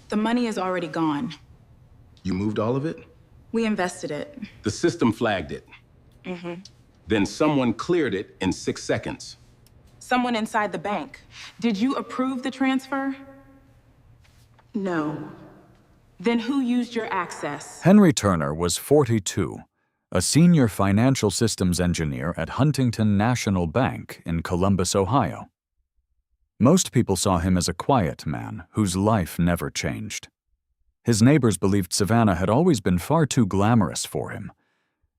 The money is already gone. You moved all of it? We invested it. The system flagged it. Then someone cleared it in 6 seconds. Someone inside the bank. Did you approve the transfer? No. Then who used your access? Henry Turner was 42, a senior financial systems engineer at Huntington National Bank in Columbus, Ohio. Most people saw him as a quiet man whose life never changed. His neighbors believed Savannah had always been far too glamorous for him.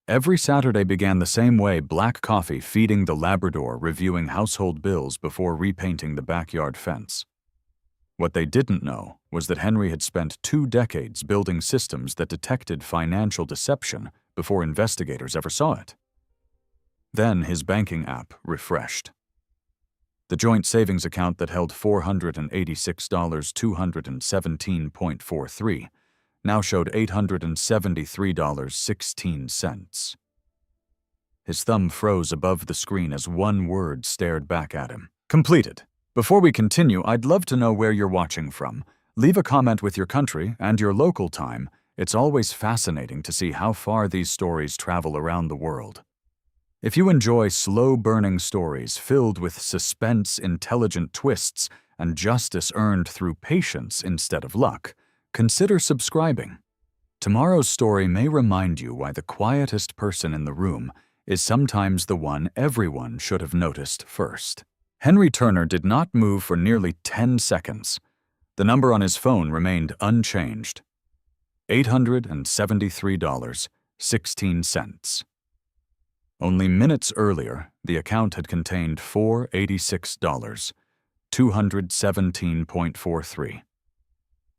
Every Saturday began the same way: black coffee feeding the Labrador, reviewing household bills before repainting the backyard fence. What they didn't know was that Henry had spent 2 decades building systems that detected financial deception before investigators ever saw it. Then his banking app refreshed. The joint savings account that held $486.217.43 now showed $873.16. His thumb froze above the screen as one word stared back at him: completed. Before we continue, I'd love to know where you're watching from. Leave a comment with your country and your local time. It's always fascinating to see how far these stories travel around the world. If you enjoy slow-burning stories filled with suspense, intelligent twists, and justice earned through patience instead of luck, consider subscribing. Tomorrow's story may remind you why the quietest person in the room is sometimes the one everyone should have noticed first. Henry Turner did not move for nearly 10 seconds. The number on his phone remained unchanged: $873.16. Only minutes earlier, the account had contained $486, 217.43.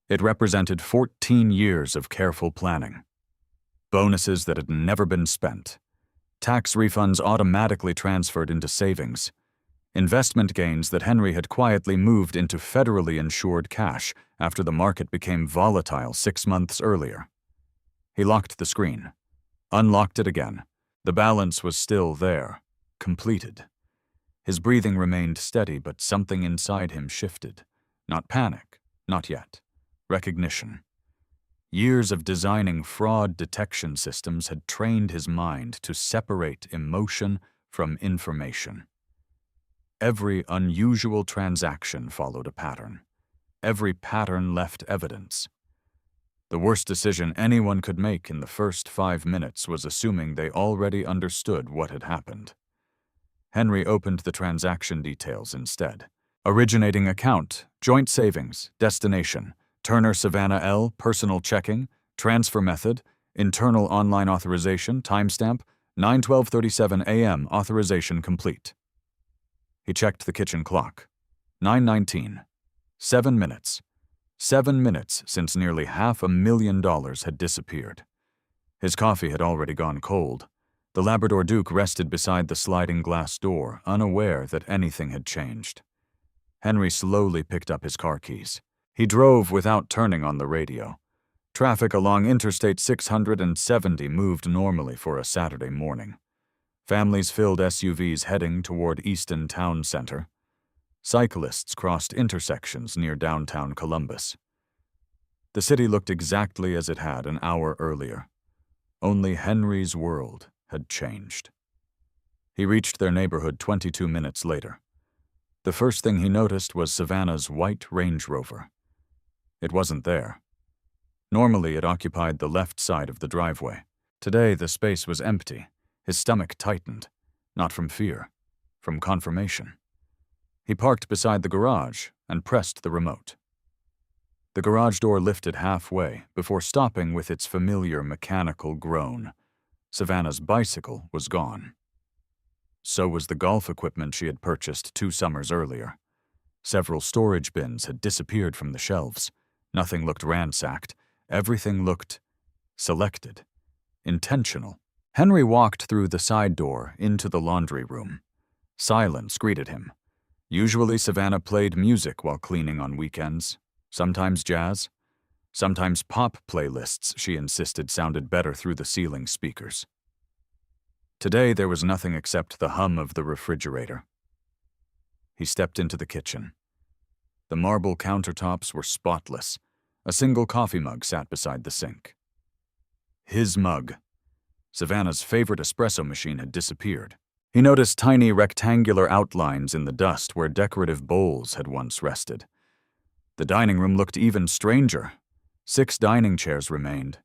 It represented 14 years of careful planning. Bonuses that had never been spent. Tax refunds automatically transferred into savings. Investment gains that Henry had quietly moved into federally insured cash after the market became volatile 6 months earlier. He locked the screen, unlocked it again. The balance was still there, completed. His breathing remained steady, but something inside him shifted. Not panic, not yet. Recognition. Years of designing fraud detection systems had trained his mind to separate emotion from information. Every unusual transaction followed a pattern. Every pattern left evidence. The worst decision anyone could make in the first 5 minutes was assuming they already understood what had happened. Henry opened the transaction details instead. Originating account, joint savings, destination, Turner Savannah L., personal checking, transfer method, internal online authorization, timestamp, 9:12:37 a.m., authorization complete. He checked the kitchen clock. 9:19. 7 minutes. 7 minutes since nearly $500,000 had disappeared. His coffee had already gone cold. The Labrador Duke rested beside the sliding glass door, unaware that anything had changed. Henry slowly picked up his car keys. He drove without turning on the radio. Traffic along Interstate 670 moved normally for a Saturday morning. Families filled SUVs heading toward Easton Town Center. Cyclists crossed intersections near downtown Columbus. The city looked exactly as it had an hour earlier. Only Henry's world had changed. He reached their neighborhood 22 minutes later. The first thing he noticed was Savannah's white Range Rover. It wasn't there. Normally, it occupied the left side of the driveway. Today, the space was empty. His stomach tightened, not from fear, from confirmation. He parked beside the garage and pressed the remote. The garage door lifted halfway before stopping with its familiar mechanical groan. Savannah's bicycle was gone. So was the golf equipment she had purchased 2 summers earlier. Several storage bins had disappeared from the shelves. Nothing looked ransacked. Everything looked selected, intentional. Henry walked through the side door into the laundry room. Silence greeted him. Usually Savannah played music while cleaning on weekends, sometimes jazz, sometimes pop playlists she insisted sounded better through the ceiling speakers. Today there was nothing except the hum of the refrigerator. He stepped into the kitchen. The marble countertops were spotless, A single coffee mug sat beside the sink. His mug. Savannah's favorite espresso machine had disappeared. He noticed tiny rectangular outlines in the dust where decorative bowls had once rested. The dining room looked even stranger. 6 dining chairs remained.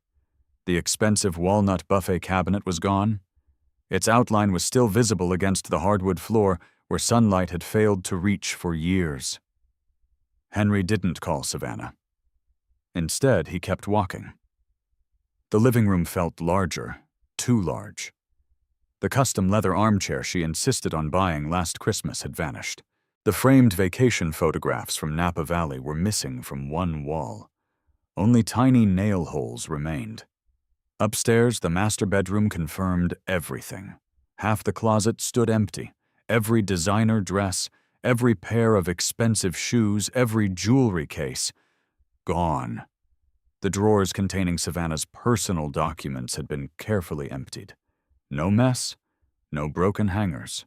The expensive walnut buffet cabinet was gone. Its outline was still visible against the hardwood floor where sunlight had failed to reach for years. Henry didn't call Savannah. Instead, he kept walking. The living room felt larger, too large. The custom leather armchair she insisted on buying last Christmas had vanished. The framed vacation photographs from Napa Valley were missing from one wall. Only tiny nail holes remained. Upstairs, the master bedroom confirmed everything. Half the closet stood empty. Every designer dress, every pair of expensive shoes, every jewelry case, gone. The drawers containing Savannah's personal documents had been carefully emptied. No mess, no broken hangers,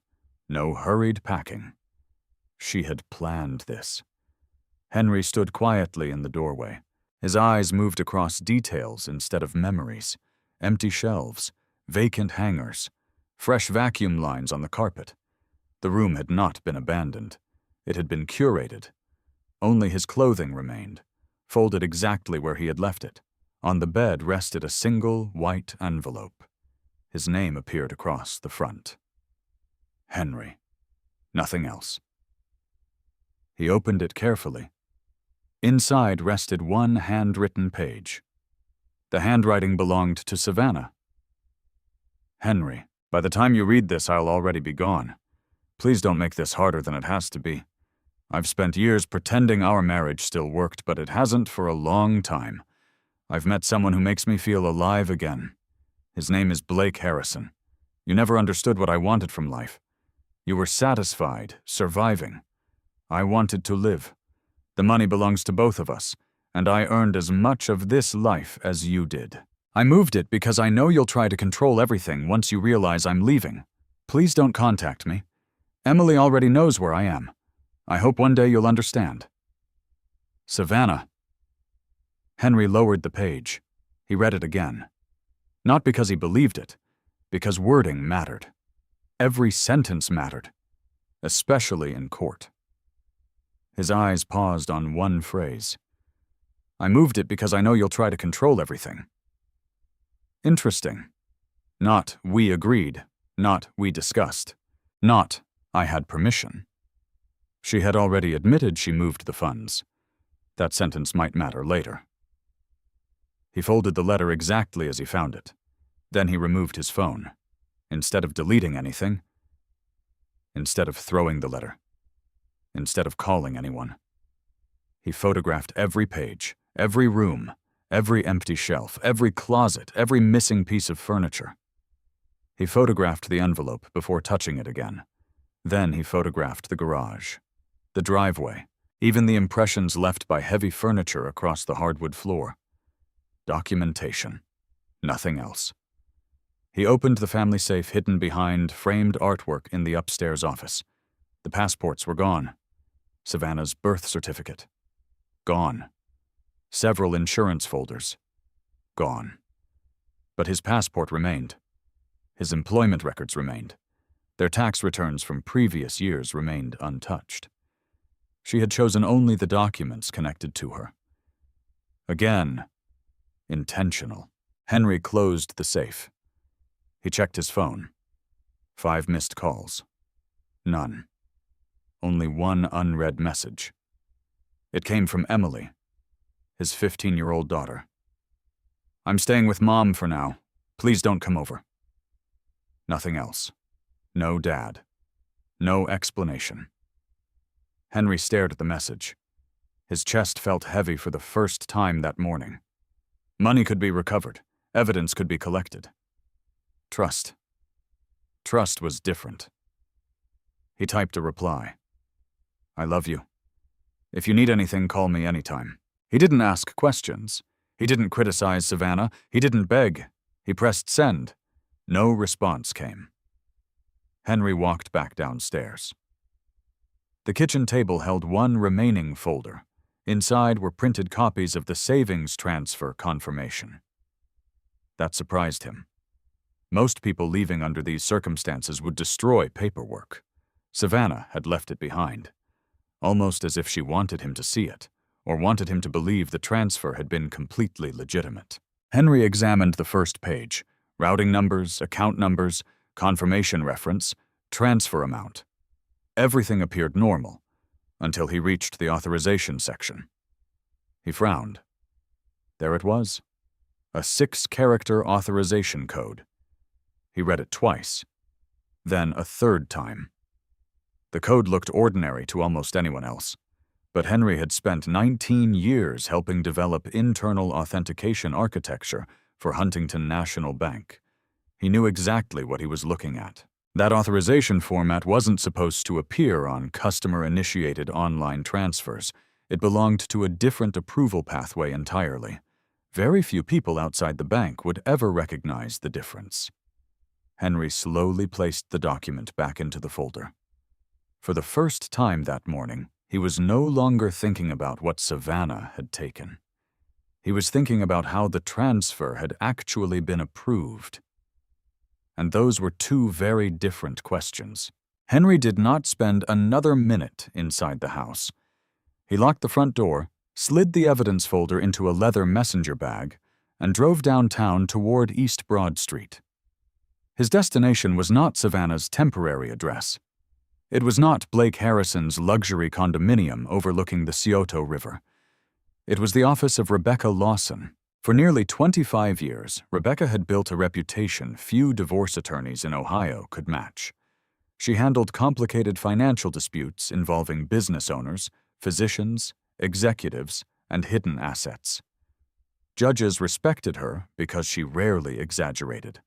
no hurried packing. She had planned this. Henry stood quietly in the doorway. His eyes moved across details instead of memories. Empty shelves, vacant hangers, fresh vacuum lines on the carpet. The room had not been abandoned. It had been curated. Only his clothing remained, folded exactly where he had left it. On the bed rested a single white envelope. His name appeared across the front. Henry. Nothing else. He opened it carefully. Inside rested one handwritten page. The handwriting belonged to Savannah. Henry, by the time you read this, I'll already be gone. Please don't make this harder than it has to be. I've spent years pretending our marriage still worked, but it hasn't for a long time. I've met someone who makes me feel alive again. His name is Blake Harrison. You never understood what I wanted from life. You were satisfied, surviving. I wanted to live. The money belongs to both of us, and I earned as much of this life as you did. I moved it because I know you'll try to control everything once you realize I'm leaving. Please don't contact me. Emily already knows where I am. I hope one day you'll understand. Savannah. Henry lowered the page. He read it again. Not because he believed it, because wording mattered. Every sentence mattered, especially in court. His eyes paused on one phrase. I moved it because I know you'll try to control everything. Interesting. Not we agreed, not we discussed, not I had permission. She had already admitted she moved the funds. That sentence might matter later. He folded the letter exactly as he found it. Then he removed his phone. Instead of deleting anything, instead of throwing the letter, instead of calling anyone, he photographed every page, every room, every empty shelf, every closet, every missing piece of furniture. He photographed the envelope before touching it again. Then he photographed the garage, the driveway, even the impressions left by heavy furniture across the hardwood floor. Documentation. Nothing else. He opened the family safe hidden behind framed artwork in the upstairs office. The passports were gone. Savannah's birth certificate. Gone. Several insurance folders. Gone. But his passport remained. His employment records remained. Their tax returns from previous years remained untouched. She had chosen only the documents connected to her. Again, intentional. Henry closed the safe. He checked his phone. 5 missed calls. None. Only one unread message. It came from Emily, his 15-year-old daughter. I'm staying with Mom for now. Please don't come over. Nothing else. No dad. No explanation. Henry stared at the message. His chest felt heavy for the first time that morning. Money could be recovered. Evidence could be collected. Trust. Trust was different. He typed a reply. I love you. If you need anything, call me anytime. He didn't ask questions. He didn't criticize Savannah. He didn't beg. He pressed send. No response came. Henry walked back downstairs. The kitchen table held one remaining folder. Inside were printed copies of the savings transfer confirmation. That surprised him. Most people leaving under these circumstances would destroy paperwork. Savannah had left it behind, almost as if she wanted him to see it, or wanted him to believe the transfer had been completely legitimate. Henry examined the first page: routing numbers, account numbers, confirmation reference, transfer amount. Everything appeared normal, until he reached the authorization section. He frowned. There it was, a 6-character authorization code. He read it twice, then a third time. The code looked ordinary to almost anyone else, but Henry had spent 19 years helping develop internal authentication architecture for Huntington National Bank. He knew exactly what he was looking at. That authorization format wasn't supposed to appear on customer-initiated online transfers. It belonged to a different approval pathway entirely. Very few people outside the bank would ever recognize the difference. Henry slowly placed the document back into the folder. For the first time that morning, he was no longer thinking about what Savannah had taken. He was thinking about how the transfer had actually been approved. And those were two very different questions. Henry did not spend another minute inside the house. He locked the front door, slid the evidence folder into a leather messenger bag, and drove downtown toward East Broad Street. His destination was not Savannah's temporary address. It was not Blake Harrison's luxury condominium overlooking the Scioto River. It was the office of Rebecca Lawson. For nearly 25 years, Rebecca had built a reputation few divorce attorneys in Ohio could match. She handled complicated financial disputes involving business owners, physicians, executives, and hidden assets. Judges respected her because she rarely exaggerated.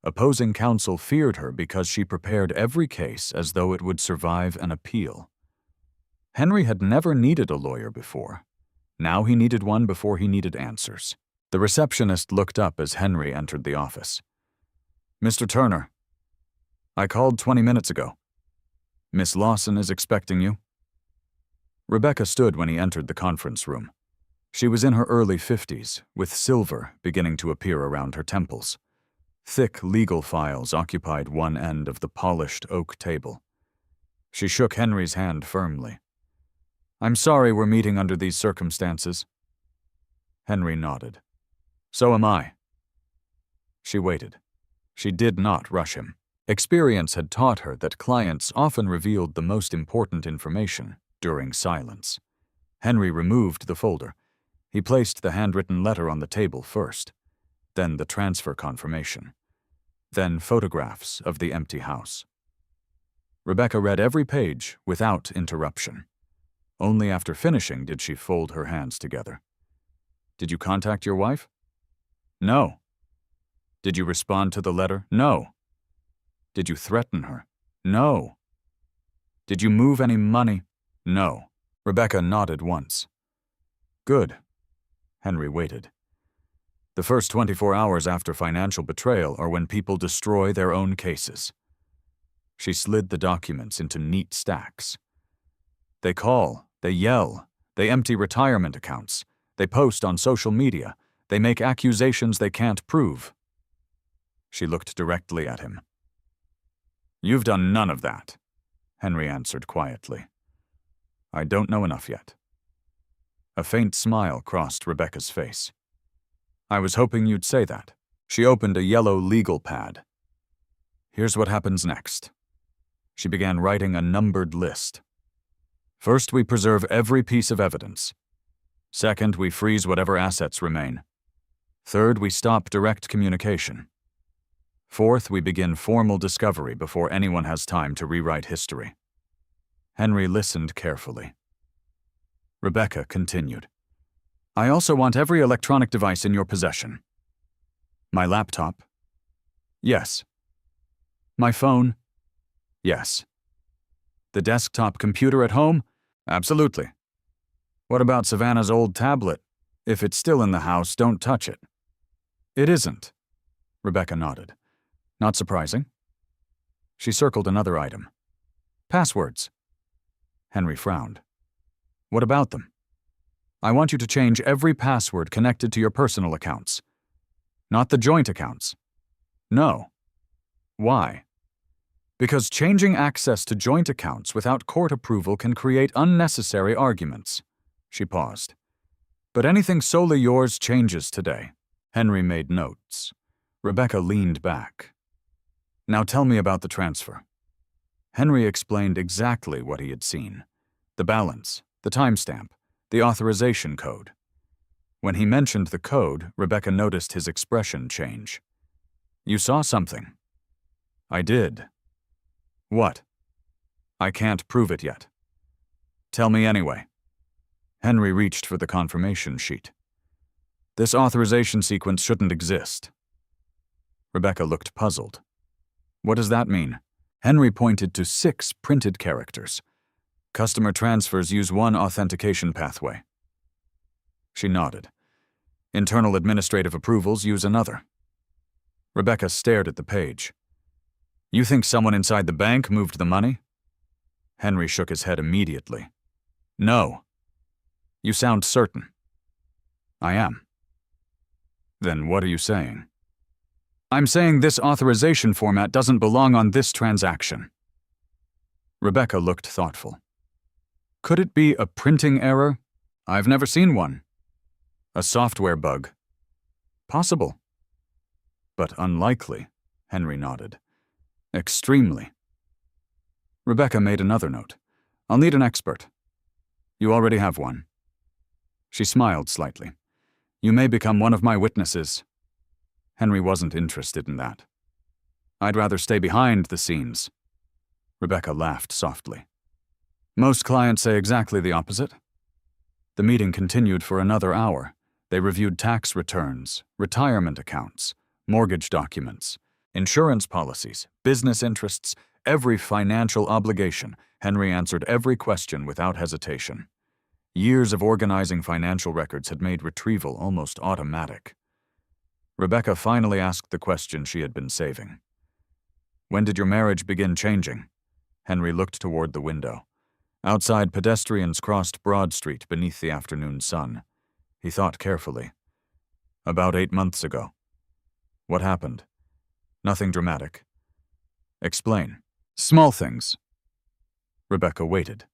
Opposing counsel feared her because she prepared every case as though it would survive an appeal. Henry had never needed a lawyer before. Now he needed one before he needed answers. The receptionist looked up as Henry entered the office. "Mr. Turner, I called 20 minutes ago. Miss Lawson is expecting you." Rebecca stood when he entered the conference room. She was in her early 50s, with silver beginning to appear around her temples. Thick legal files occupied one end of the polished oak table. She shook Henry's hand firmly. "I'm sorry we're meeting under these circumstances." Henry nodded. "So am I." She waited. She did not rush him. Experience had taught her that clients often revealed the most important information during silence. Henry removed the folder. He placed the handwritten letter on the table first, then the transfer confirmation, then photographs of the empty house. Rebecca read every page without interruption. Only after finishing did she fold her hands together. "Did you contact your wife?" "No." "Did you respond to the letter?" "No." "Did you threaten her?" "No." "Did you move any money?" "No." Rebecca nodded once. "Good." Henry waited. The first 24 hours after financial betrayal are when people destroy their own cases. She slid the documents into neat stacks. They call, they yell, they empty retirement accounts, they post on social media, they make accusations they can't prove. She looked directly at him. "You've done none of that," Henry answered quietly. "I don't know enough yet." A faint smile crossed Rebecca's face. "I was hoping you'd say that." She opened a yellow legal pad. "Here's what happens next." She began writing a numbered list. "First, we preserve every piece of evidence. Second, we freeze whatever assets remain. Third, we stop direct communication. Fourth, we begin formal discovery before anyone has time to rewrite history." Henry listened carefully. Rebecca continued. "I also want every electronic device in your possession." "My laptop?" "Yes." "My phone?" "Yes." "The desktop computer at home?" "Absolutely." "What about Savannah's old tablet? If it's still in the house, don't touch it." "It isn't." Rebecca nodded. "Not surprising." She circled another item. "Passwords." Henry frowned. "What about them?" I want you to change every password connected to your personal accounts. Not the joint accounts. No. Why? Because changing access to joint accounts without court approval can create unnecessary arguments. She paused. But anything solely yours changes today. Henry made notes. Rebecca leaned back. Now tell me about the transfer. Henry explained exactly what he had seen. The balance, the timestamp, the authorization code. When he mentioned the code, Rebecca noticed his expression change. You saw something. I did. What? I can't prove it yet. Tell me anyway. Henry reached for the confirmation sheet. This authorization sequence shouldn't exist. Rebecca looked puzzled. What does that mean? Henry pointed to 6 printed characters. Customer transfers use one authentication pathway. She nodded. Internal administrative approvals use another. Rebecca stared at the page. You think someone inside the bank moved the money? Henry shook his head immediately. No. You sound certain. I am. Then what are you saying? I'm saying this authorization format doesn't belong on this transaction. Rebecca looked thoughtful. Could it be a printing error? I've never seen one. A software bug? Possible. But unlikely, Henry nodded. Extremely. Rebecca made another note. I'll need an expert. You already have one. She smiled slightly. You may become one of my witnesses. Henry wasn't interested in that. I'd rather stay behind the scenes. Rebecca laughed softly. Most clients say exactly the opposite. The meeting continued for another hour. They reviewed tax returns, retirement accounts, mortgage documents, insurance policies, business interests, every financial obligation. Henry answered every question without hesitation. Years of organizing financial records had made retrieval almost automatic. Rebecca finally asked the question she had been saving. When did your marriage begin changing? Henry looked toward the window. Outside, pedestrians crossed Broad Street beneath the afternoon sun. He thought carefully. About 8 months ago. What happened? Nothing dramatic. Explain. Small things. Rebecca waited.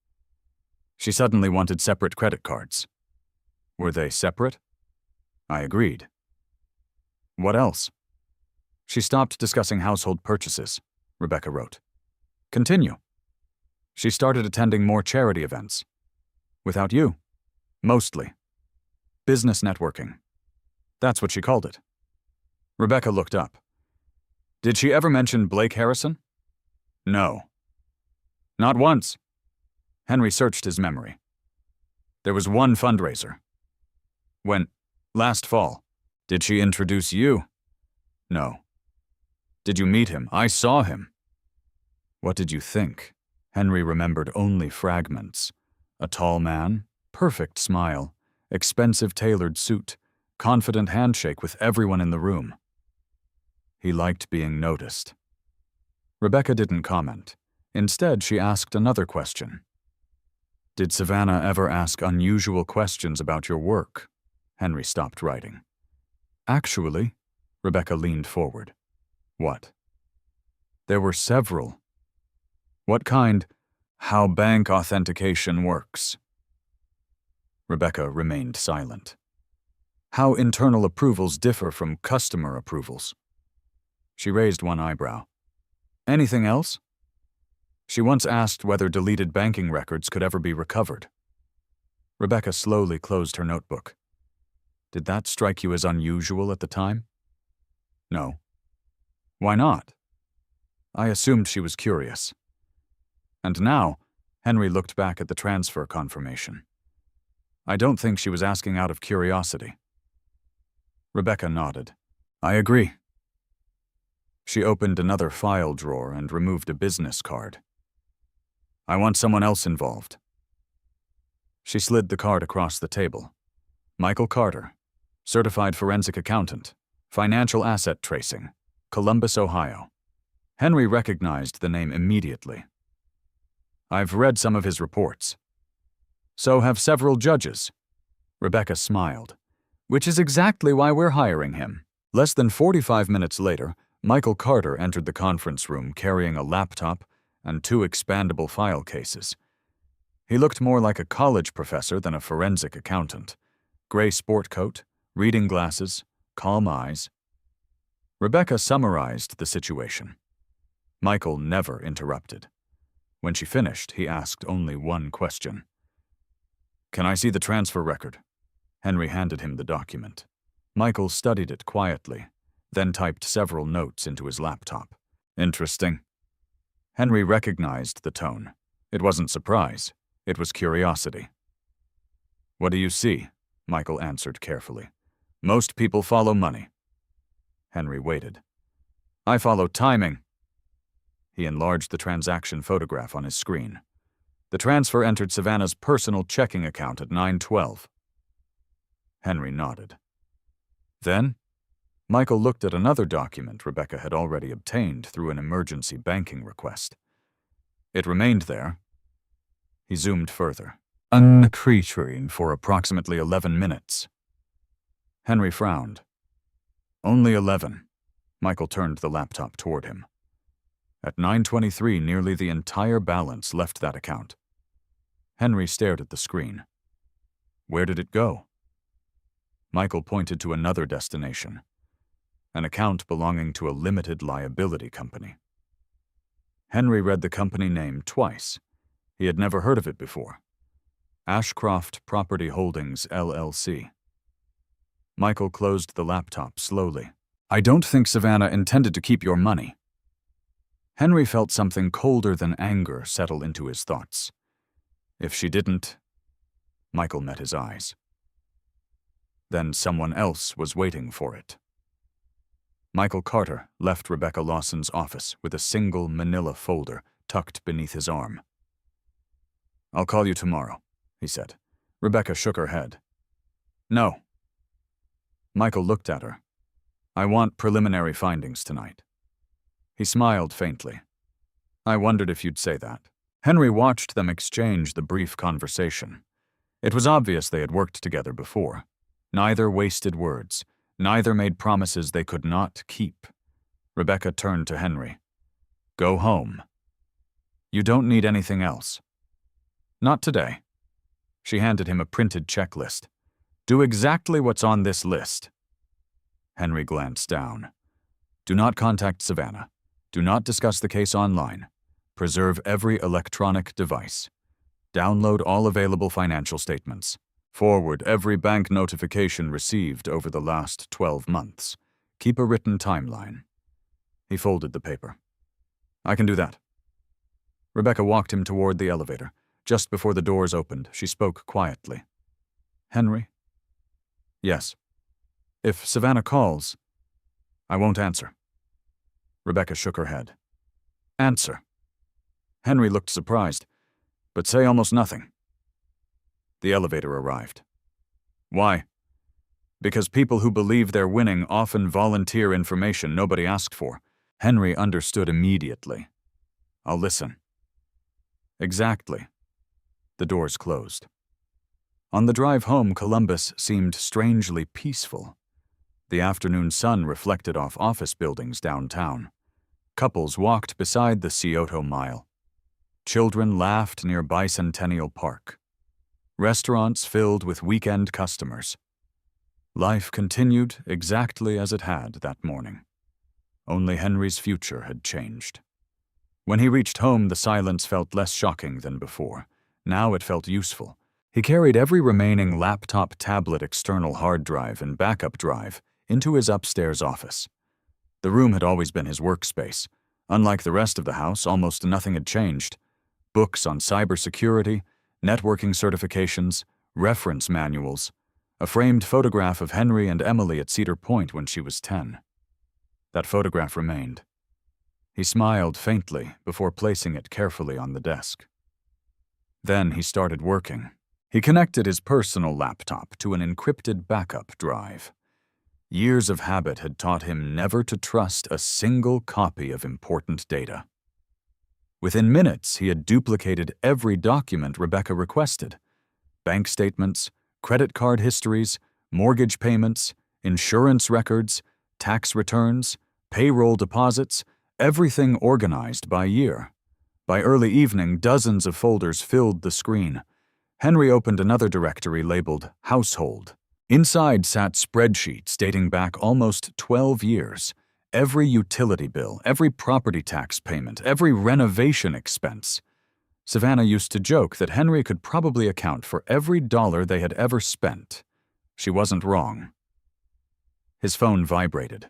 She suddenly wanted separate credit cards. Were they separate? I agreed. What else? She stopped discussing household purchases, Rebecca wrote. Continue. She started attending more charity events. Without you. Mostly. Business networking. That's what she called it. Rebecca looked up. Did she ever mention Blake Harrison? No. Not once. Henry searched his memory. There was one fundraiser. When? Last fall. Did she introduce you? No. Did you meet him? I saw him. What did you think? Henry remembered only fragments. A tall man, perfect smile, expensive tailored suit, confident handshake with everyone in the room. He liked being noticed. Rebecca didn't comment. Instead, she asked another question. Did Savannah ever ask unusual questions about your work? Henry stopped writing. Actually, Rebecca leaned forward. What? There were several. What kind? How bank authentication works. Rebecca remained silent. How internal approvals differ from customer approvals. She raised one eyebrow. Anything else? She once asked whether deleted banking records could ever be recovered. Rebecca slowly closed her notebook. Did that strike you as unusual at the time? No. Why not? I assumed she was curious. And now, Henry looked back at the transfer confirmation. I don't think she was asking out of curiosity. Rebecca nodded. I agree. She opened another file drawer and removed a business card. I want someone else involved. She slid the card across the table. Michael Carter, certified forensic accountant, financial asset tracing, Columbus, Ohio. Henry recognized the name immediately. I've read some of his reports. So have several judges. Rebecca smiled. Which is exactly why we're hiring him. Less than 45 minutes later, Michael Carter entered the conference room carrying a laptop and 2 expandable file cases. He looked more like a college professor than a forensic accountant. Gray sport coat, reading glasses, calm eyes. Rebecca summarized the situation. Michael never interrupted. When she finished, he asked only one question. "Can I see the transfer record?" Henry handed him the document. Michael studied it quietly, then typed several notes into his laptop. Interesting. Henry recognized the tone. It wasn't surprise. It was curiosity. "What do you see?" Michael answered carefully. "Most people follow money." Henry waited. "I follow timing." He enlarged the transaction photograph on his screen. The transfer entered Savannah's personal checking account at 9:12. Henry nodded. Then, Michael looked at another document Rebecca had already obtained through an emergency banking request. It remained there. He zoomed further, uncreaturing for approximately 11 minutes. Henry frowned. "Only 11. Michael turned the laptop toward him. At 9:23, nearly the entire balance left that account. Henry stared at the screen. Where did it go? Michael pointed to another destination, an account belonging to a limited liability company. Henry read the company name twice. He had never heard of it before. Ashcroft Property Holdings, LLC. Michael closed the laptop slowly. "I don't think Savannah intended to keep your money." Henry felt something colder than anger settle into his thoughts. If she didn't... Michael met his eyes. Then someone else was waiting for it. Michael Carter left Rebecca Lawson's office with a single manila folder tucked beneath his arm. "I'll call you tomorrow," he said. Rebecca shook her head. "No." Michael looked at her. "I want preliminary findings tonight." He smiled faintly. "I wondered if you'd say that." Henry watched them exchange the brief conversation. It was obvious they had worked together before. Neither wasted words. Neither made promises they could not keep. Rebecca turned to Henry. "Go home. You don't need anything else." "Not today." She handed him a printed checklist. "Do exactly what's on this list." Henry glanced down. "Do not contact Savannah. Do not discuss the case online. Preserve every electronic device. Download all available financial statements. Forward every bank notification received over the last 12 months. Keep a written timeline." He folded the paper. "I can do that." Rebecca walked him toward the elevator. Just before the doors opened, she spoke quietly. "Henry?" "Yes." "If Savannah calls, I won't answer." Rebecca shook her head. "Answer." Henry looked surprised, "But say almost nothing." The elevator arrived. "Why?" "Because people who believe they're winning often volunteer information nobody asked for." Henry understood immediately. "I'll listen." "Exactly." The doors closed. On the drive home, Columbus seemed strangely peaceful. The afternoon sun reflected off office buildings downtown. Couples walked beside the Scioto Mile. Children laughed near Bicentennial Park. Restaurants filled with weekend customers. Life continued exactly as it had that morning. Only Henry's future had changed. When he reached home, the silence felt less shocking than before. Now it felt useful. He carried every remaining laptop, tablet, external hard drive, and backup drive into his upstairs office. The room had always been his workspace. Unlike the rest of the house, almost nothing had changed. Books on cybersecurity, networking certifications, reference manuals, a framed photograph of Henry and Emily at Cedar Point when she was 10. That photograph remained. He smiled faintly before placing it carefully on the desk. Then he started working. He connected his personal laptop to an encrypted backup drive. Years of habit had taught him never to trust a single copy of important data. Within minutes, he had duplicated every document Rebecca requested: bank statements, credit card histories, mortgage payments, insurance records, tax returns, payroll deposits, everything organized by year. By early evening, dozens of folders filled the screen. Henry opened another directory labeled Household. Inside sat spreadsheets dating back almost 12 years. Every utility bill, every property tax payment, every renovation expense. Savannah used to joke that Henry could probably account for every dollar they had ever spent. She wasn't wrong. His phone vibrated.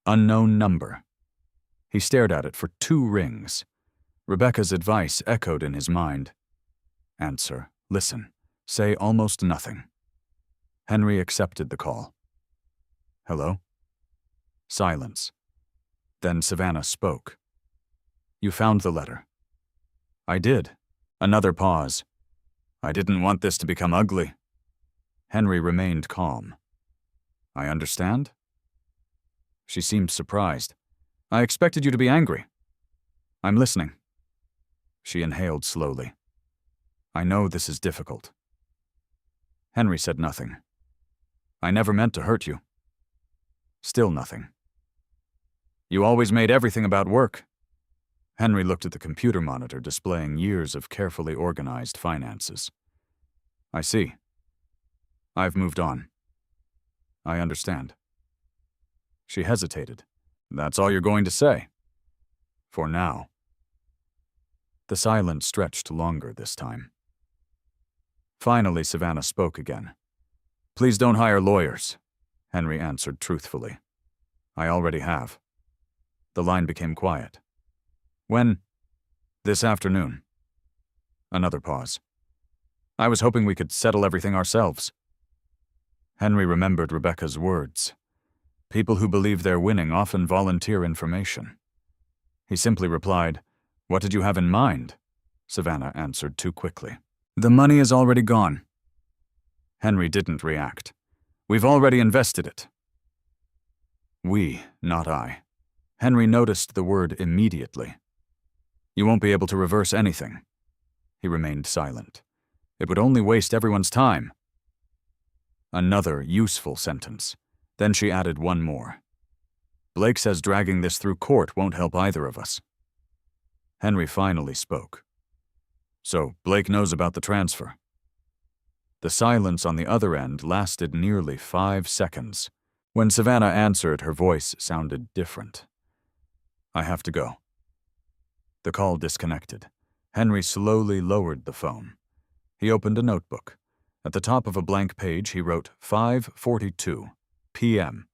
Unknown number. He stared at it for 2 rings. Rebecca's advice echoed in his mind. Answer, listen, say almost nothing. Henry accepted the call. Hello? Silence. Then Savannah spoke. You found the letter. I did. Another pause. I didn't want this to become ugly. Henry remained calm. I understand? She seemed surprised. I expected you to be angry. I'm listening. She inhaled slowly. I know this is difficult. Henry said nothing. I never meant to hurt you. Still nothing. You always made everything about work. Henry looked at the computer monitor displaying years of carefully organized finances. I see. I've moved on. I understand. She hesitated. That's all you're going to say? For now. The silence stretched longer this time. Finally, Savannah spoke again. Please don't hire lawyers, Henry answered truthfully. I already have. The line became quiet. When? This afternoon. Another pause. I was hoping we could settle everything ourselves. Henry remembered Rebecca's words. People who believe they're winning often volunteer information. He simply replied, What did you have in mind? Savannah answered too quickly. The money is already gone. Henry didn't react. We've already invested it. We, not I. Henry noticed the word immediately. You won't be able to reverse anything. He remained silent. It would only waste everyone's time. Another useful sentence. Then she added one more. Blake says dragging this through court won't help either of us. Henry finally spoke. So Blake knows about the transfer. The silence on the other end lasted nearly 5 seconds. When Savannah answered, her voice sounded different. I have to go. The call disconnected. Henry slowly lowered the phone. He opened a notebook. At the top of a blank page, he wrote 5:42 p.m.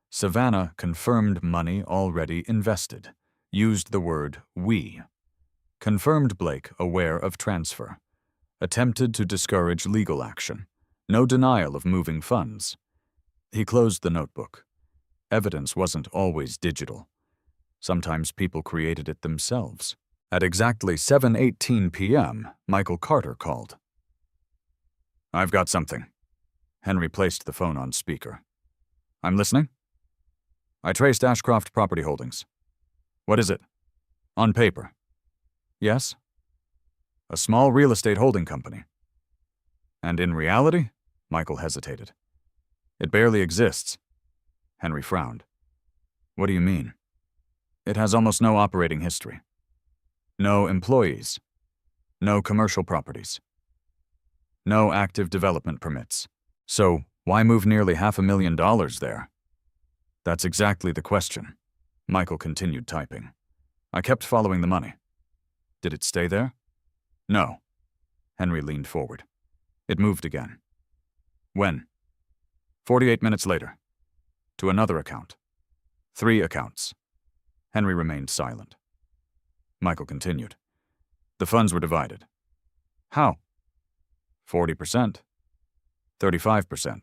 Savannah confirmed money already invested. Used the word we. Confirmed Blake aware of transfer. Attempted to discourage legal action. No denial of moving funds. He closed the notebook. Evidence wasn't always digital. Sometimes people created it themselves. At exactly 7:18 p.m., Michael Carter called. I've got something. Henry placed the phone on speaker. I'm listening. I traced Ashcroft Property Holdings. What is it? On paper. Yes? A small real estate holding company. And in reality? Michael hesitated. It barely exists. Henry frowned. What do you mean? It has almost no operating history. No employees. No commercial properties. No active development permits. So, why move nearly $500,000 there? That's exactly the question. Michael continued typing. I kept following the money. Did it stay there? No. Henry leaned forward. It moved again. When? 48 minutes later. To another account. 3 accounts. Henry remained silent. Michael continued. The funds were divided. How? 40%. 35%.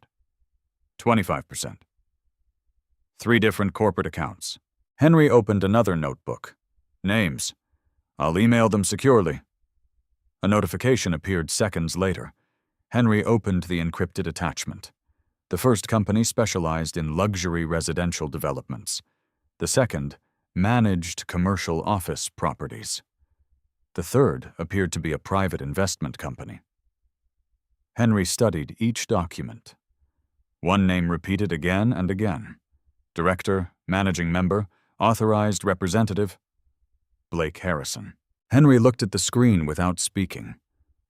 25%. 3 different corporate accounts. Henry opened another notebook. Names. I'll email them securely. A notification appeared seconds later. Henry opened the encrypted attachment. The first company specialized in luxury residential developments. The second, managed commercial office properties. The third appeared to be a private investment company. Henry studied each document. One name repeated again and again. Director, managing member, authorized representative. Blake Harrison. Henry looked at the screen without speaking.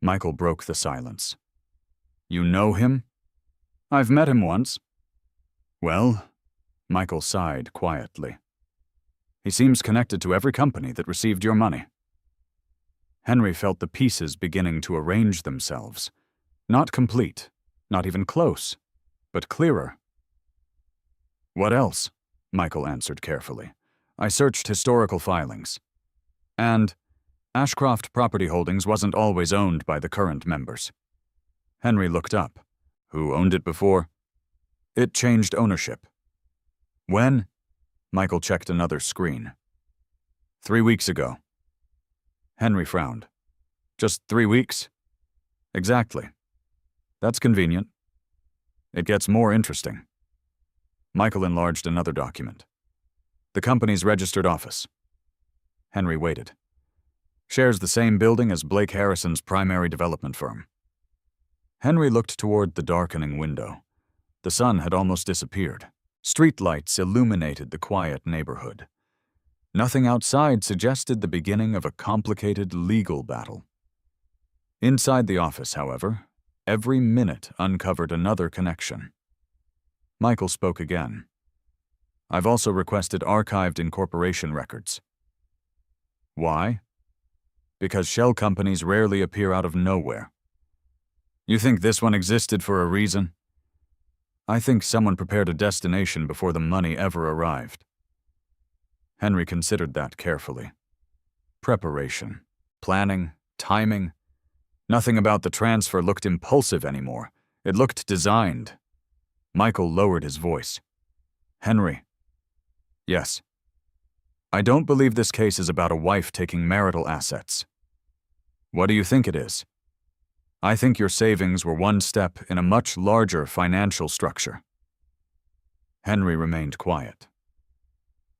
Michael broke the silence. You know him? I've met him once. Well, Michael sighed quietly. He seems connected to every company that received your money. Henry felt the pieces beginning to arrange themselves. Not complete, not even close, but clearer. What else? Michael answered carefully. I searched historical filings. And Ashcroft Property Holdings wasn't always owned by the current members. Henry looked up. Who owned it before? It changed ownership. When? Michael checked another screen. 3 weeks ago. Henry frowned. Just 3 weeks? Exactly. That's convenient. It gets more interesting. Michael enlarged another document. The company's registered office. Henry waited. Shares the same building as Blake Harrison's primary development firm. Henry looked toward the darkening window. The sun had almost disappeared. Streetlights illuminated the quiet neighborhood. Nothing outside suggested the beginning of a complicated legal battle. Inside the office, however, every minute uncovered another connection. Michael spoke again. I've also requested archived incorporation records. Why? Because shell companies rarely appear out of nowhere. You think this one existed for a reason? I think someone prepared a destination before the money ever arrived. Henry considered that carefully. Preparation, planning, timing. Nothing about the transfer looked impulsive anymore. It looked designed. Michael lowered his voice. Henry. Yes. I don't believe this case is about a wife taking marital assets. What do you think it is? I think your savings were one step in a much larger financial structure. Henry remained quiet.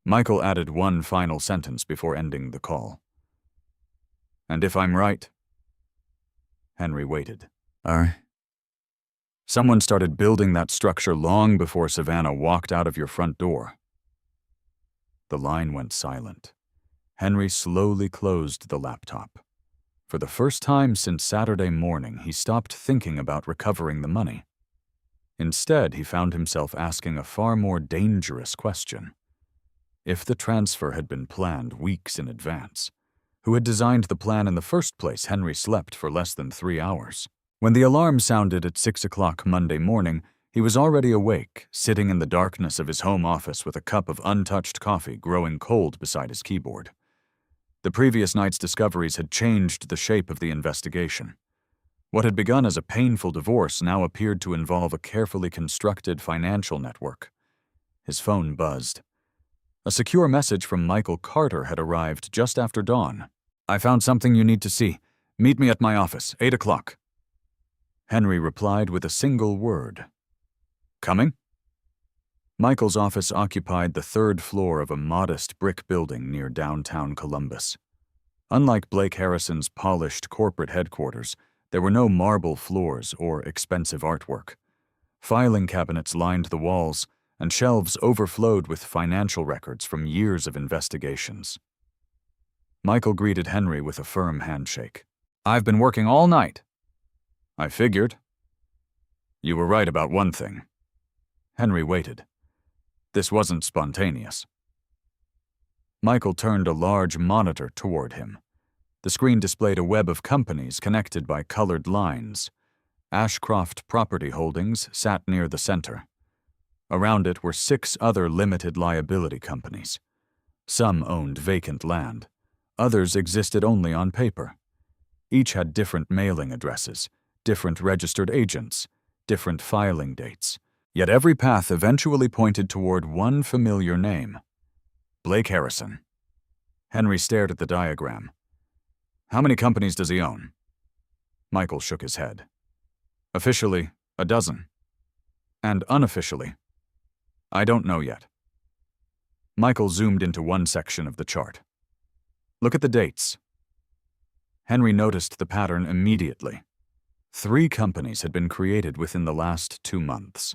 Michael added one final sentence before ending the call. And if I'm right? Henry waited. Someone started building that structure long before Savannah walked out of your front door. The line went silent. Henry slowly closed the laptop. For the first time since Saturday morning, he stopped thinking about recovering the money. Instead, he found himself asking a far more dangerous question. If the transfer had been planned weeks in advance, who had designed the plan in the first place? Henry slept for less than 3 hours. When the alarm sounded at 6 o'clock Monday morning, he was already awake, sitting in the darkness of his home office with a cup of untouched coffee growing cold beside his keyboard. The previous night's discoveries had changed the shape of the investigation. What had begun as a painful divorce now appeared to involve a carefully constructed financial network. His phone buzzed. A secure message from Michael Carter had arrived just after dawn. I found something you need to see. Meet me at my office, 8 o'clock. Henry replied with a single word. Coming? Michael's office occupied the 3rd floor of a modest brick building near downtown Columbus. Unlike Blake Harrison's polished corporate headquarters, there were no marble floors or expensive artwork. Filing cabinets lined the walls, and shelves overflowed with financial records from years of investigations. Michael greeted Henry with a firm handshake. I've been working all night. I figured. You were right about one thing. Henry waited. This wasn't spontaneous. Michael turned a large monitor toward him. The screen displayed a web of companies connected by colored lines. Ashcroft Property Holdings sat near the center. Around it were 6 other limited liability companies. Some owned vacant land. Others existed only on paper. Each had different mailing addresses, different registered agents, different filing dates. Yet every path eventually pointed toward one familiar name. Blake Harrison. Henry stared at the diagram. How many companies does he own? Michael shook his head. Officially, 12. And unofficially, I don't know yet. Michael zoomed into one section of the chart. Look at the dates. Henry noticed the pattern immediately. 3 companies had been created within the last 2 months.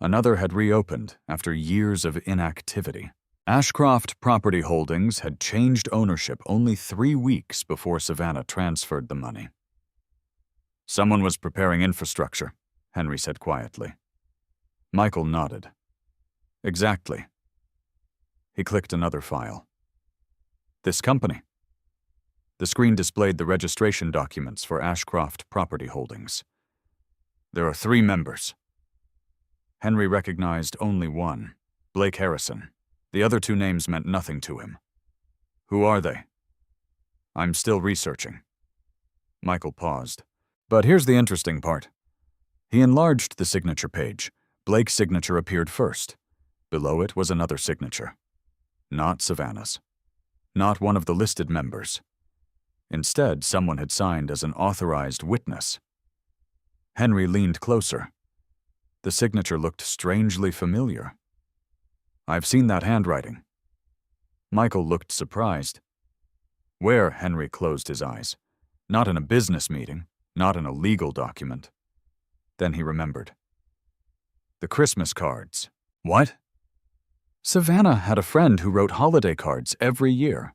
Another had reopened after years of inactivity. Ashcroft Property Holdings had changed ownership only 3 weeks before Savannah transferred the money. Someone was preparing infrastructure, Henry said quietly. Michael nodded. Exactly. He clicked another file. This company. The screen displayed the registration documents for Ashcroft Property Holdings. There are 3 members. Henry recognized only one, Blake Harrison. The other 2 names meant nothing to him. Who are they? I'm still researching. Michael paused. But here's the interesting part. He enlarged the signature page. Blake's signature appeared first. Below it was another signature. Not Savannah's. Not one of the listed members. Instead, someone had signed as an authorized witness. Henry leaned closer. The signature looked strangely familiar. I've seen that handwriting. Michael looked surprised. Where? Henry closed his eyes. Not in a business meeting, not in a legal document. Then he remembered. The Christmas cards. What? Savannah had a friend who wrote holiday cards every year.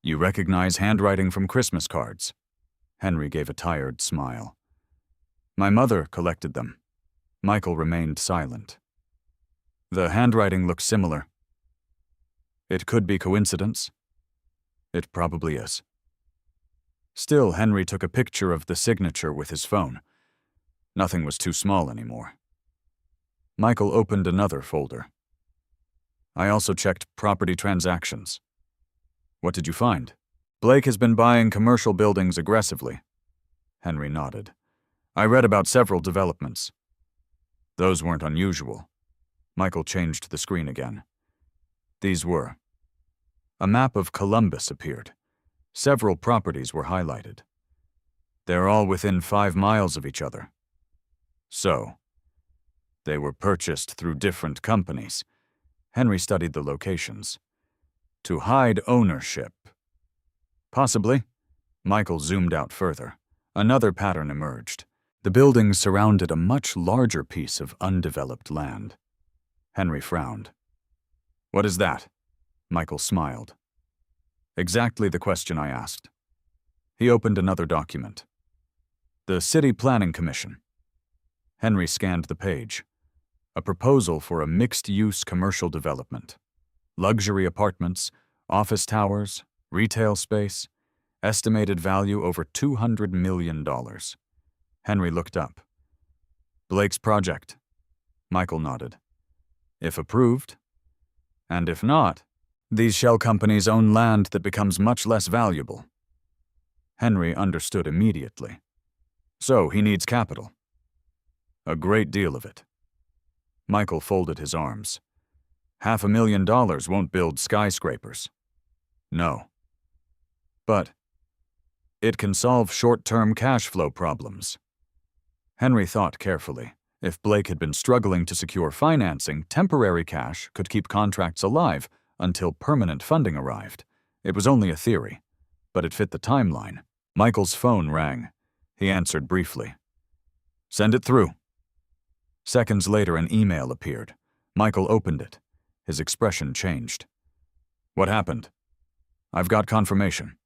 You recognize handwriting from Christmas cards? Henry gave a tired smile. My mother collected them. Michael remained silent. The handwriting looks similar. It could be coincidence. It probably is. Still, Henry took a picture of the signature with his phone. Nothing was too small anymore. Michael opened another folder. I also checked property transactions. What did you find? Blake has been buying commercial buildings aggressively. Henry nodded. I read about several developments. Those weren't unusual. Michael changed the screen again. These were. A map of Columbus appeared. Several properties were highlighted. They're all within 5 miles of each other. So, they were purchased through different companies. Henry studied the locations. To hide ownership. Possibly. Michael zoomed out further. Another pattern emerged. The buildings surrounded a much larger piece of undeveloped land. Henry frowned. What is that? Michael smiled. Exactly the question I asked. He opened another document. The City Planning Commission. Henry scanned the page. A proposal for a mixed-use commercial development. Luxury apartments, office towers, retail space, estimated value over $200 million. Henry looked up. Blake's project. Michael nodded. If approved. And if not, these shell companies own land that becomes much less valuable. Henry understood immediately. So he needs capital. A great deal of it. Michael folded his arms. $500,000 won't build skyscrapers. No. But it can solve short-term cash flow problems. Henry thought carefully. If Blake had been struggling to secure financing, temporary cash could keep contracts alive until permanent funding arrived. It was only a theory, but it fit the timeline. Michael's phone rang. He answered briefly. Send it through. Seconds later, an email appeared. Michael opened it. His expression changed. What happened? I've got confirmation.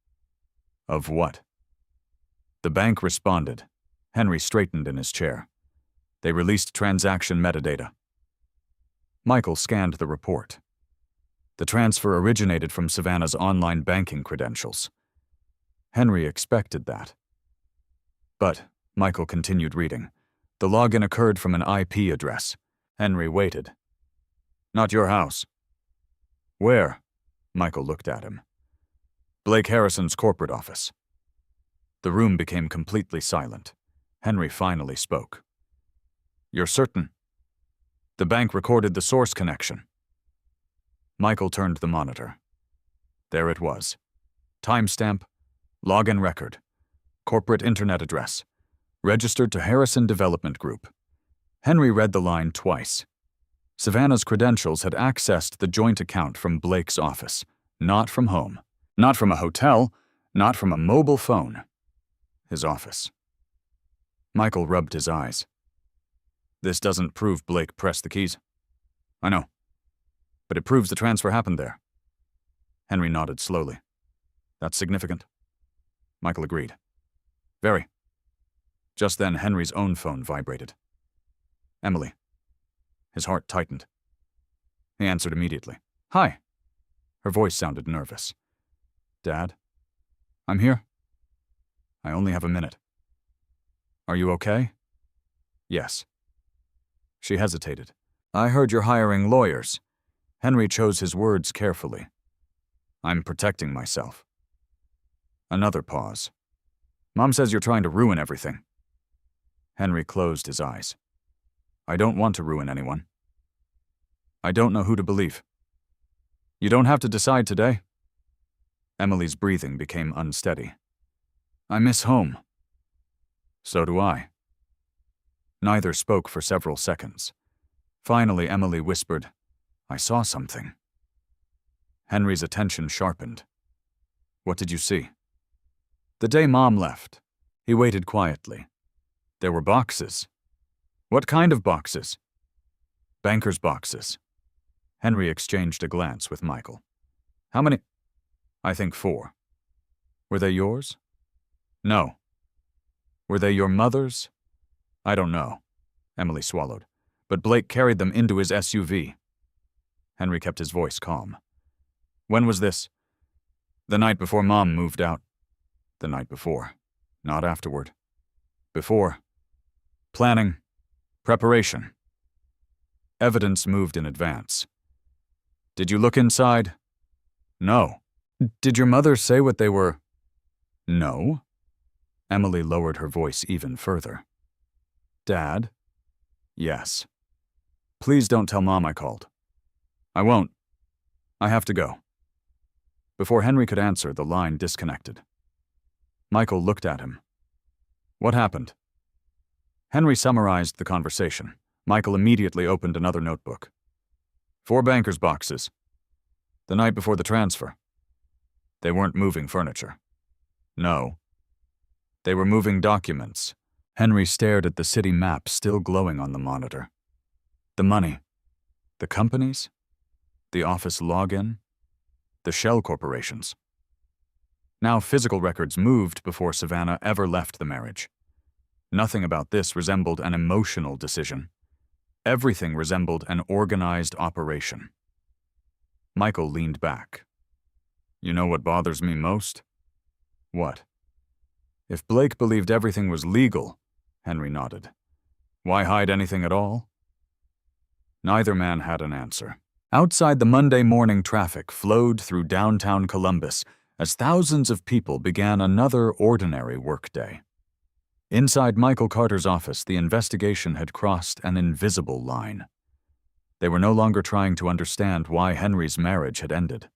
Of what? The bank responded. Henry straightened in his chair. They released transaction metadata. Michael scanned the report. The transfer originated from Savannah's online banking credentials. Henry expected that. But, Michael continued reading, the login occurred from an IP address. Henry waited. Not your house. Where? Michael looked at him. Blake Harrison's corporate office. The room became completely silent. Henry finally spoke. You're certain? The bank recorded the source connection. Michael turned the monitor. There it was. Timestamp, login record, corporate internet address, registered to Harrison Development Group. Henry read the line twice. Savannah's credentials had accessed the joint account from Blake's office, not from home, not from a hotel, not from a mobile phone. His office. Michael rubbed his eyes. This doesn't prove Blake pressed the keys. I know. But it proves the transfer happened there. Henry nodded slowly. That's significant. Michael agreed. Very. Just then, Henry's own phone vibrated. Emily. His heart tightened. He answered immediately. Hi. Her voice sounded nervous. Dad? I'm here. I only have a minute. Are you okay? Yes. She hesitated. I heard you're hiring lawyers. Henry chose his words carefully. I'm protecting myself. Another pause. Mom says you're trying to ruin everything. Henry closed his eyes. I don't want to ruin anyone. I don't know who to believe. You don't have to decide today. Emily's breathing became unsteady. I miss home. So do I. Neither spoke for several seconds. Finally, Emily whispered, I saw something. Henry's attention sharpened. What did you see? The day Mom left, he waited quietly. There were boxes. What kind of boxes? Banker's boxes. Henry exchanged a glance with Michael. How many? I think 4. Were they yours? No. Were they your mother's? I don't know. Emily swallowed. But Blake carried them into his SUV. Henry kept his voice calm. When was this? The night before Mom moved out. The night before. Not afterward. Before. Planning. Preparation. Evidence moved in advance. Did you look inside? No. Did your mother say what they were? No. Emily lowered her voice even further. Dad? Yes. Please don't tell Mom I called. I won't. I have to go. Before Henry could answer, the line disconnected. Michael looked at him. What happened? Henry summarized the conversation. Michael immediately opened another notebook. 4 banker's boxes. The night before the transfer. They weren't moving furniture. No. They were moving documents. Henry stared at the city map still glowing on the monitor. The money. The companies. The office login. The shell corporations. Now physical records moved before Savannah ever left the marriage. Nothing about this resembled an emotional decision. Everything resembled an organized operation. Michael leaned back. You know what bothers me most? What? If Blake believed everything was legal, Henry nodded. Why hide anything at all? Neither man had an answer. Outside, the Monday morning traffic flowed through downtown Columbus as thousands of people began another ordinary workday. Inside Michael Carter's office, the investigation had crossed an invisible line. They were no longer trying to understand why Henry's marriage had ended.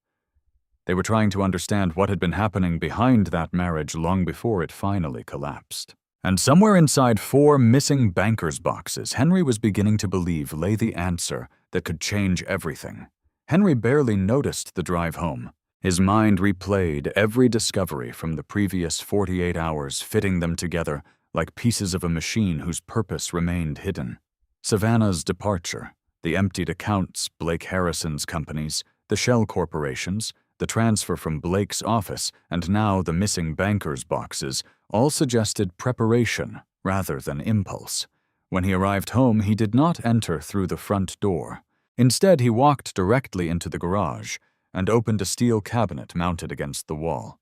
They were trying to understand what had been happening behind that marriage long before it finally collapsed. And somewhere inside 4 missing banker's boxes, Henry was beginning to believe lay the answer that could change everything. Henry barely noticed the drive home. His mind replayed every discovery from the previous 48 hours, fitting them together like pieces of a machine whose purpose remained hidden. Savannah's departure, the emptied accounts, Blake Harrison's companies, the shell corporations, the transfer from Blake's office, and now the missing banker's boxes, all suggested preparation rather than impulse. When he arrived home, he did not enter through the front door. Instead, he walked directly into the garage and opened a steel cabinet mounted against the wall.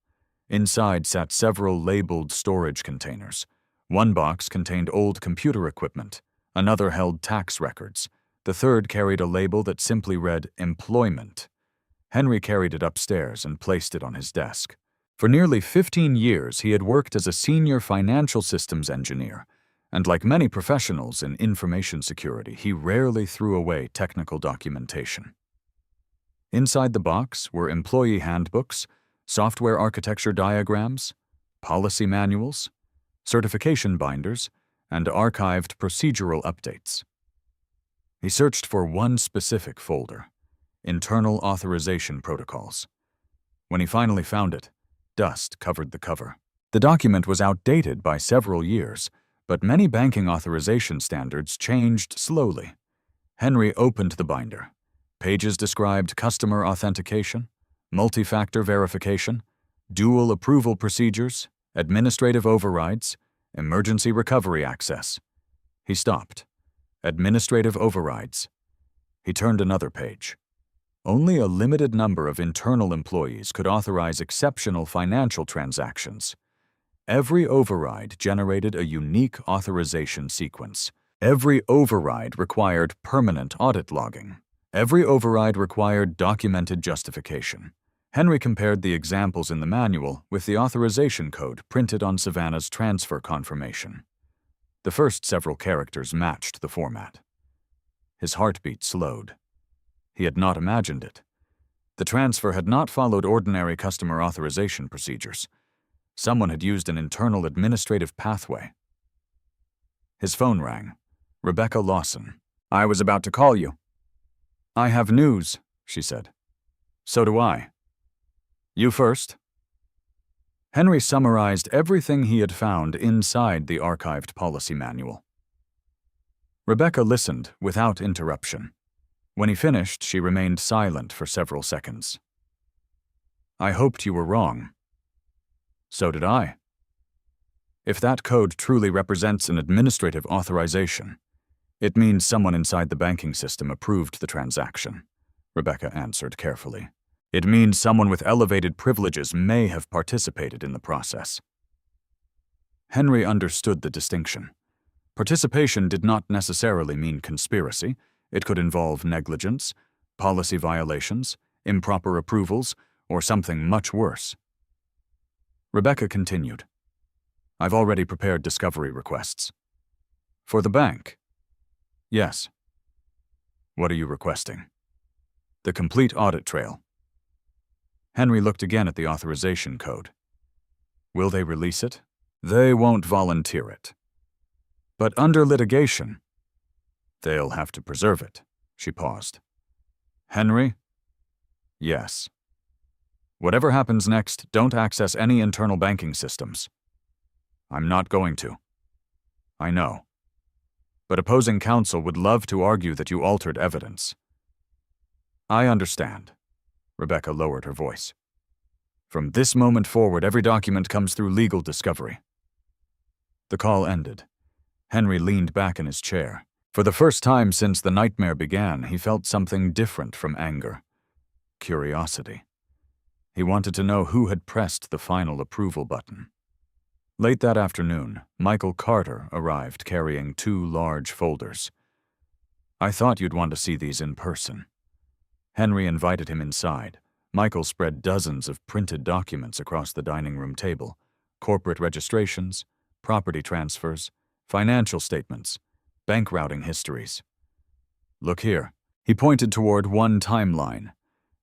Inside sat several labeled storage containers. One box contained old computer equipment, another held tax records, the third carried a label that simply read employment. Henry carried it upstairs and placed it on his desk. For nearly 15 years, he had worked as a senior financial systems engineer, and like many professionals in information security, he rarely threw away technical documentation. Inside the box were employee handbooks, software architecture diagrams, policy manuals, certification binders, and archived procedural updates. He searched for one specific folder: internal authorization protocols. When he finally found it, dust covered the cover. The document was outdated by several years, But many banking authorization standards changed slowly. Henry opened the binder. Pages described customer authentication, multi-factor verification, dual approval procedures, administrative overrides, emergency recovery access. He stopped. Administrative overrides. He turned another page. Only a limited number of internal employees could authorize exceptional financial transactions. Every override generated a unique authorization sequence. Every override required permanent audit logging. Every override required documented justification. Henry compared the examples in the manual with the authorization code printed on Savannah's transfer confirmation. The first several characters matched the format. His heartbeat slowed. He had not imagined it. The transfer had not followed ordinary customer authorization procedures. Someone had used an internal administrative pathway. His phone rang. Rebecca Lawson. "I was about to call you." "I have news," she said. "So do I." "You first." Henry summarized everything he had found inside the archived policy manual. Rebecca listened without interruption. When he finished, she remained silent for several seconds. "I hoped you were wrong." "So did I." If that code truly represents an administrative authorization, it means someone inside the banking system approved the transaction, Rebecca answered carefully. It means someone with elevated privileges may have participated in the process. Henry understood the distinction. Participation did not necessarily mean conspiracy. It could involve negligence, policy violations, improper approvals, or something much worse. Rebecca continued. "I've already prepared discovery requests." "For the bank?" "Yes." "What are you requesting?" "The complete audit trail." Henry looked again at the authorization code. "Will they release it?" "They won't volunteer it." "But under litigation." "They'll have to preserve it." She paused. "Henry?" "Yes." "Whatever happens next, don't access any internal banking systems." "I'm not going to." "I know. But opposing counsel would love to argue that you altered evidence." "I understand." Rebecca lowered her voice. "From this moment forward, every document comes through legal discovery." The call ended. Henry leaned back in his chair. For the first time since the nightmare began, he felt something different from anger. Curiosity. He wanted to know who had pressed the final approval button. Late that afternoon, Michael Carter arrived carrying 2 large folders. "I thought you'd want to see these in person." Henry invited him inside. Michael spread dozens of printed documents across the dining room table: corporate registrations, property transfers, financial statements, bank routing histories. "Look here." He pointed toward one timeline.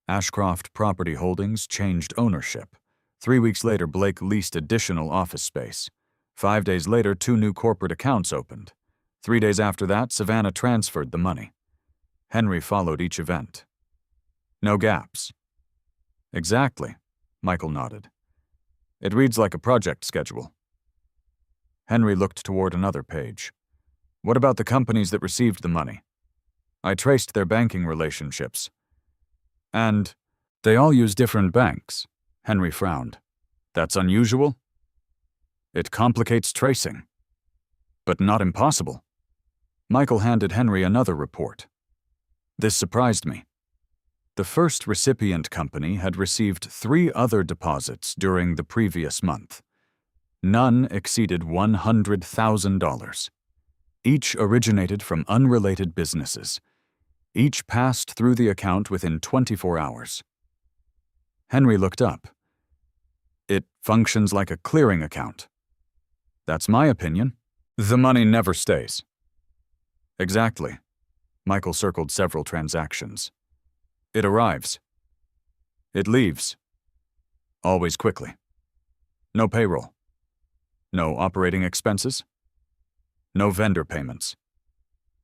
Ashcroft Property Holdings changed ownership. 3 weeks later, Blake leased additional office space. 5 days later, 2 new corporate accounts opened. 3 days after that, Savannah transferred the money. Henry followed each event. "No gaps." "Exactly," Michael nodded. "It reads like a project schedule." Henry looked toward another page. "What about the companies that received the money?" "I traced their banking relationships." "And they all use different banks." Henry frowned. "That's unusual?" "It complicates tracing." "But not impossible." Michael handed Henry another report. This surprised me. The first recipient company had received 3 other deposits during the previous month. None exceeded $100,000. Each originated from unrelated businesses. Each passed through the account within 24 hours. Henry looked up. "It functions like a clearing account." "That's my opinion." "The money never stays." "Exactly." Michael circled several transactions. "It arrives. It leaves. Always quickly. No payroll. No operating expenses. No vendor payments."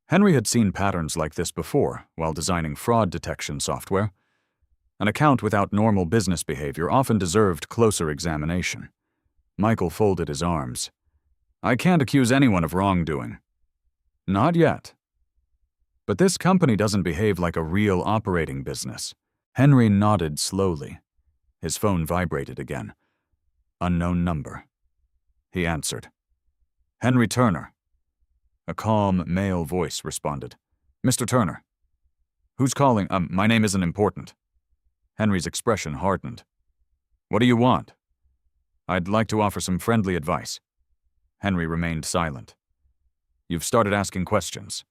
Henry had seen patterns like this before while designing fraud detection software. An account without normal business behavior often deserved closer examination. Michael folded his arms. I can't accuse anyone of wrongdoing. Not yet. But this company doesn't behave like a real operating business. Henry nodded slowly. His phone vibrated again. Unknown number. He answered. Henry Turner. A calm, male voice responded. Mr. Turner. Who's calling? My name isn't important. Henry's expression hardened. What do you want? I'd like to offer some friendly advice. Henry remained silent. You've started asking questions.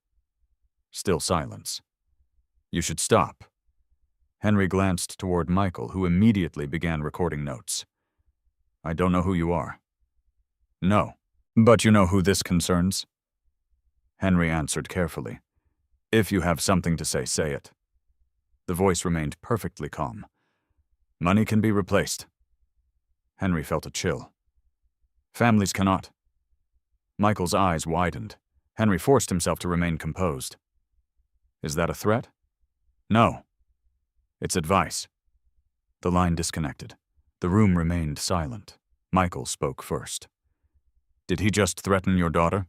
Still silence. You should stop. Henry glanced toward Michael, who immediately began recording notes. I don't know who you are. No, but you know who this concerns? Henry answered carefully. If you have something to say, say it. The voice remained perfectly calm. Money can be replaced. Henry felt a chill. Families cannot. Michael's eyes widened. Henry forced himself to remain composed. Is that a threat? No. It's advice. The line disconnected. The room remained silent. Michael spoke first. Did he just threaten your daughter?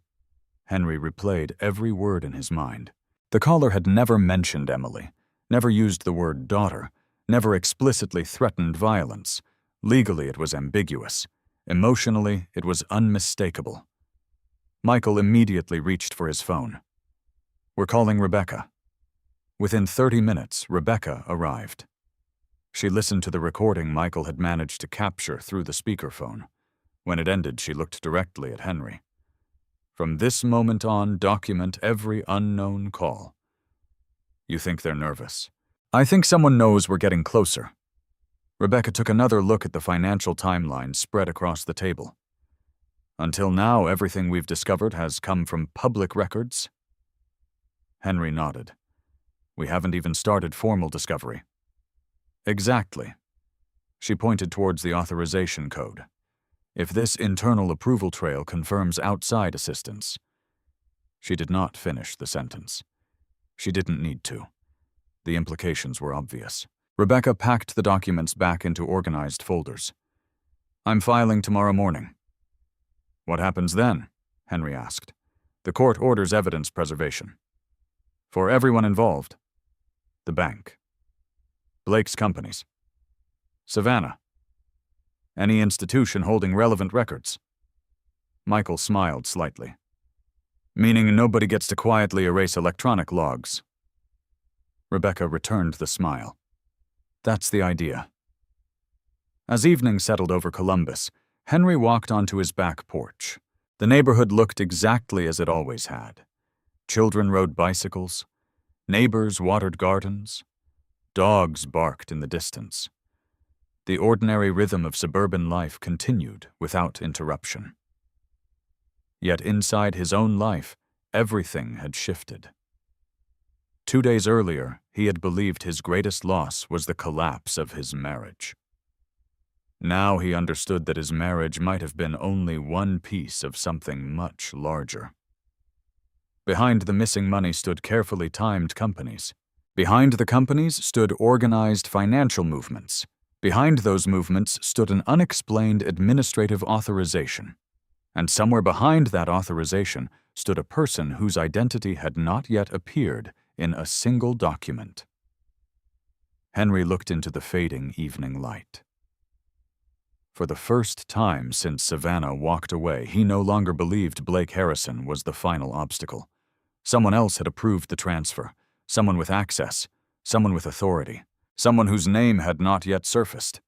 Henry replayed every word in his mind. The caller had never mentioned Emily, never used the word daughter, never explicitly threatened violence. Legally, it was ambiguous. Emotionally, it was unmistakable. Michael immediately reached for his phone. We're calling Rebecca. Within 30 minutes, Rebecca arrived. She listened to the recording Michael had managed to capture through the speakerphone. When it ended, she looked directly at Henry. From this moment on, document every unknown call. You think they're nervous. I think someone knows we're getting closer. Rebecca took another look at the financial timeline spread across the table. Until now, everything we've discovered has come from public records. Henry nodded. We haven't even started formal discovery. Exactly. She pointed towards the authorization code. If this internal approval trail confirms outside assistance. She did not finish the sentence. She didn't need to. The implications were obvious. Rebecca packed the documents back into organized folders. I'm filing tomorrow morning. What happens then? Henry asked. The court orders evidence preservation. For everyone involved. The bank. Blake's companies. Savannah. Any institution holding relevant records. Michael smiled slightly. Meaning nobody gets to quietly erase electronic logs. Rebecca returned the smile. That's the idea. As evening settled over Columbus, Henry walked onto his back porch. The neighborhood looked exactly as it always had. Children rode bicycles. Neighbors watered gardens. Dogs barked in the distance. The ordinary rhythm of suburban life continued without interruption. Yet inside his own life, everything had shifted. 2 days earlier, he had believed his greatest loss was the collapse of his marriage. Now he understood that his marriage might have been only one piece of something much larger. Behind the missing money stood carefully timed companies. Behind the companies stood organized financial movements. Behind those movements stood an unexplained administrative authorization. And somewhere behind that authorization stood a person whose identity had not yet appeared in a single document. Henry looked into the fading evening light. For the first time since Savannah walked away, he no longer believed Blake Harrison was the final obstacle. Someone else had approved the transfer, someone with access, someone with authority, someone whose name had not yet surfaced.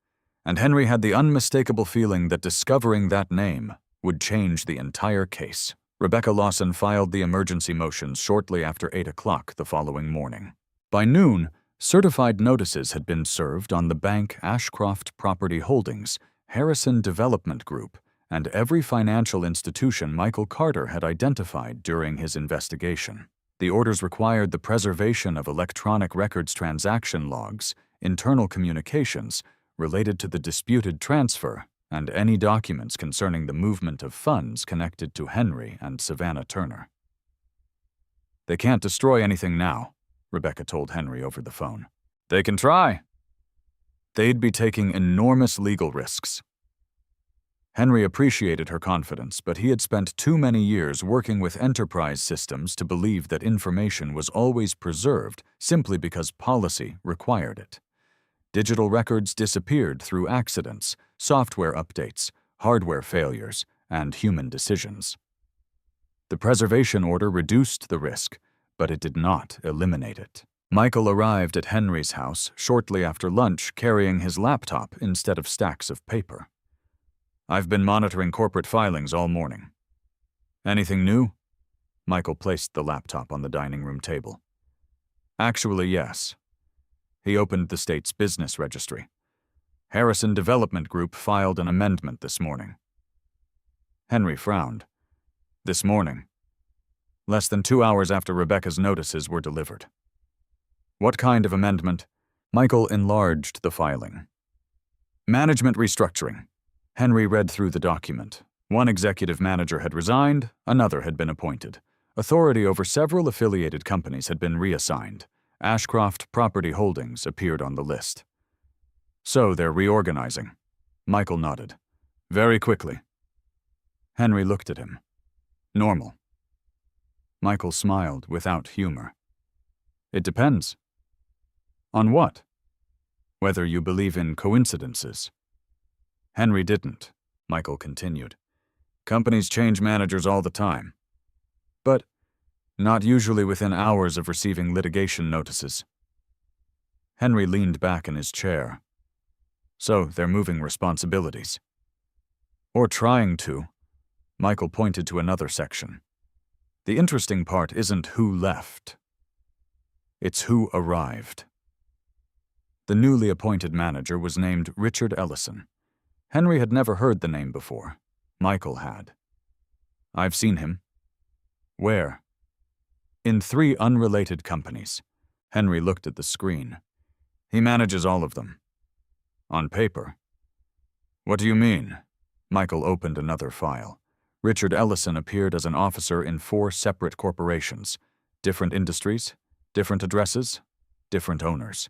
And Henry had the unmistakable feeling that discovering that name would change the entire case. Rebecca Lawson filed the emergency motions shortly after 8 o'clock the following morning. By noon, certified notices had been served on the bank Ashcroft Property Holdings, Harrison Development Group, and every financial institution Michael Carter had identified during his investigation. The orders required the preservation of electronic records transaction logs, internal communications related to the disputed transfer, and any documents concerning the movement of funds connected to Henry and Savannah Turner. They can't destroy anything now, Rebecca told Henry over the phone. They can try. They'd be taking enormous legal risks. Henry appreciated her confidence, but he had spent too many years working with enterprise systems to believe that information was always preserved simply because policy required it. Digital records disappeared through accidents, software updates, hardware failures, and human decisions. The preservation order reduced the risk, but it did not eliminate it. Michael arrived at Henry's house shortly after lunch carrying his laptop instead of stacks of paper. "I've been monitoring corporate filings all morning." "Anything new?" Michael placed the laptop on the dining room table. "Actually, yes." He opened the state's business registry. Harrison Development Group filed an amendment this morning. Henry frowned. This morning? Less than 2 hours after Rebecca's notices were delivered. "What kind of amendment?" Michael enlarged the filing. "Management restructuring." Henry read through the document. One executive manager had resigned, another had been appointed. Authority over several affiliated companies had been reassigned. Ashcroft Property Holdings appeared on the list. "So they're reorganizing." Michael nodded. "Very quickly." Henry looked at him. "Normal." Michael smiled without humor. "It depends." "On what?" "Whether you believe in coincidences." Henry didn't, Michael continued. "Companies change managers all the time. But not usually within hours of receiving litigation notices." Henry leaned back in his chair. "So they're moving responsibilities." "Or trying to." Michael pointed to another section. "The interesting part isn't who left. It's who arrived." The newly appointed manager was named Richard Ellison. Henry had never heard the name before. Michael had. "I've seen him." "Where?" "In 3 unrelated companies." Henry looked at the screen. "He manages all of them." "On paper." "What do you mean?" Michael opened another file. Richard Ellison appeared as an officer in 4 separate corporations. Different industries, different addresses, different owners.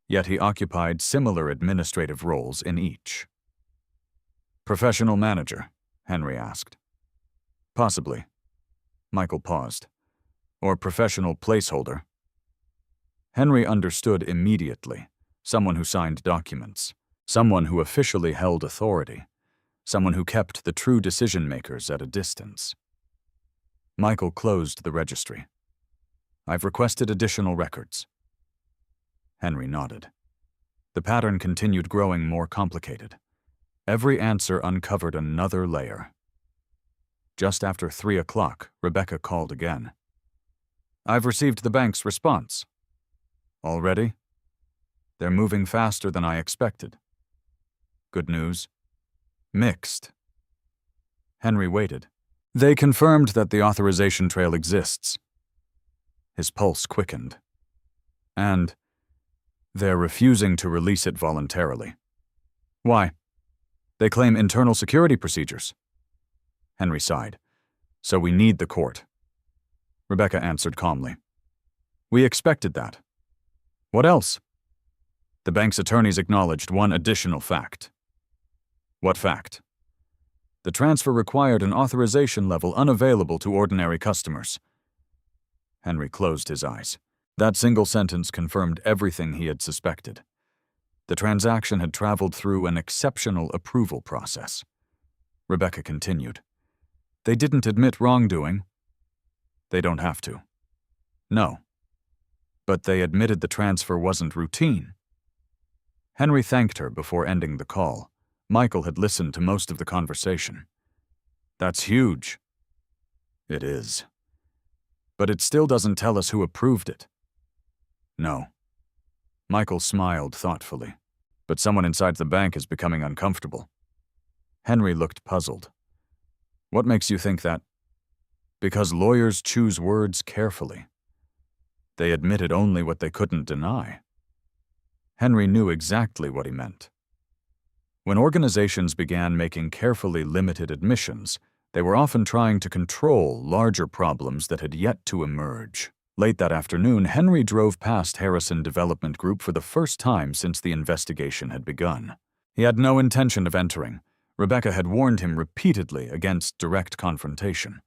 Yet he occupied similar administrative roles in each. "Professional manager?" Henry asked. "Possibly." Michael paused. "Or professional placeholder?" Henry understood immediately. Someone who signed documents. Someone who officially held authority. Someone who kept the true decision-makers at a distance. Michael closed the registry. "I've requested additional records." Henry nodded. The pattern continued growing more complicated. Every answer uncovered another layer. Just after 3 o'clock, Rebecca called again. "I've received the bank's response." "Already?" "They're moving faster than I expected." "Good news?" "Mixed." Henry waited. "They confirmed that the authorization trail exists." His pulse quickened. "And they're refusing to release it voluntarily." "Why?" "They claim internal security procedures." Henry sighed. "So we need the court." Rebecca answered calmly. "We expected that." "What else?" The bank's attorneys acknowledged one additional fact. "What fact?" "The transfer required an authorization level unavailable to ordinary customers." Henry closed his eyes. That single sentence confirmed everything he had suspected. The transaction had traveled through an exceptional approval process. Rebecca continued. "They didn't admit wrongdoing." "They don't have to." "No." "But they admitted the transfer wasn't routine." Henry thanked her before ending the call. Michael had listened to most of the conversation. "That's huge." "It is. But it still doesn't tell us who approved it." "No." Michael smiled thoughtfully. "But someone inside the bank is becoming uncomfortable." Henry looked puzzled. "What makes you think that?" "Because lawyers choose words carefully. They admitted only what they couldn't deny." Henry knew exactly what he meant. When organizations began making carefully limited admissions, they were often trying to control larger problems that had yet to emerge. Late that afternoon, Henry drove past Harrison Development Group for the first time since the investigation had begun. He had no intention of entering. Rebecca had warned him repeatedly against direct confrontation.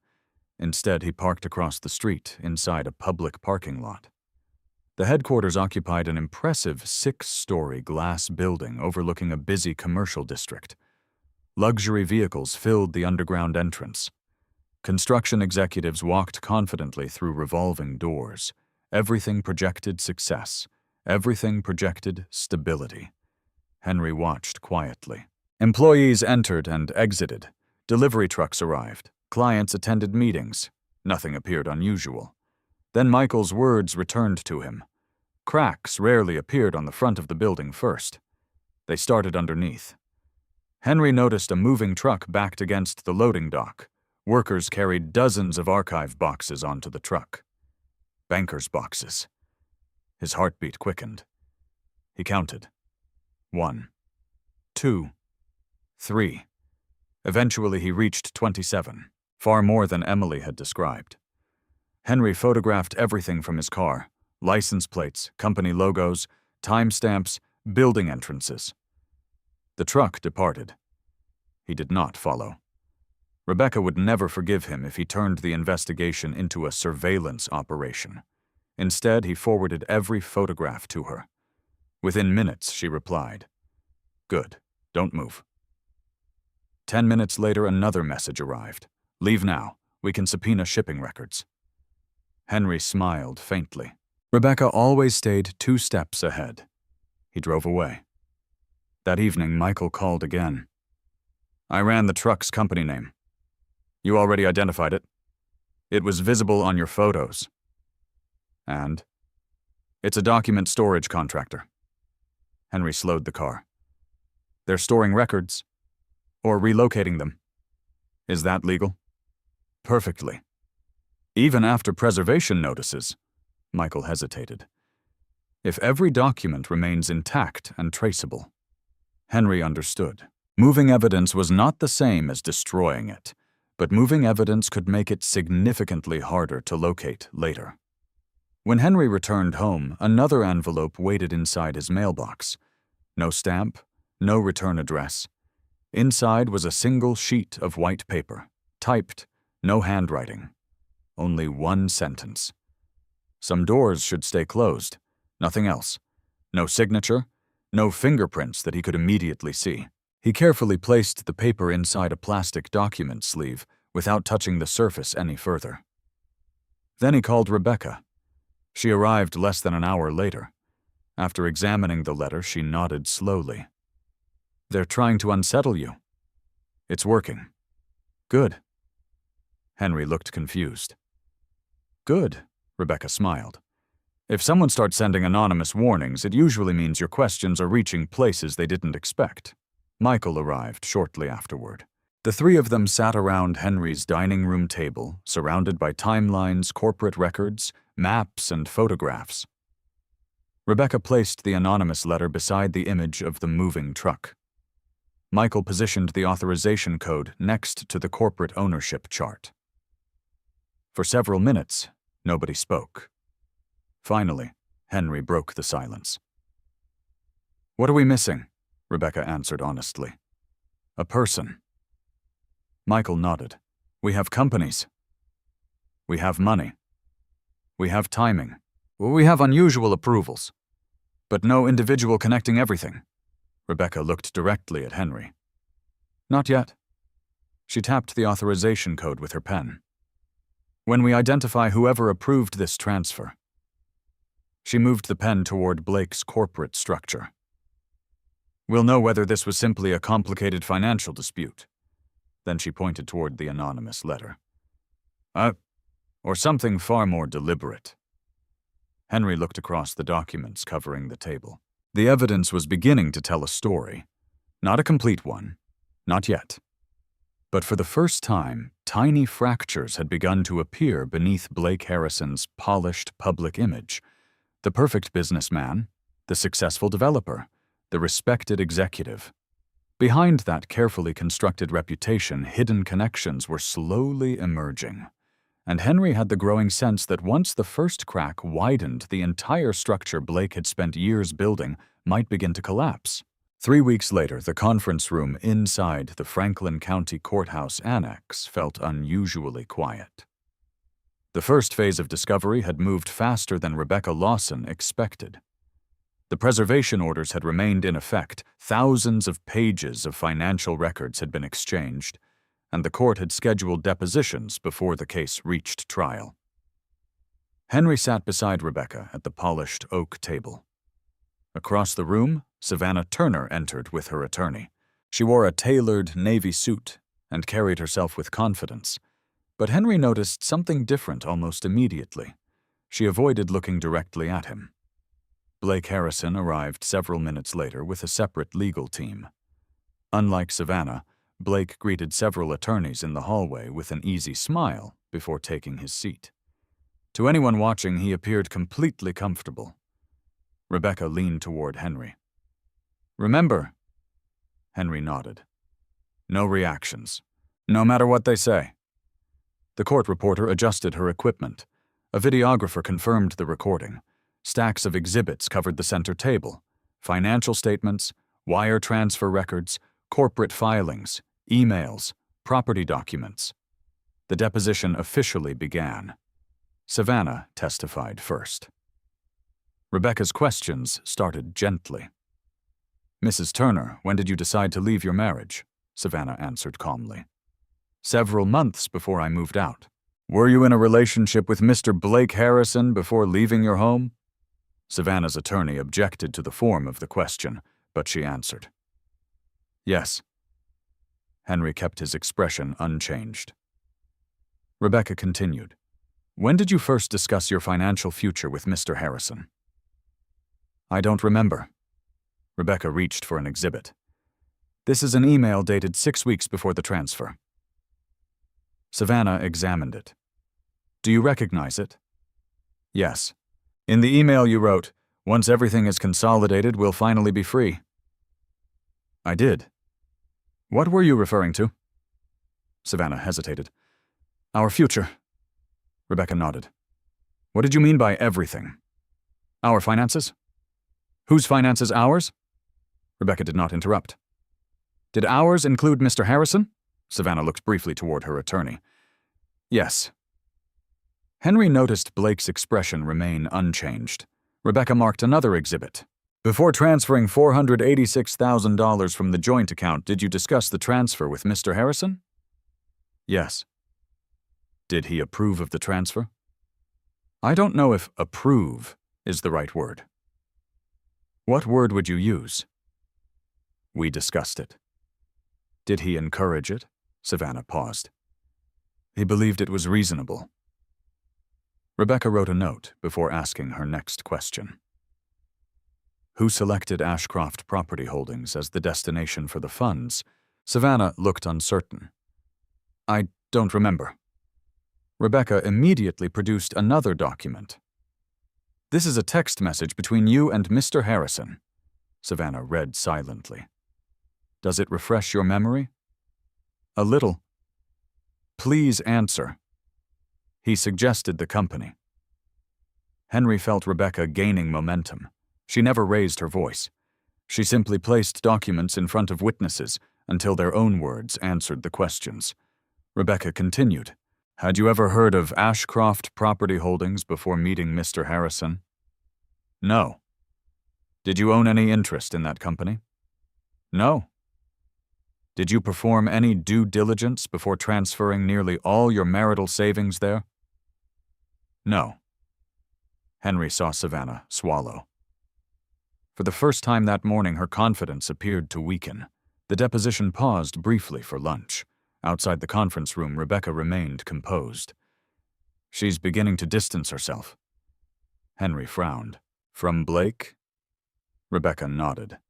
Instead, he parked across the street inside a public parking lot. The headquarters occupied an impressive 6-story glass building overlooking a busy commercial district. Luxury vehicles filled the underground entrance. Construction executives walked confidently through revolving doors. Everything projected success. Everything projected stability. Henry watched quietly. Employees entered and exited. Delivery trucks arrived. Clients attended meetings. Nothing appeared unusual. Then Michael's words returned to him. Cracks rarely appeared on the front of the building first. They started underneath. Henry noticed a moving truck backed against the loading dock. Workers carried dozens of archive boxes onto the truck. Bankers' boxes. His heartbeat quickened. He counted. 1, 2, 3. Eventually he reached 27, far more than Emily had described. Henry photographed everything from his car: license plates, company logos, timestamps, building entrances. The truck departed. He did not follow. Rebecca would never forgive him if he turned the investigation into a surveillance operation. Instead, he forwarded every photograph to her. Within minutes, she replied, "Good, don't move." 10 minutes later, another message arrived. "Leave now. We can subpoena shipping records." Henry smiled faintly. Rebecca always stayed 2 steps ahead. He drove away. That evening, Michael called again. "I ran the truck's company name. You already identified it. It was visible on your photos. And it's a document storage contractor." Henry slowed the car. "They're storing records, or relocating them. Is that legal?" "Perfectly. Even after preservation notices." Michael hesitated. "If every document remains intact and traceable." Henry understood. Moving evidence was not the same as destroying it, but moving evidence could make it significantly harder to locate later. When Henry returned home, another envelope waited inside his mailbox. No stamp, no return address. Inside was a single sheet of white paper, typed, no handwriting. Only one sentence. Some doors should stay closed, nothing else. No signature, no fingerprints that he could immediately see. He carefully placed the paper inside a plastic document sleeve without touching the surface any further. Then he called Rebecca. She arrived less than an hour later. After examining the letter, she nodded slowly. "They're trying to unsettle you. It's working." "Good." Henry looked confused. "Good," Rebecca smiled. "If someone starts sending anonymous warnings, it usually means your questions are reaching places they didn't expect." Michael arrived shortly afterward. The 3 of them sat around Henry's dining room table, surrounded by timelines, corporate records, maps, and photographs. Rebecca placed the anonymous letter beside the image of the moving truck. Michael positioned the authorization code next to the corporate ownership chart. For several minutes, nobody spoke. Finally, Henry broke the silence. "What are we missing?" Rebecca answered honestly. "A person." Michael nodded. "We have companies. We have money. We have timing. We have unusual approvals. But no individual connecting everything." Rebecca looked directly at Henry. "Not yet." She tapped the authorization code with her pen. "When we identify whoever approved this transfer." She moved the pen toward Blake's corporate structure. "We'll know whether this was simply a complicated financial dispute." Then she pointed toward the anonymous letter. Or something far more deliberate." Henry looked across the documents covering the table. The evidence was beginning to tell a story. Not a complete one. Not yet. But for the first time, tiny fractures had begun to appear beneath Blake Harrison's polished public image. The perfect businessman, the successful developer, the respected executive. Behind that carefully constructed reputation, hidden connections were slowly emerging. And Henry had the growing sense that once the first crack widened, the entire structure Blake had spent years building might begin to collapse. 3 weeks later, the conference room inside the Franklin County Courthouse Annex felt unusually quiet. The first phase of discovery had moved faster than Rebecca Lawson expected. The preservation orders had remained in effect, thousands of pages of financial records had been exchanged, and the court had scheduled depositions before the case reached trial. Henry sat beside Rebecca at the polished oak table. Across the room, Savannah Turner entered with her attorney. She wore a tailored navy suit and carried herself with confidence. But Henry noticed something different almost immediately. She avoided looking directly at him. Blake Harrison arrived several minutes later with a separate legal team. Unlike Savannah, Blake greeted several attorneys in the hallway with an easy smile before taking his seat. To anyone watching, he appeared completely comfortable. Rebecca leaned toward Henry. "Remember?" Henry nodded. "No reactions, no matter what they say." The court reporter adjusted her equipment. A videographer confirmed the recording. Stacks of exhibits covered the center table: financial statements, wire transfer records, corporate filings, emails, property documents. The deposition officially began. Savannah testified first. Rebecca's questions started gently. "Mrs. Turner, when did you decide to leave your marriage?" Savannah answered calmly. "Several months before I moved out." "Were you in a relationship with Mr. Blake Harrison before leaving your home?" Savannah's attorney objected to the form of the question, but she answered. "Yes." Henry kept his expression unchanged. Rebecca continued. "When did you first discuss your financial future with Mr. Harrison?" "I don't remember." Rebecca reached for an exhibit. "This is an email dated 6 weeks before the transfer." Savannah examined it. "Do you recognize it?" "Yes. In the email you wrote, 'Once everything is consolidated, we'll finally be free.'" "I did. What were you referring to?" Savannah hesitated. "Our future." Rebecca nodded. "What did you mean by everything? Our finances? Whose finances, ours?" Rebecca did not interrupt. "Did ours include Mr. Harrison?" Savannah looked briefly toward her attorney. "Yes." Henry noticed Blake's expression remain unchanged. Rebecca marked another exhibit. "Before transferring $486,000 from the joint account, did you discuss the transfer with Mr. Harrison?" "Yes." "Did he approve of the transfer?" "I don't know if 'approve' is the right word." "What word would you use?" "We discussed it." "Did he encourage it?" Savannah paused. "He believed it was reasonable." Rebecca wrote a note before asking her next question. Who selected Ashcroft Property Holdings as the destination for the funds? Savannah looked uncertain. "I don't remember." Rebecca immediately produced another document. "This is a text message between you and Mr. Harrison." Savannah read silently. "Does it refresh your memory?" "A little." "Please answer." "He suggested the company." Henry felt Rebecca gaining momentum. She never raised her voice. She simply placed documents in front of witnesses until their own words answered the questions. Rebecca continued. "Had you ever heard of Ashcroft Property Holdings before meeting Mr. Harrison?" "No." "Did you own any interest in that company?" "No." "Did you perform any due diligence before transferring nearly all your marital savings there?" "No." Henry saw Savannah swallow. For the first time that morning, her confidence appeared to weaken. The deposition paused briefly for lunch. Outside the conference room, Rebecca remained composed. "She's beginning to distance herself." Henry frowned. "From Blake?" Rebecca nodded.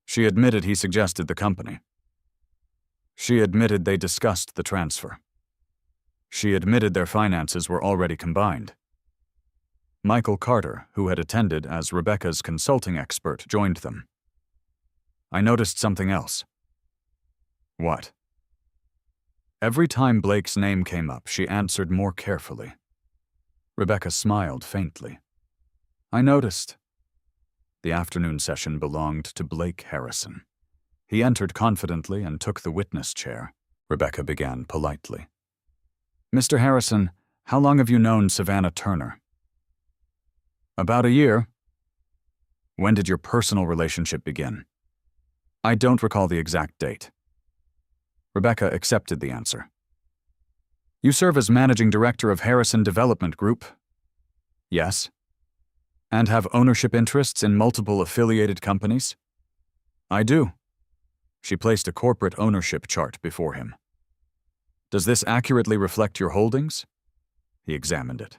"She admitted he suggested the company." "She admitted they discussed the transfer." "She admitted their finances were already combined." Michael Carter, who had attended as Rebecca's consulting expert, joined them. "I noticed something else." "What?" Every time Blake's name came up, she answered more carefully. Rebecca smiled faintly. "I noticed." The afternoon session belonged to Blake Harrison. He entered confidently and took the witness chair. Rebecca began politely. Mr. Harrison, how long have you known Savannah Turner? About a year. When did your personal relationship begin? I don't recall the exact date. Rebecca accepted the answer. You serve as managing director of Harrison Development Group? Yes. And have ownership interests in multiple affiliated companies? I do. She placed a corporate ownership chart before him. Does this accurately reflect your holdings? He examined it.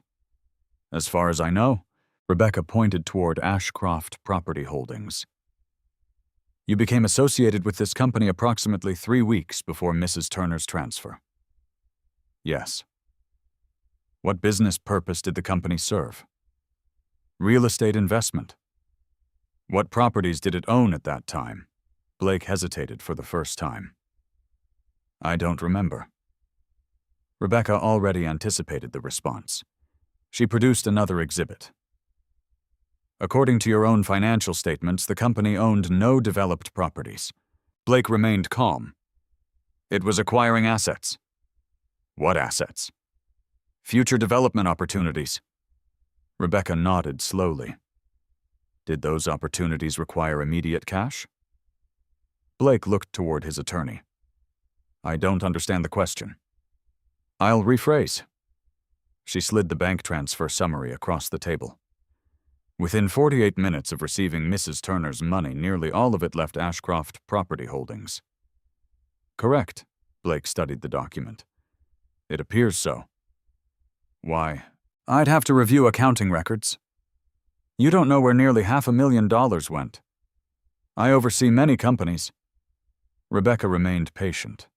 As far as I know, Rebecca pointed toward Ashcroft Property Holdings. You became associated with this company approximately 3 weeks before Mrs. Turner's transfer. Yes. What business purpose did the company serve? Real estate investment. What properties did it own at that time? Blake hesitated for the first time. I don't remember. Rebecca already anticipated the response. She produced another exhibit. According to your own financial statements, the company owned no developed properties. Blake remained calm. It was acquiring assets. What assets? Future development opportunities. Rebecca nodded slowly. Did those opportunities require immediate cash? Blake looked toward his attorney. I don't understand the question. I'll rephrase. She slid the bank transfer summary across the table. Within 48 minutes of receiving Mrs. Turner's money, nearly all of it left Ashcroft Property Holdings. Correct. Blake studied the document. It appears so. Why? I'd have to review accounting records. You don't know where nearly $500,000 went. I oversee many companies. Rebecca remained patient.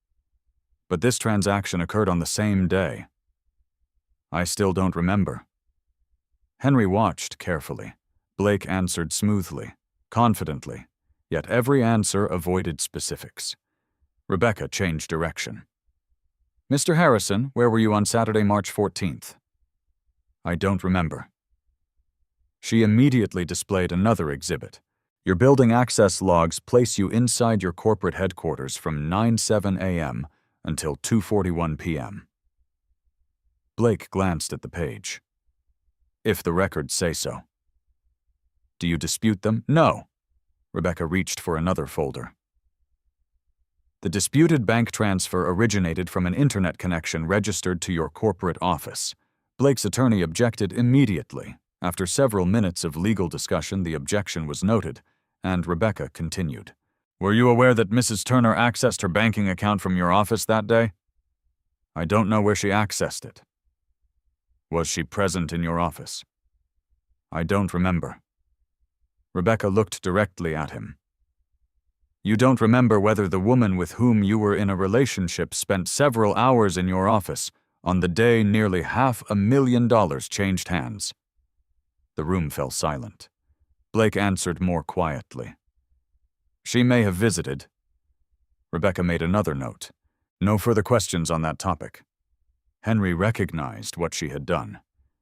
But this transaction occurred on the same day. I still don't remember. Henry watched carefully. Blake answered smoothly, confidently, yet every answer avoided specifics. Rebecca changed direction. Mr. Harrison, where were you on Saturday, March 14th? I don't remember. She immediately displayed another exhibit. Your building access logs place you inside your corporate headquarters from 9:07 a.m. until 2:41 p.m. Blake glanced at the page. If the records say so. Do you dispute them? No. Rebecca reached for another folder. The disputed bank transfer originated from an internet connection registered to your corporate office. Blake's attorney objected immediately. After several minutes of legal discussion, the objection was noted, and Rebecca continued. Were you aware that Mrs. Turner accessed her banking account from your office that day? I don't know where she accessed it. Was she present in your office? I don't remember. Rebecca looked directly at him. You don't remember whether the woman with whom you were in a relationship spent several hours in your office on the day nearly $500,000 changed hands? The room fell silent. Blake answered more quietly. She may have visited. Rebecca made another note. No further questions on that topic. Henry recognized what she had done.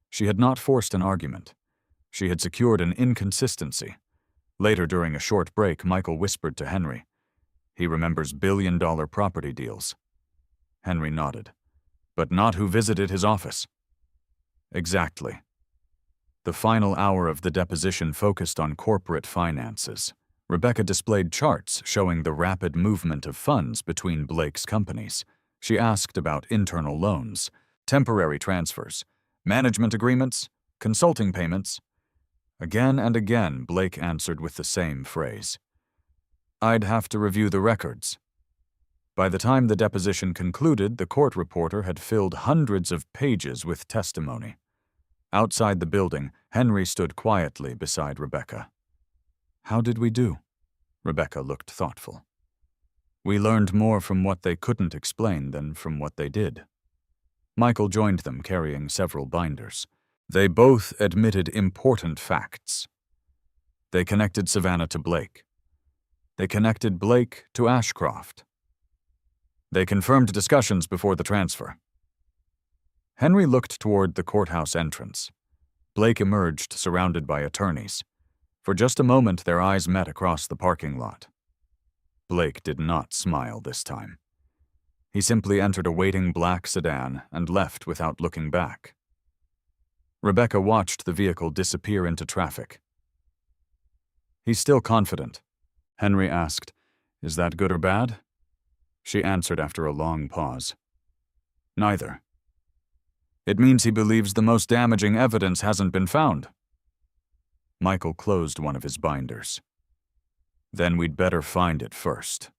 She had not forced an argument. She had secured an inconsistency. Later, during a short break, Michael whispered to Henry, He remembers billion-dollar property deals. Henry nodded. But not who visited his office. Exactly. The final hour of the deposition focused on corporate finances. Rebecca displayed charts showing the rapid movement of funds between Blake's companies. She asked about internal loans, temporary transfers, management agreements, consulting payments. Again and again, Blake answered with the same phrase. I'd have to review the records. By the time the deposition concluded, the court reporter had filled hundreds of pages with testimony. Outside the building, Henry stood quietly beside Rebecca. How did we do? Rebecca looked thoughtful. We learned more from what they couldn't explain than from what they did. Michael joined them, carrying several binders. They both admitted important facts. They connected Savannah to Blake. They connected Blake to Ashcroft. They confirmed discussions before the transfer. Henry looked toward the courthouse entrance. Blake emerged, surrounded by attorneys. For just a moment, their eyes met across the parking lot. Blake did not smile this time. He simply entered a waiting black sedan and left without looking back. Rebecca watched the vehicle disappear into traffic. "He's still confident." Henry asked, "Is that good or bad?" She answered after a long pause. "Neither. It means he believes the most damaging evidence hasn't been found." Michael closed one of his binders. "Then we'd better find it first."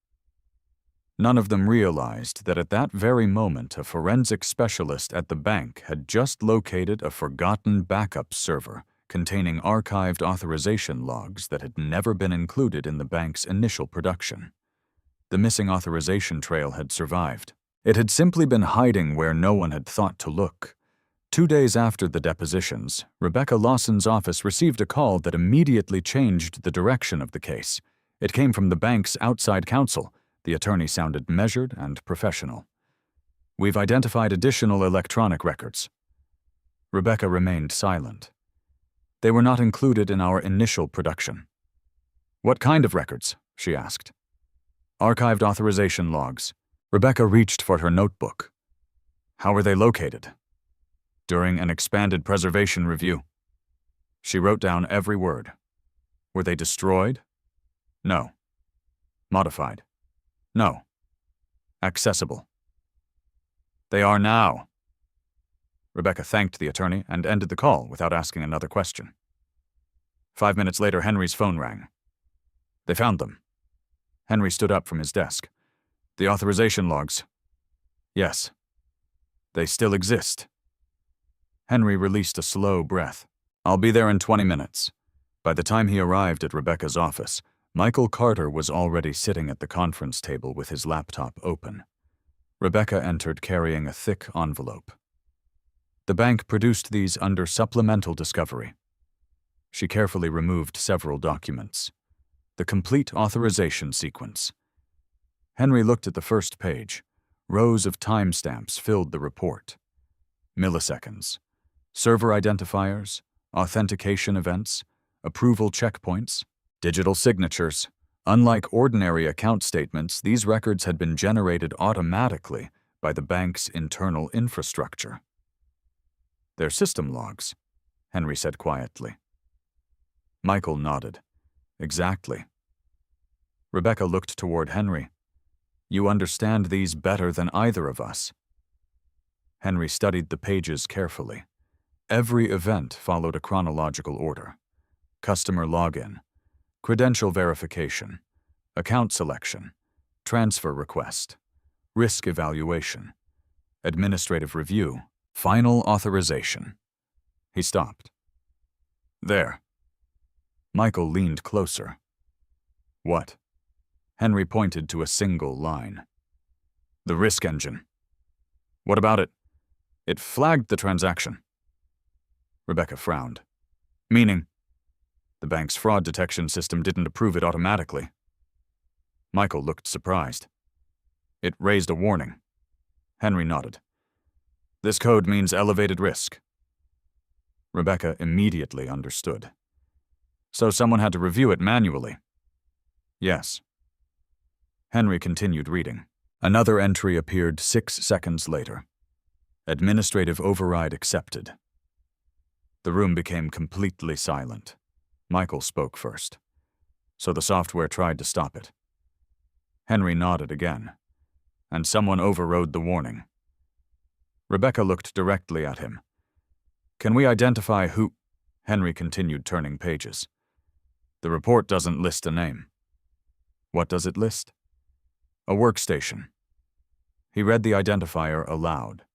None of them realized that at that very moment a forensic specialist at the bank had just located a forgotten backup server containing archived authorization logs that had never been included in the bank's initial production. The missing authorization trail had survived. It had simply been hiding where no one had thought to look. 2 days after the depositions, Rebecca Lawson's office received a call that immediately changed the direction of the case. It came from the bank's outside counsel. The attorney sounded measured and professional. "We've identified additional electronic records." Rebecca remained silent. "They were not included in our initial production." "What kind of records?" she asked. "Archived authorization logs." Rebecca reached for her notebook. "How were they located?" "During an expanded preservation review." She wrote down every word. "Were they destroyed?" "No." "Modified?" "No." "Accessible?" "They are now." Rebecca thanked the attorney and ended the call without asking another question. 5 minutes later, Henry's phone rang. "They found them." Henry stood up from his desk. "The authorization logs?" "Yes." "They still exist?" Henry released a slow breath. "I'll be there in 20 minutes. By the time he arrived at Rebecca's office, Michael Carter was already sitting at the conference table with his laptop open. Rebecca entered carrying a thick envelope. The bank produced these under supplemental discovery. She carefully removed several documents. The complete authorization sequence. Henry looked at the first page. Rows of timestamps filled the report. Milliseconds. Server identifiers, authentication events, approval checkpoints, digital signatures. Unlike ordinary account statements, these records had been generated automatically by the bank's internal infrastructure. "They're system logs," Henry said quietly. Michael nodded. "Exactly." Rebecca looked toward Henry. "You understand these better than either of us." Henry studied the pages carefully. Every event followed a chronological order. Customer login, credential verification, account selection, transfer request, risk evaluation, administrative review, final authorization. He stopped. "There." Michael leaned closer. "What?" Henry pointed to a single line. "The risk engine." "What about it?" "It flagged the transaction." Rebecca frowned. "Meaning?" "The bank's fraud detection system didn't approve it automatically." Michael looked surprised. "It raised a warning." Henry nodded. "This code means elevated risk." Rebecca immediately understood. "So someone had to review it manually?" "Yes." Henry continued reading. Another entry appeared 6 seconds later. "Administrative override accepted." The room became completely silent. Michael spoke first. "So the software tried to stop it." Henry nodded again. "And someone overrode the warning." Rebecca looked directly at him. "Can we identify who—" Henry continued turning pages. "The report doesn't list a name." "What does it list?" "A workstation." He read the identifier aloud.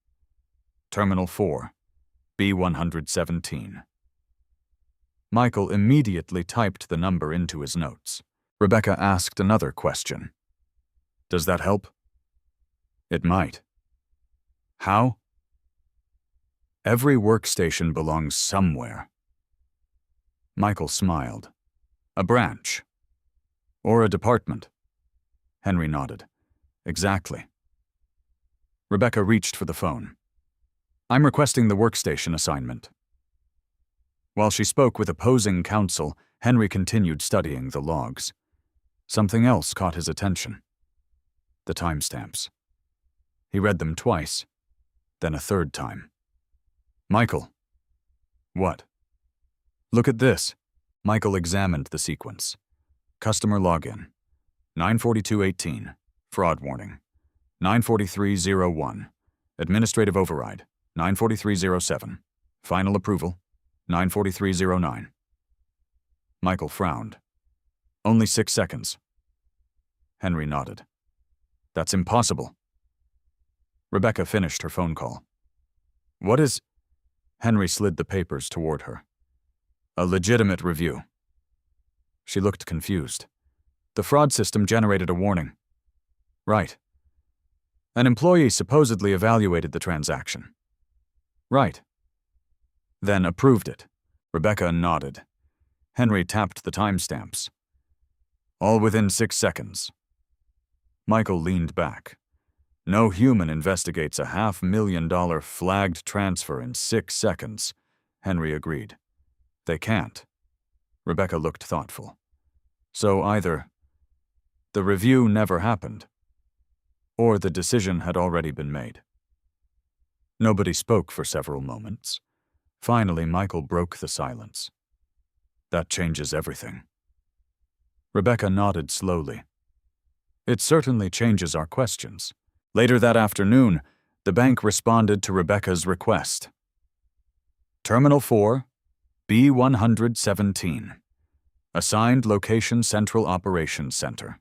"Terminal 4, B117. Michael immediately typed the number into his notes. Rebecca asked another question. "Does that help?" "It might." "How?" "Every workstation belongs somewhere." Michael smiled. "A branch. Or a department." Henry nodded. "Exactly." Rebecca reached for the phone. "I'm requesting the workstation assignment." While she spoke with opposing counsel, Henry continued studying the logs. Something else caught his attention. The timestamps. He read them twice, then a third time. Michael. What? Look at this. Michael examined the sequence. Customer login. 9:42:18. Fraud warning. 9:43:01. Administrative override. 9:43:07. Final approval. 9:43:09. Michael frowned. Only 6 seconds. Henry nodded. That's impossible. Rebecca finished her phone call. What is... Henry slid the papers toward her. A legitimate review. She looked confused. The fraud system generated a warning. Right. An employee supposedly evaluated the transaction. Right. Then approved it. Rebecca nodded. Henry tapped the timestamps. All within 6 seconds. Michael leaned back. No human investigates a $500,000 flagged transfer in 6 seconds, Henry agreed. They can't. Rebecca looked thoughtful. So either the review never happened, or the decision had already been made. Nobody spoke for several moments. Finally, Michael broke the silence. That changes everything. Rebecca nodded slowly. It certainly changes our questions. Later that afternoon, the bank responded to Rebecca's request. Terminal 4, B117. Assigned location Central Operations Center.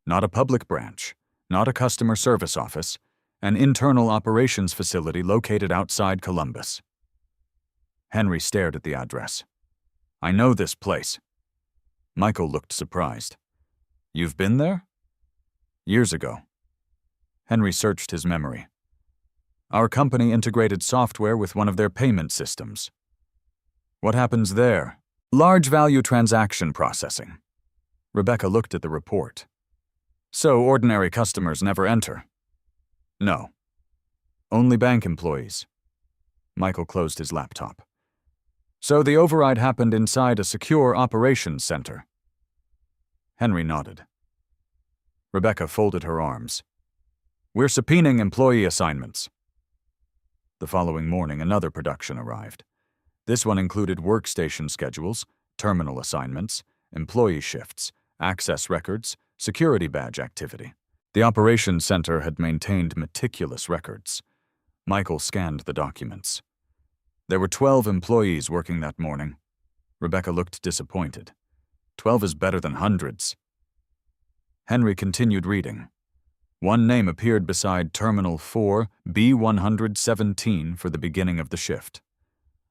Not a public branch, not a customer service office, an internal operations facility located outside Columbus. Henry stared at the address. I know this place. Michael looked surprised. You've been there? Years ago. Henry searched his memory. Our company integrated software with one of their payment systems. What happens there? Large value transaction processing. Rebecca looked at the report. So ordinary customers never enter? No. Only bank employees. Michael closed his laptop. So the override happened inside a secure operations center. Henry nodded. Rebecca folded her arms. We're subpoenaing employee assignments. The following morning, another production arrived. This one included workstation schedules, terminal assignments, employee shifts, access records, security badge activity. The operations center had maintained meticulous records. Michael scanned the documents. There were 12 employees working that morning. Rebecca looked disappointed. 12 is better than hundreds. Henry continued reading. One name appeared beside Terminal 4, B117 for the beginning of the shift.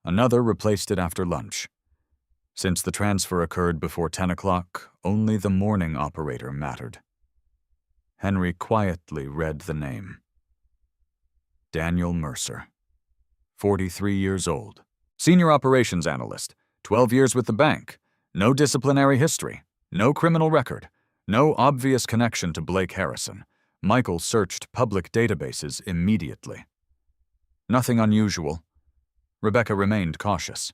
Another replaced it after lunch. Since the transfer occurred before 10 o'clock, only the morning operator mattered. Henry quietly read the name. Daniel Mercer. 43 years old. Senior operations analyst. 12 years with the bank. No disciplinary history. No criminal record. No obvious connection to Blake Harrison. Michael searched public databases immediately. Nothing unusual. Rebecca remained cautious.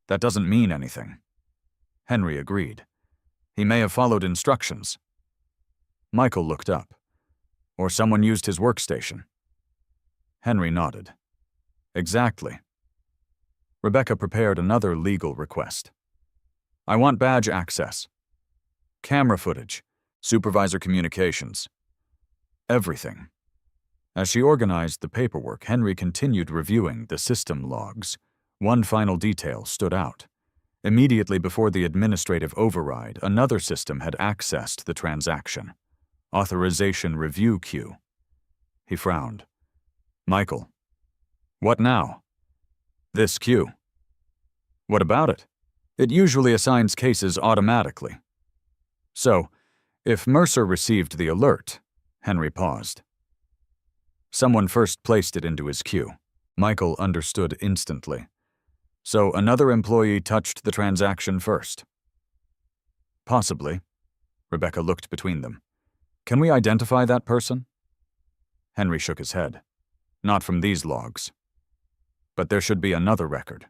That doesn't mean anything. Henry agreed. He may have followed instructions. Michael looked up. Or someone used his workstation. Henry nodded. Exactly. Rebecca prepared another legal request. I want badge access. Camera footage. Supervisor communications. Everything. As she organized the paperwork, Henry continued reviewing the system logs. One final detail stood out. Immediately before the administrative override, another system had accessed the transaction. Authorization review queue. He frowned. Michael. What now? This queue. What about it? It usually assigns cases automatically. So, if Mercer received the alert, Henry paused. Someone first placed it into his queue. Michael understood instantly. So another employee touched the transaction first. Possibly. Rebecca looked between them. Can we identify that person? Henry shook his head. Not from these logs. But there should be another record.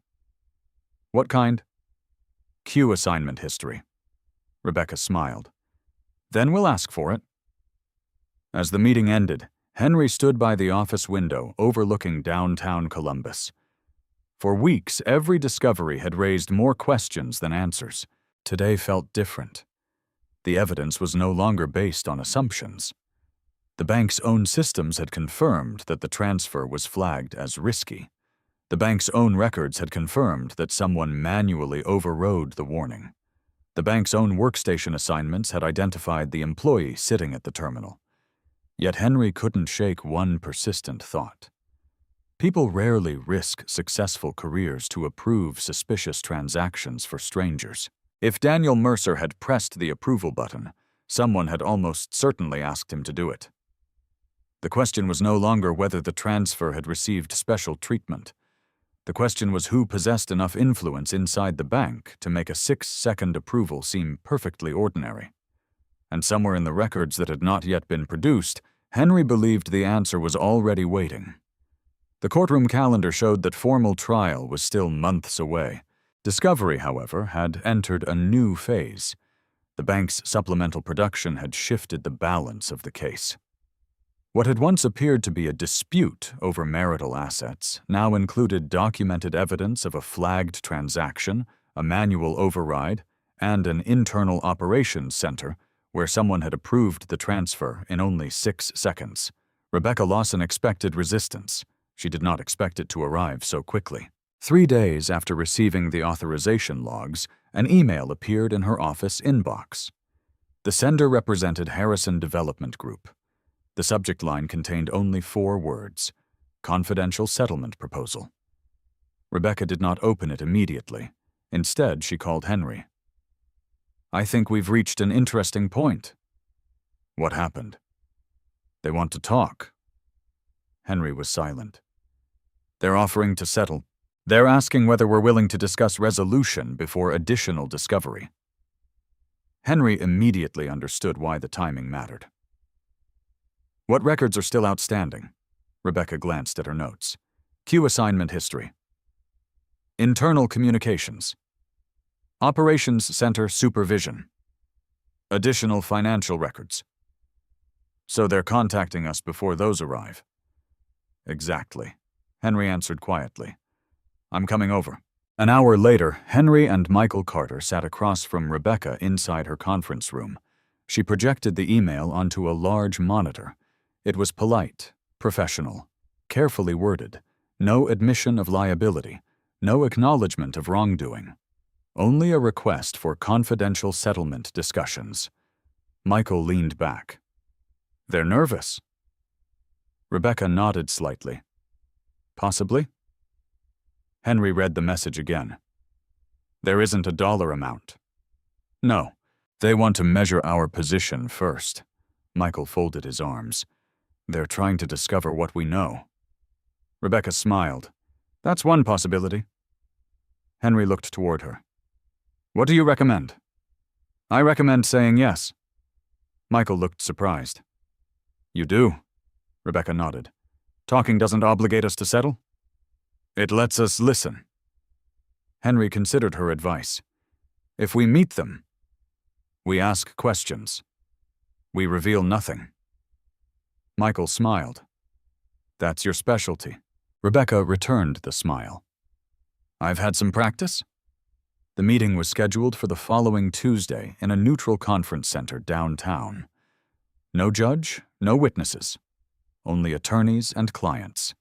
What kind? Queue assignment history. Rebecca smiled. Then we'll ask for it. As the meeting ended, Henry stood by the office window overlooking downtown Columbus. For weeks, every discovery had raised more questions than answers. Today felt different. The evidence was no longer based on assumptions. The bank's own systems had confirmed that the transfer was flagged as risky. The bank's own records had confirmed that someone manually overrode the warning. The bank's own workstation assignments had identified the employee sitting at the terminal. Yet Henry couldn't shake one persistent thought. People rarely risk successful careers to approve suspicious transactions for strangers. If Daniel Mercer had pressed the approval button, someone had almost certainly asked him to do it. The question was no longer whether the transfer had received special treatment. The question was who possessed enough influence inside the bank to make a 6-second approval seem perfectly ordinary. And somewhere in the records that had not yet been produced, Henry believed the answer was already waiting. The courtroom calendar showed that formal trial was still months away. Discovery, however, had entered a new phase. The bank's supplemental production had shifted the balance of the case. What had once appeared to be a dispute over marital assets now included documented evidence of a flagged transaction, a manual override, and an internal operations center where someone had approved the transfer in only 6 seconds. Rebecca Lawson expected resistance. She did not expect it to arrive so quickly. 3 days after receiving the authorization logs, an email appeared in her office inbox. The sender represented Harrison Development Group. The subject line contained only 4 words: confidential settlement proposal. Rebecca did not open it immediately. Instead, she called Henry. "I think we've reached an interesting point." "What happened?" "They want to talk." Henry was silent. "They're offering to settle. They're asking whether we're willing to discuss resolution before additional discovery." Henry immediately understood why the timing mattered. "What records are still outstanding?" Rebecca glanced at her notes. "Cue assignment history." "Internal communications." "Operations Center supervision." "Additional financial records." "So they're contacting us before those arrive." "Exactly," Henry answered quietly. "I'm coming over." An hour later, Henry and Michael Carter sat across from Rebecca inside her conference room. She projected the email onto a large monitor. It was polite, professional, carefully worded. No admission of liability, no acknowledgement of wrongdoing. Only a request for confidential settlement discussions. Michael leaned back. "They're nervous." Rebecca nodded slightly. "Possibly." Henry read the message again. "There isn't a dollar amount." "No, they want to measure our position first." Michael folded his arms. "They're trying to discover what we know." Rebecca smiled. "That's one possibility." Henry looked toward her. "What do you recommend?" "I recommend saying yes." Michael looked surprised. "You do?" Rebecca nodded. "Talking doesn't obligate us to settle?" "It lets us listen." Henry considered her advice. "If we meet them, we ask questions. We reveal nothing." Michael smiled. "That's your specialty." Rebecca returned the smile. "I've had some practice." The meeting was scheduled for the following Tuesday in a neutral conference center downtown. No judge, no witnesses. Only attorneys and clients.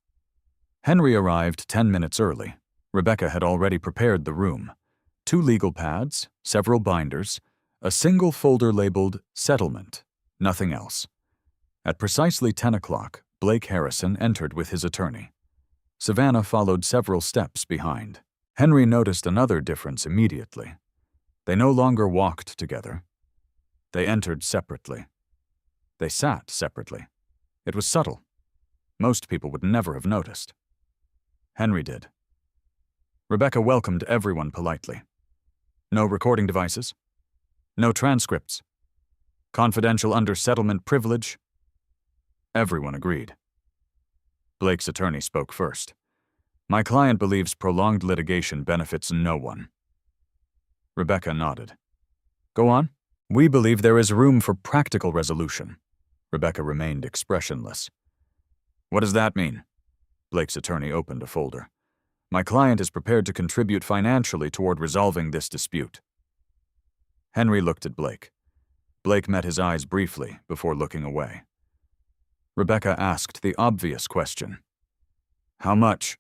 Henry arrived 10 minutes early. Rebecca had already prepared the room. 2 legal pads, several binders, a single folder labeled Settlement, nothing else. At precisely 10 o'clock, Blake Harrison entered with his attorney. Savannah followed several steps behind. Henry noticed another difference immediately. They no longer walked together. They entered separately. They sat separately. It was subtle. Most people would never have noticed. Henry did. Rebecca welcomed everyone politely. "No recording devices. No transcripts. Confidential under settlement privilege." Everyone agreed. Blake's attorney spoke first. "My client believes prolonged litigation benefits no one." Rebecca nodded. "Go on." We believe there is room for practical resolution. Rebecca remained expressionless. What does that mean? Blake's attorney opened a folder. My client is prepared to contribute financially toward resolving this dispute. Henry looked at Blake. Blake met his eyes briefly before looking away. Rebecca asked the obvious question. How much?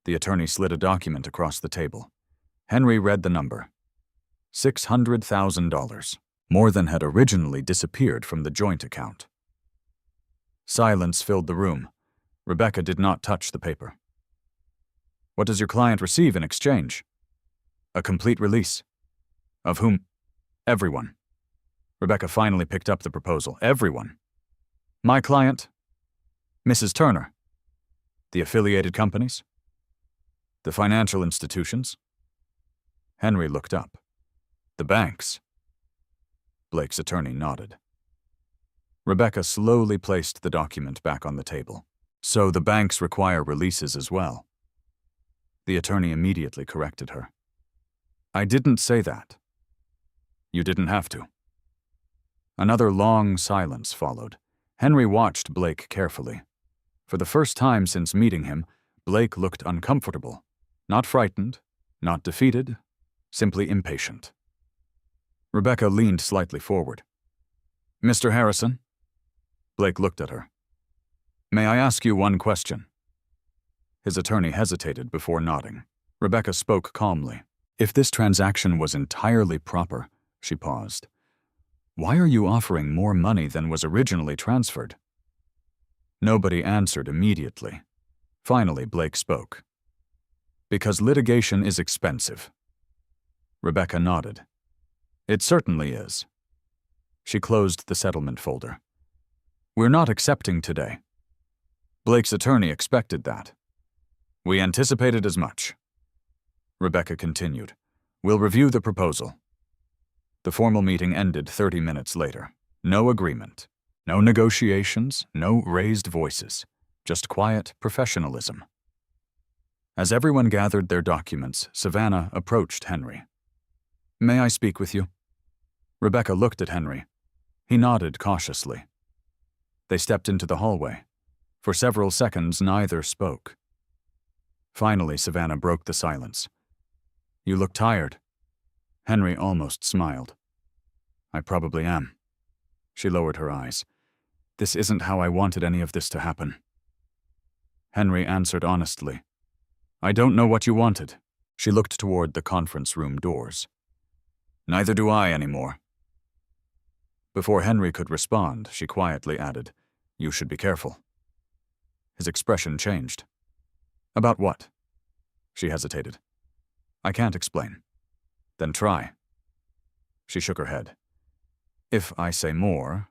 The attorney slid a document across the table. Henry read the number. $600,000, more than had originally disappeared from the joint account. Silence filled the room. Rebecca did not touch the paper. What does your client receive in exchange? A complete release. Of whom? Everyone. Rebecca finally picked up the proposal. Everyone. My client? Mrs. Turner. The affiliated companies? The financial institutions? Henry looked up. The banks. Blake's attorney nodded. Rebecca slowly placed the document back on the table. So the banks require releases as well. The attorney immediately corrected her. I didn't say that. You didn't have to. Another long silence followed. Henry watched Blake carefully. For the first time since meeting him, Blake looked uncomfortable. Not frightened, not defeated, simply impatient. Rebecca leaned slightly forward. Mr. Harrison? Blake looked at her. May I ask you one question? His attorney hesitated before nodding. Rebecca spoke calmly. If this transaction was entirely proper, she paused. Why are you offering more money than was originally transferred? Nobody answered immediately. Finally, Blake spoke. Because litigation is expensive. Rebecca nodded. It certainly is. She closed the settlement folder. We're not accepting today. Blake's attorney expected that. We anticipated as much. Rebecca continued. We'll review the proposal. The formal meeting ended 30 minutes later. No agreement. No negotiations, no raised voices. Just quiet professionalism. As everyone gathered their documents, Savannah approached Henry. May I speak with you? Rebecca looked at Henry. He nodded cautiously. They stepped into the hallway. For several seconds, neither spoke. Finally, Savannah broke the silence. You look tired. Henry almost smiled. I probably am. She lowered her eyes. This isn't how I wanted any of this to happen. Henry answered honestly. I don't know what you wanted. She looked toward the conference room doors. Neither do I anymore. Before Henry could respond, she quietly added, You should be careful. His expression changed. About what? She hesitated. I can't explain. Then try. She shook her head. If I say more...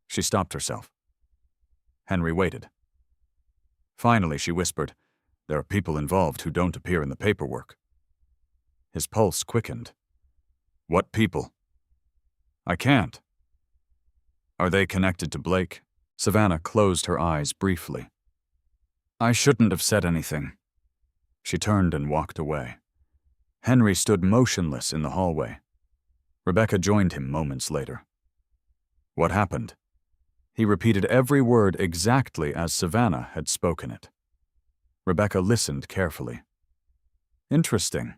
She stopped herself. Henry waited. Finally, she whispered, There are people involved who don't appear in the paperwork. His pulse quickened. What people? I can't. Are they connected to Blake? Savannah closed her eyes briefly. I shouldn't have said anything. She turned and walked away. Henry stood motionless in the hallway. Rebecca joined him moments later. What happened? He repeated every word exactly as Savannah had spoken it. Rebecca listened carefully. Interesting.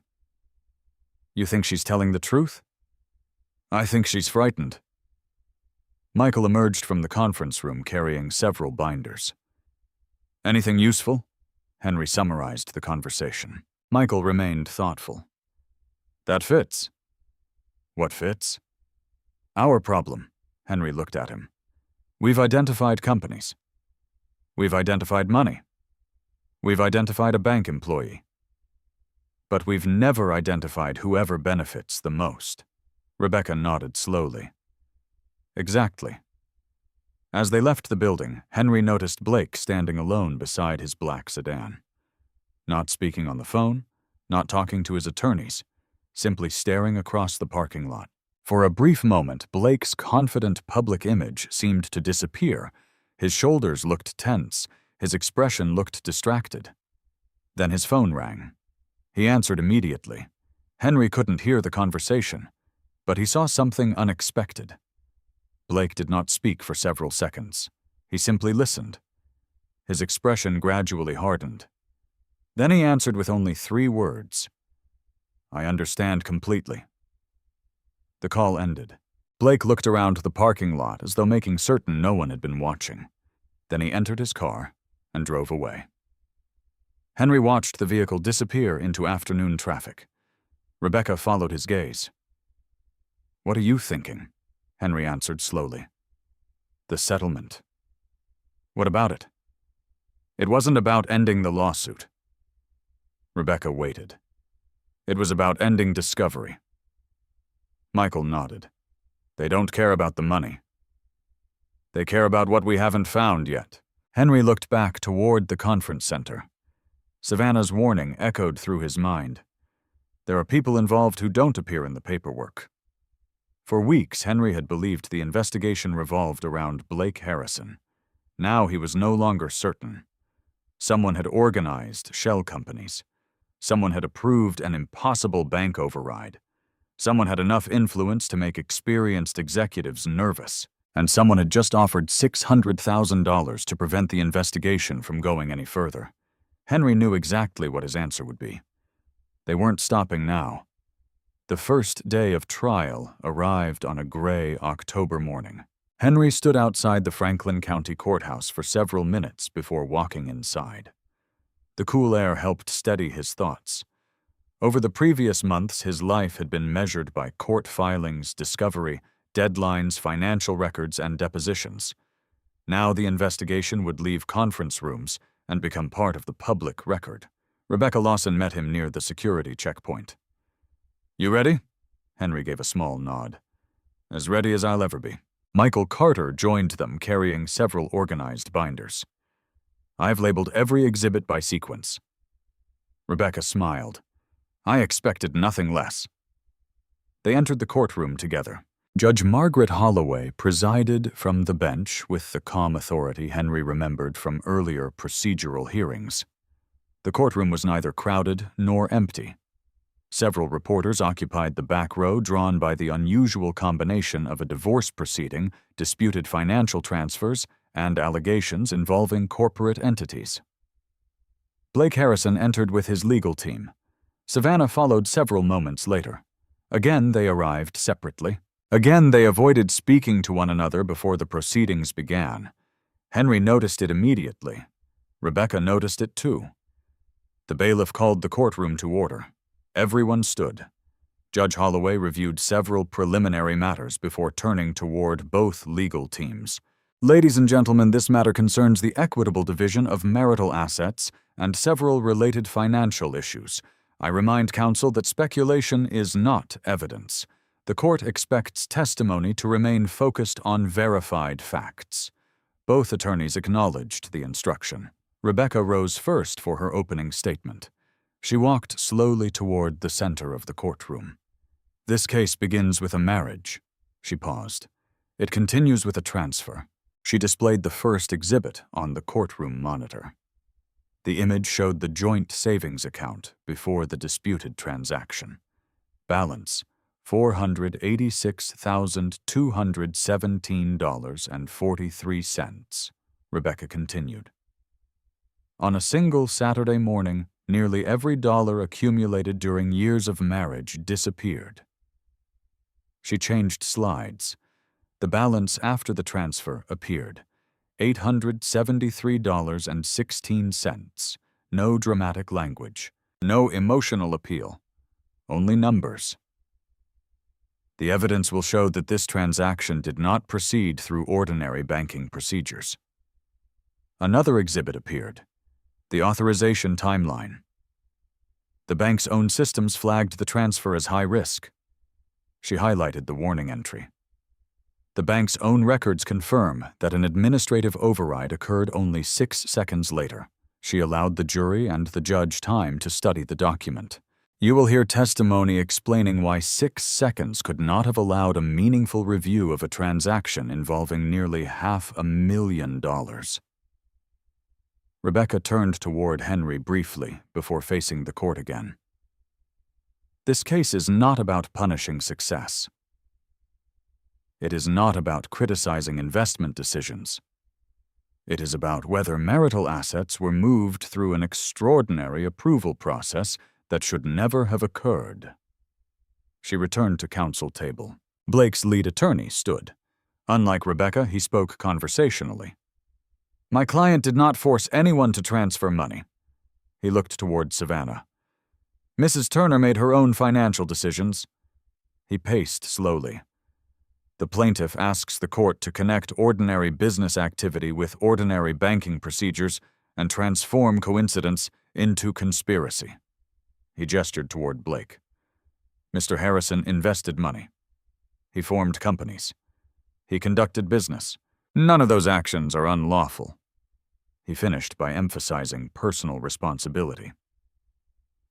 You think she's telling the truth? I think she's frightened. Michael emerged from the conference room carrying several binders. Anything useful? Henry summarized the conversation. Michael remained thoughtful. That fits. What fits? Our problem. Henry looked at him. We've identified companies. We've identified money. We've identified a bank employee. But we've never identified whoever benefits the most. Rebecca nodded slowly. Exactly. As they left the building, Henry noticed Blake standing alone beside his black sedan. Not speaking on the phone, not talking to his attorneys, simply staring across the parking lot. For a brief moment, Blake's confident public image seemed to disappear. His shoulders looked tense, his expression looked distracted. Then his phone rang. He answered immediately. Henry couldn't hear the conversation, But he saw something unexpected. Blake did not speak for several seconds. He simply listened. His expression gradually hardened. Then he answered with only 3 words. "I understand completely." The call ended. Blake looked around the parking lot as though making certain no one had been watching. Then he entered his car and drove away. Henry watched the vehicle disappear into afternoon traffic. Rebecca followed his gaze. "What are you thinking?" Henry answered slowly. "The settlement." "What about it?" "It wasn't about ending the lawsuit." Rebecca waited. "It was about ending discovery." Michael nodded. "They don't care about the money. They care about what we haven't found yet." Henry looked back toward the conference center. Savannah's warning echoed through his mind. There are people involved who don't appear in the paperwork. For weeks, Henry had believed the investigation revolved around Blake Harrison. Now he was no longer certain. Someone had organized shell companies. Someone had approved an impossible bank override. Someone had enough influence to make experienced executives nervous. And someone had just offered $600,000 to prevent the investigation from going any further. Henry knew exactly what his answer would be. They weren't stopping now. The first day of trial arrived on a gray October morning. Henry stood outside the Franklin County Courthouse for several minutes before walking inside. The cool air helped steady his thoughts. Over the previous months, his life had been measured by court filings, discovery, deadlines, financial records, and depositions. Now the investigation would leave conference rooms and become part of the public record. Rebecca Lawson met him near the security checkpoint. "You ready?" Henry gave a small nod. "As ready as I'll ever be." Michael Carter joined them carrying several organized binders. "I've labeled every exhibit by sequence." Rebecca smiled. "I expected nothing less." They entered the courtroom together. Judge Margaret Holloway presided from the bench with the calm authority Henry remembered from earlier procedural hearings. The courtroom was neither crowded nor empty. Several reporters occupied the back row drawn by the unusual combination of a divorce proceeding, disputed financial transfers, and allegations involving corporate entities. Blake Harrison entered with his legal team. Savannah followed several moments later. Again, they arrived separately. Again, they avoided speaking to one another before the proceedings began. Henry noticed it immediately. Rebecca noticed it too. The bailiff called the courtroom to order. Everyone stood. Judge Holloway reviewed several preliminary matters before turning toward both legal teams. "Ladies and gentlemen, this matter concerns the equitable division of marital assets and several related financial issues. I remind counsel that speculation is not evidence. The court expects testimony to remain focused on verified facts." Both attorneys acknowledged the instruction. Rebecca rose first for her opening statement. She walked slowly toward the center of the courtroom. "This case begins with a marriage." She paused. "It continues with a transfer." She displayed the first exhibit on the courtroom monitor. The image showed the joint savings account before the disputed transaction. Balance: $486,217.43, Rebecca continued. On a single Saturday morning, nearly every dollar accumulated during years of marriage disappeared. She changed slides. The balance after the transfer appeared: $873.16. No dramatic language, no emotional appeal, only numbers. The evidence will show that this transaction did not proceed through ordinary banking procedures. Another exhibit appeared: the authorization timeline. The bank's own systems flagged the transfer as high risk. She highlighted the warning entry. The bank's own records confirm that an administrative override occurred only 6 seconds later. She allowed the jury and the judge time to study the document. You will hear testimony explaining why 6 seconds could not have allowed a meaningful review of a transaction involving nearly $500,000. Rebecca turned toward Henry briefly before facing the court again. "This case is not about punishing success. It is not about criticizing investment decisions. It is about whether marital assets were moved through an extraordinary approval process that should never have occurred. She returned to counsel table. Blake's lead attorney stood. Unlike Rebecca, he spoke conversationally. My client did not force anyone to transfer money. He looked toward Savannah. Mrs. Turner made her own financial decisions. He paced slowly. The plaintiff asks the court to connect ordinary business activity with ordinary banking procedures and transform coincidence into conspiracy. He gestured toward Blake. Mr. Harrison invested money. He formed companies. He conducted business. None of those actions are unlawful. He finished by emphasizing personal responsibility.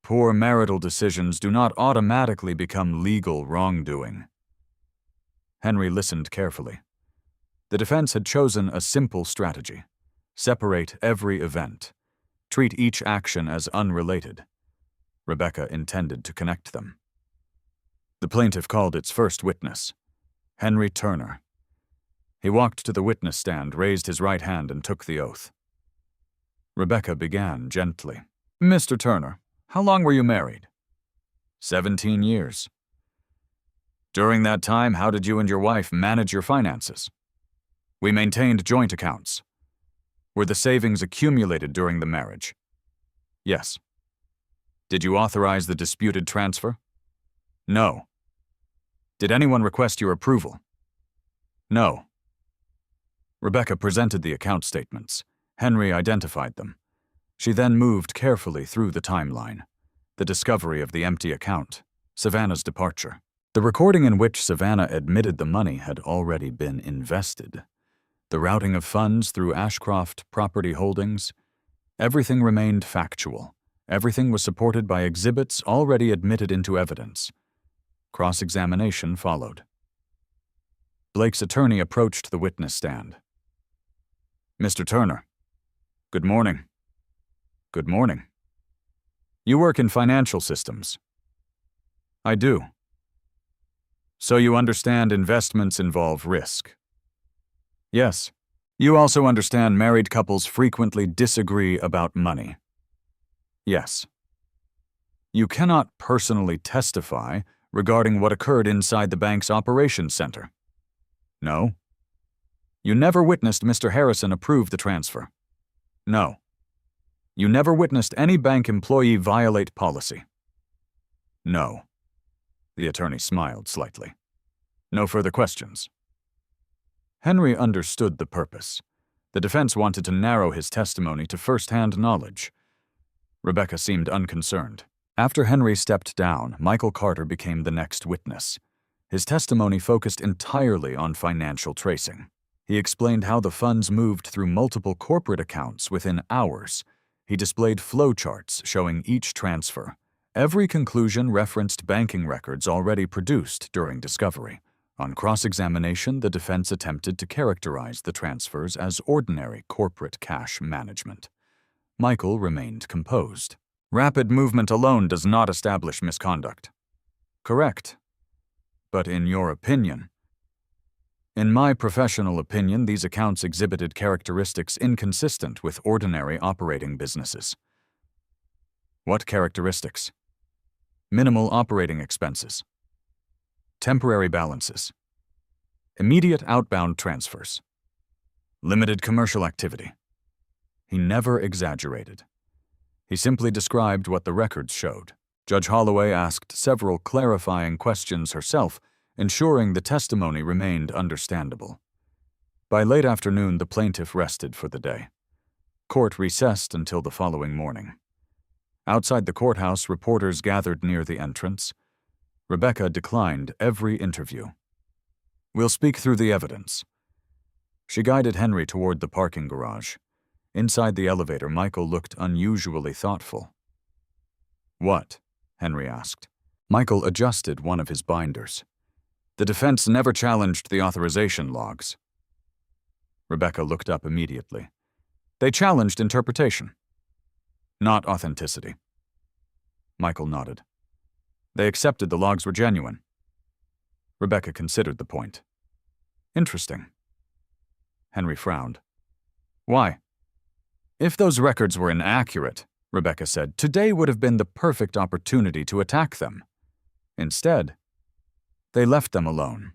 Poor marital decisions do not automatically become legal wrongdoing. Henry listened carefully. The defense had chosen a simple strategy. Separate every event. Treat each action as unrelated. Rebecca intended to connect them. The plaintiff called its first witness, Henry Turner. He walked to the witness stand, raised his right hand, and took the oath. Rebecca began gently. Mr. Turner, how long were you married? 17 years. During that time, how did you and your wife manage your finances? We maintained joint accounts. Were the savings accumulated during the marriage? Yes. Did you authorize the disputed transfer? No. Did anyone request your approval? No. Rebecca presented the account statements. Henry identified them. She then moved carefully through the timeline. The discovery of the empty account, Savannah's departure. The recording in which Savannah admitted the money had already been invested. The routing of funds through Ashcroft Property Holdings. Everything remained factual. Everything was supported by exhibits already admitted into evidence. Cross-examination followed. Blake's attorney approached the witness stand. Mr. Turner. Good morning. Good morning. You work in financial systems. I do. So you understand investments involve risk. Yes. You also understand married couples frequently disagree about money. Yes. You cannot personally testify regarding what occurred inside the bank's operations center. No. You never witnessed Mr. Harrison approve the transfer. No. You never witnessed any bank employee violate policy. No. The attorney smiled slightly. No further questions. Henry understood the purpose. The defense wanted to narrow his testimony to first-hand knowledge. Rebecca seemed unconcerned. After Henry stepped down, Michael Carter became the next witness. His testimony focused entirely on financial tracing. He explained how the funds moved through multiple corporate accounts within hours. He displayed flowcharts showing each transfer. Every conclusion referenced banking records already produced during discovery. On cross-examination, the defense attempted to characterize the transfers as ordinary corporate cash management. Michael remained composed. Rapid movement alone does not establish misconduct. Correct. But in your opinion? In my professional opinion, these accounts exhibited characteristics inconsistent with ordinary operating businesses. What characteristics? Minimal operating expenses. Temporary balances. Immediate outbound transfers. Limited commercial activity. He never exaggerated. He simply described what the records showed. Judge Holloway asked several clarifying questions herself, ensuring the testimony remained understandable. By late afternoon, the plaintiff rested for the day. Court recessed until the following morning. Outside the courthouse, reporters gathered near the entrance. Rebecca declined every interview. We'll speak through the evidence. She guided Henry toward the parking garage. Inside the elevator, Michael looked unusually thoughtful. What? Henry asked. Michael adjusted one of his binders. The defense never challenged the authorization logs. Rebecca looked up immediately. They challenged interpretation, not authenticity. Michael nodded. They accepted the logs were genuine. Rebecca considered the point. Interesting. Henry frowned. Why? If those records were inaccurate, Rebecca said, today would have been the perfect opportunity to attack them. Instead, they left them alone.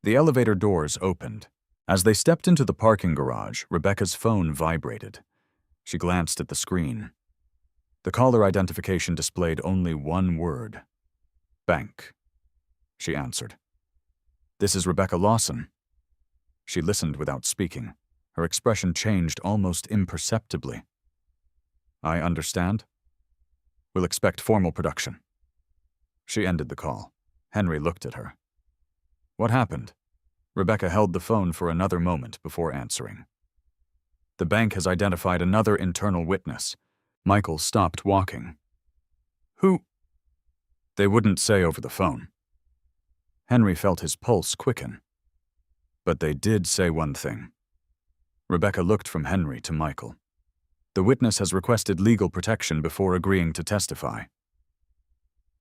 The elevator doors opened. As they stepped into the parking garage, Rebecca's phone vibrated. She glanced at the screen. The caller identification displayed only one word. Bank. She answered. This is Rebecca Lawson. She listened without speaking. Her expression changed almost imperceptibly. I understand. We'll expect formal production. She ended the call. Henry looked at her. What happened? Rebecca held the phone for another moment before answering. The bank has identified another internal witness. Michael stopped walking. Who? They wouldn't say over the phone. Henry felt his pulse quicken. But they did say one thing. Rebecca looked from Henry to Michael. The witness has requested legal protection before agreeing to testify.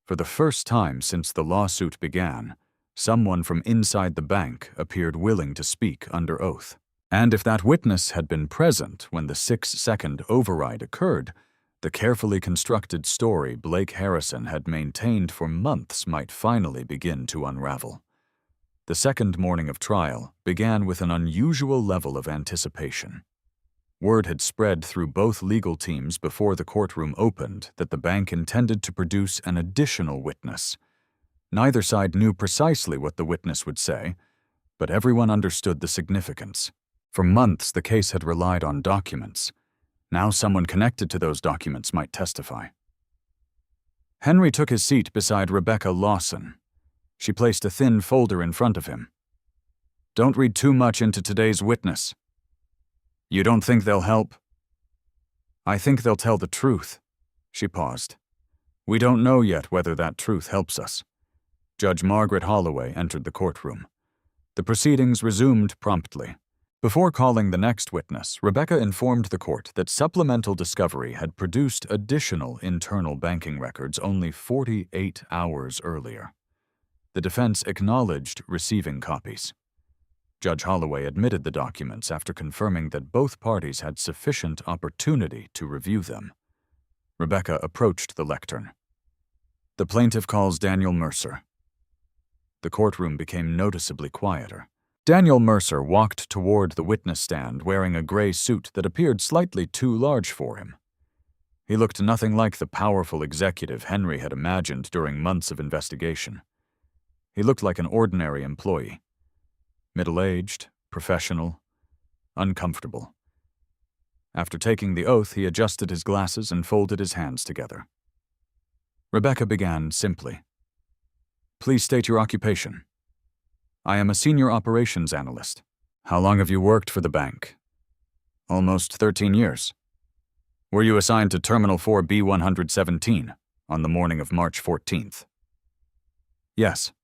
For the first time since the lawsuit began, someone from inside the bank appeared willing to speak under oath. And if that witness had been present when the 6-second override occurred, the carefully constructed story Blake Harrison had maintained for months might finally begin to unravel. The second morning of trial began with an unusual level of anticipation. Word had spread through both legal teams before the courtroom opened that the bank intended to produce an additional witness. Neither side knew precisely what the witness would say, but everyone understood the significance. For months, the case had relied on documents. Now someone connected to those documents might testify. Henry took his seat beside Rebecca Lawson. She placed a thin folder in front of him. Don't read too much into today's witness. You don't think they'll help? I think they'll tell the truth. She paused. We don't know yet whether that truth helps us. Judge Margaret Holloway entered the courtroom. The proceedings resumed promptly. Before calling the next witness, Rebecca informed the court that supplemental discovery had produced additional internal banking records only 48 hours earlier. The defense acknowledged receiving copies. Judge Holloway admitted the documents after confirming that both parties had sufficient opportunity to review them. Rebecca approached the lectern. The plaintiff calls Daniel Mercer. The courtroom became noticeably quieter. Daniel Mercer walked toward the witness stand wearing a gray suit that appeared slightly too large for him. He looked nothing like the powerful executive Henry had imagined during months of investigation. He looked like an ordinary employee. Middle-aged, professional, uncomfortable. After taking the oath, he adjusted his glasses and folded his hands together. Rebecca began simply. Please state your occupation. I am a senior operations analyst. How long have you worked for the bank? Almost 13 years. Were you assigned to Terminal 4 B117 on the morning of March 14th? Yes.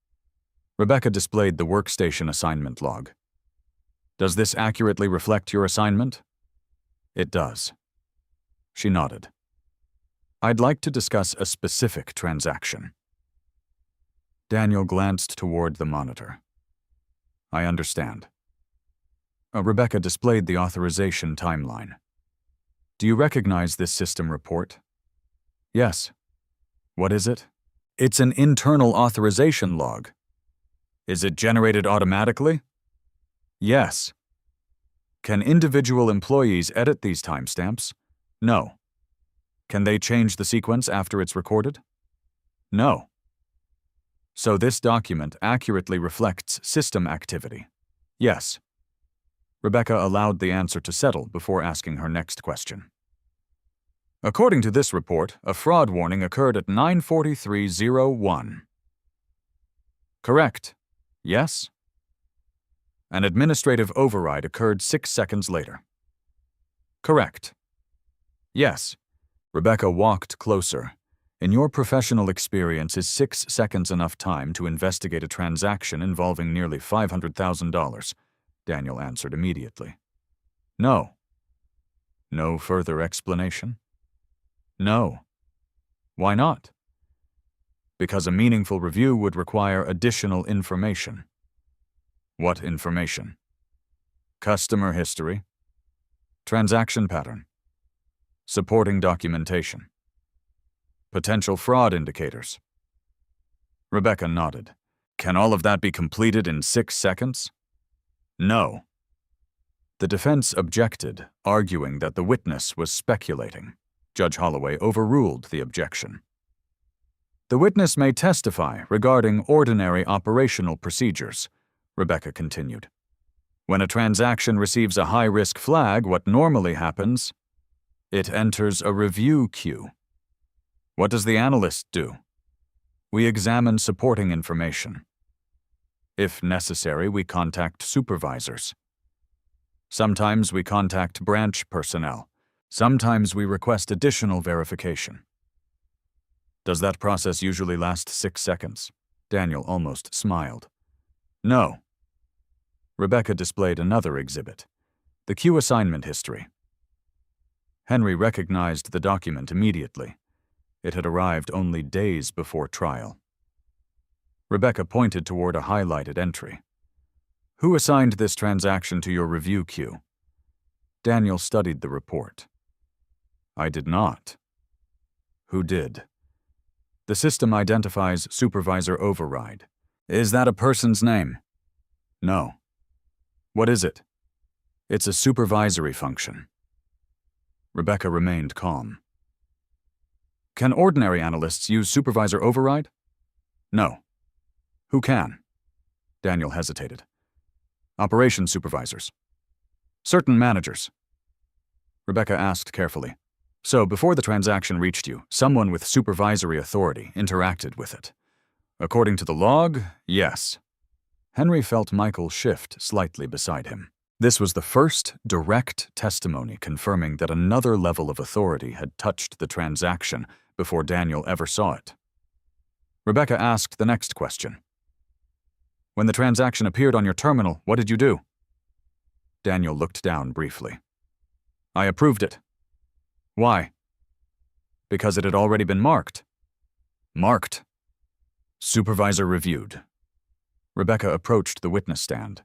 Rebecca displayed the workstation assignment log. Does this accurately reflect your assignment? It does. She nodded. I'd like to discuss a specific transaction. Daniel glanced toward the monitor. I understand. Rebecca displayed the authorization timeline. Do you recognize this system report? Yes. What is it? It's an internal authorization log. Is it generated automatically? Yes. Can individual employees edit these timestamps? No. Can they change the sequence after it's recorded? No. So this document accurately reflects system activity? Yes. Rebecca allowed the answer to settle before asking her next question. According to this report, a fraud warning occurred at 9:43:01. Correct. Yes? An administrative override occurred 6 seconds later. Correct. Yes. Rebecca walked closer. In your professional experience, is 6 seconds enough time to investigate a transaction involving nearly $500,000? Daniel answered immediately. No. No further explanation? No. Why not? Because a meaningful review would require additional information. What information? Customer history. Transaction pattern. Supporting documentation. Potential fraud indicators. Rebecca nodded. Can all of that be completed in 6 seconds? No. The defense objected, arguing that the witness was speculating. Judge Holloway overruled the objection. The witness may testify regarding ordinary operational procedures, Rebecca continued. When a transaction receives a high-risk flag, what normally happens? It enters a review queue. What does the analyst do? We examine supporting information. If necessary, we contact supervisors. Sometimes we contact branch personnel. Sometimes we request additional verification. Does that process usually last 6 seconds? Daniel almost smiled. No. Rebecca displayed another exhibit, the queue assignment history. Henry recognized the document immediately. It had arrived only days before trial. Rebecca pointed toward a highlighted entry. Who assigned this transaction to your review queue? Daniel studied the report. I did not. Who did? The system identifies supervisor override. Is that a person's name? No. What is it? It's a supervisory function. Rebecca remained calm. Can ordinary analysts use supervisor override? No. Who can? Daniel hesitated. Operations supervisors. Certain managers. Rebecca asked carefully. So, before the transaction reached you, someone with supervisory authority interacted with it. According to the log, yes. Henry felt Michael shift slightly beside him. This was the first direct testimony confirming that another level of authority had touched the transaction before Daniel ever saw it. Rebecca asked the next question. When the transaction appeared on your terminal, what did you do? Daniel looked down briefly. I approved it. Why? Because it had already been marked. Marked. Supervisor reviewed. Rebecca approached the witness stand.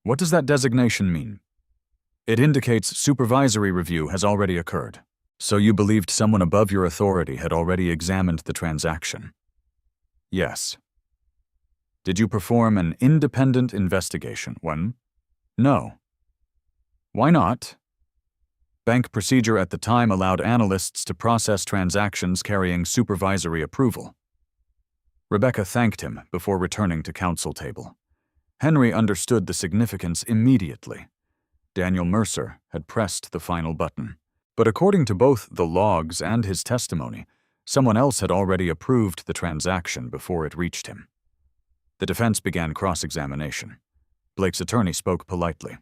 What does that designation mean? It indicates supervisory review has already occurred. So you believed someone above your authority had already examined the transaction? Yes. Did you perform an independent investigation? One? No. Why not? Bank procedure at the time allowed analysts to process transactions carrying supervisory approval. Rebecca thanked him before returning to counsel table. Henry understood the significance immediately. Daniel Mercer had pressed the final button. But according to both the logs and his testimony, someone else had already approved the transaction before it reached him. The defense began cross-examination. Blake's attorney spoke politely.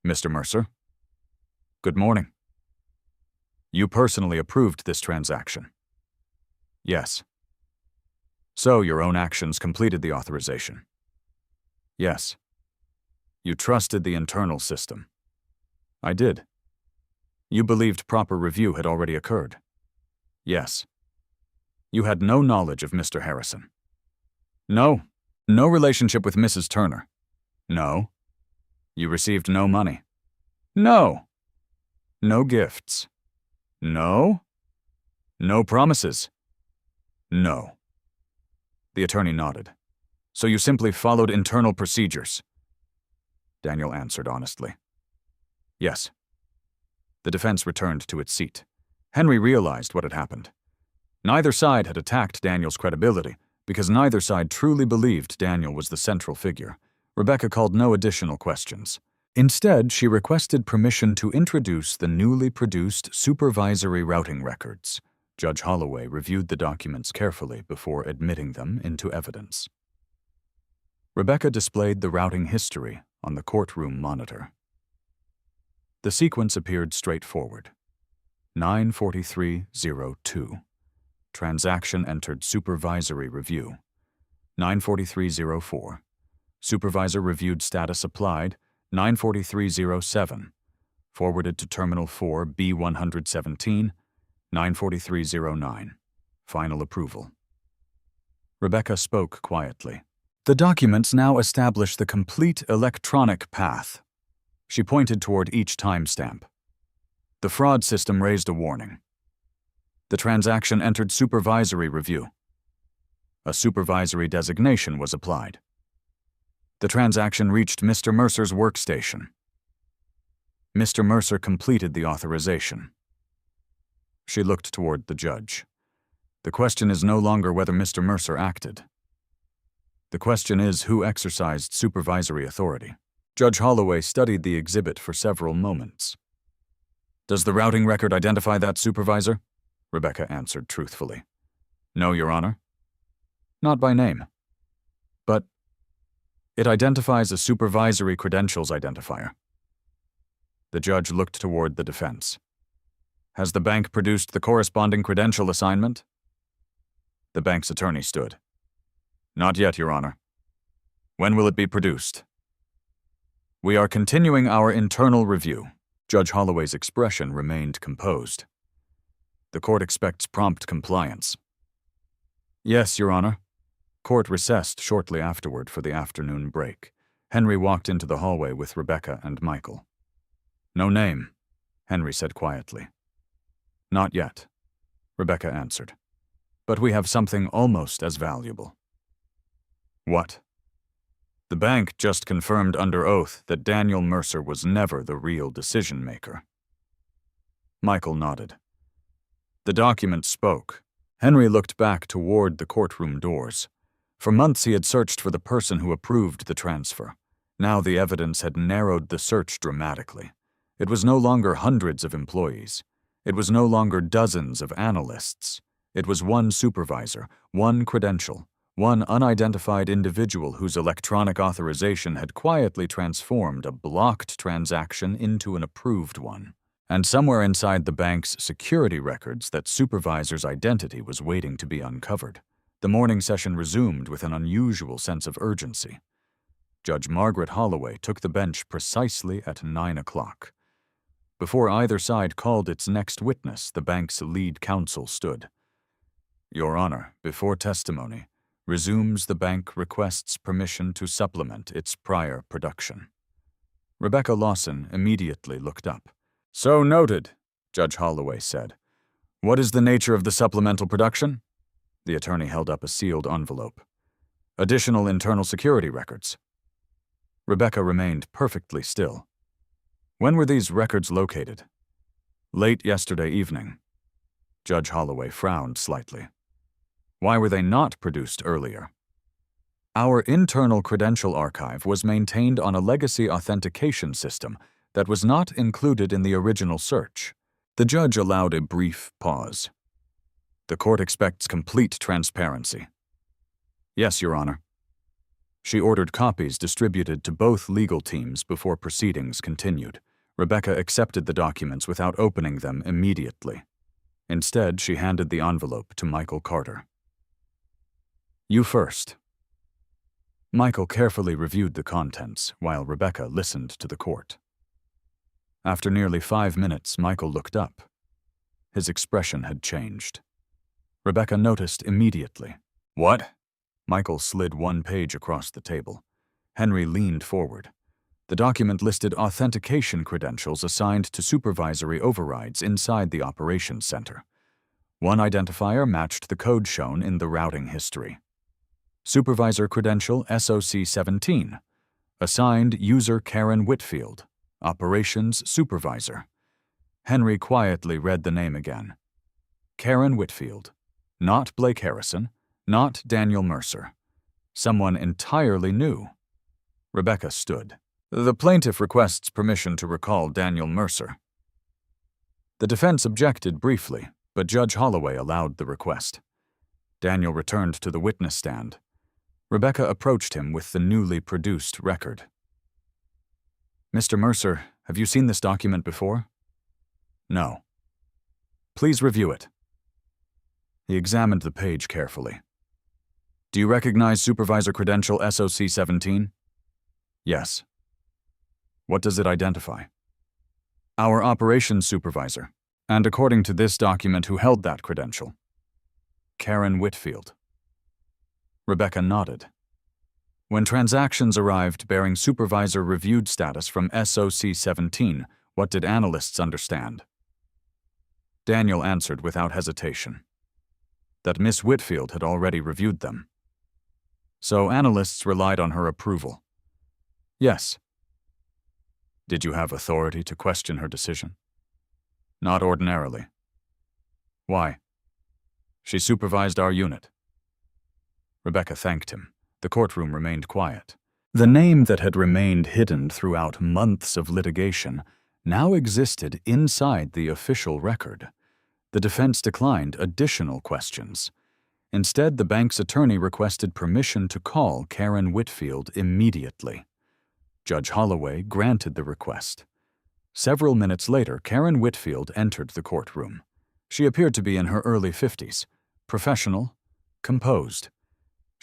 Mr. Mercer? Good morning. You personally approved this transaction? Yes. So your own actions completed the authorization? Yes. You trusted the internal system? I did. You believed proper review had already occurred? Yes. You had no knowledge of Mr. Harrison? No. No relationship with Mrs. Turner? No. You received no money? No. No gifts? No. No promises? No. The attorney nodded. So you simply followed internal procedures? Daniel answered honestly. Yes. The defense returned to its seat. Henry realized what had happened. Neither side had attacked Daniel's credibility because neither side truly believed Daniel was the central figure. Rebecca called no additional questions. Instead, she requested permission to introduce the newly produced supervisory routing records. Judge Holloway reviewed the documents carefully before admitting them into evidence. Rebecca displayed the routing history on the courtroom monitor. The sequence appeared straightforward. 94302. Transaction entered supervisory review. 94304. Supervisor reviewed status applied. 94307. Forwarded to Terminal 4 B117. 94309. Final approval. Rebecca spoke quietly. The documents now establish the complete electronic path. She pointed toward each timestamp. The fraud system raised a warning. The transaction entered supervisory review. A supervisory designation was applied. The transaction reached Mr. Mercer's workstation. Mr. Mercer completed the authorization. She looked toward the judge. The question is no longer whether Mr. Mercer acted. The question is who exercised supervisory authority. Judge Holloway studied the exhibit for several moments. Does the routing record identify that supervisor? Rebecca answered truthfully. No, Your Honor. Not by name. But it identifies a supervisory credentials identifier. The judge looked toward the defense. Has the bank produced the corresponding credential assignment? The bank's attorney stood. Not yet, Your Honor. When will it be produced? We are continuing our internal review. Judge Holloway's expression remained composed. The court expects prompt compliance. Yes, Your Honor. Court recessed shortly afterward for the afternoon break. Henry walked into the hallway with Rebecca and Michael. No name, Henry said quietly. Not yet, Rebecca answered. But we have something almost as valuable. What? The bank just confirmed under oath that Daniel Mercer was never the real decision-maker. Michael nodded. The document spoke. Henry looked back toward the courtroom doors. For months he had searched for the person who approved the transfer. Now the evidence had narrowed the search dramatically. It was no longer hundreds of employees. It was no longer dozens of analysts. It was one supervisor, one credential, one unidentified individual whose electronic authorization had quietly transformed a blocked transaction into an approved one. And somewhere inside the bank's security records, that supervisor's identity was waiting to be uncovered. The morning session resumed with an unusual sense of urgency. Judge Margaret Holloway took the bench precisely at 9 o'clock. Before either side called its next witness, the bank's lead counsel stood. Your Honor, before testimony, resumes the bank requests permission to supplement its prior production. Rebecca Lawson immediately looked up. So noted, Judge Holloway said. What is the nature of the supplemental production? The attorney held up a sealed envelope. Additional internal security records. Rebecca remained perfectly still. When were these records located? Late yesterday evening. Judge Holloway frowned slightly. Why were they not produced earlier? Our internal credential archive was maintained on a legacy authentication system that was not included in the original search. The judge allowed a brief pause. The court expects complete transparency. Yes, Your Honor. She ordered copies distributed to both legal teams before proceedings continued. Rebecca accepted the documents without opening them immediately. Instead, she handed the envelope to Michael Carter. You first. Michael carefully reviewed the contents while Rebecca listened to the court. After nearly 5 minutes, Michael looked up. His expression had changed. Rebecca noticed immediately. What? Michael slid one page across the table. Henry leaned forward. The document listed authentication credentials assigned to supervisory overrides inside the operations center. One identifier matched the code shown in the routing history. Supervisor credential SOC-17. Assigned user Karen Whitfield. Operations supervisor. Henry quietly read the name again. Karen Whitfield. Not Blake Harrison. Not Daniel Mercer. Someone entirely new. Rebecca stood. The plaintiff requests permission to recall Daniel Mercer. The defense objected briefly, but Judge Holloway allowed the request. Daniel returned to the witness stand. Rebecca approached him with the newly produced record. Mr. Mercer, have you seen this document before? No. Please review it. He examined the page carefully. Do you recognize supervisor credential SOC-17? Yes. What does it identify? Our operations supervisor, and according to this document, who held that credential? Karen Whitfield. Rebecca nodded. When transactions arrived bearing supervisor reviewed status from SOC 17, what did analysts understand? Daniel answered without hesitation. That Miss Whitfield had already reviewed them. So analysts relied on her approval. Yes. Did you have authority to question her decision? Not ordinarily. Why? She supervised our unit. Rebecca thanked him. The courtroom remained quiet. The name that had remained hidden throughout months of litigation now existed inside the official record. The defense declined additional questions. Instead, the bank's attorney requested permission to call Karen Whitfield immediately. Judge Holloway granted the request. Several minutes later, Karen Whitfield entered the courtroom. She appeared to be in her early 50s, professional, composed.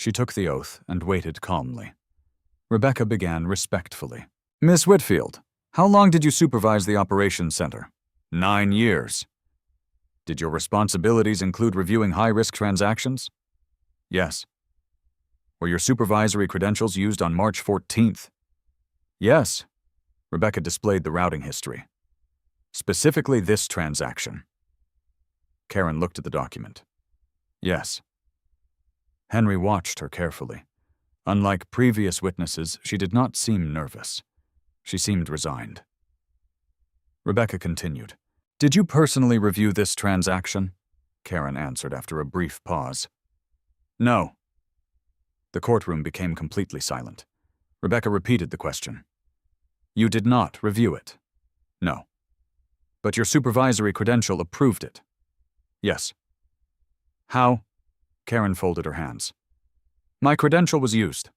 She took the oath and waited calmly. Rebecca began respectfully. Miss Whitfield, how long did you supervise the operations center? 9 years. Did your responsibilities include reviewing high-risk transactions? Yes. Were your supervisory credentials used on March 14th? Yes. Rebecca displayed the routing history. Specifically this transaction. Karen looked at the document. Yes. Henry watched her carefully. Unlike previous witnesses, she did not seem nervous. She seemed resigned. Rebecca continued. Did you personally review this transaction? Karen answered after a brief pause. No. The courtroom became completely silent. Rebecca repeated the question. You did not review it? No. But your supervisory credential approved it? Yes. How? Karen folded her hands. My credential was used.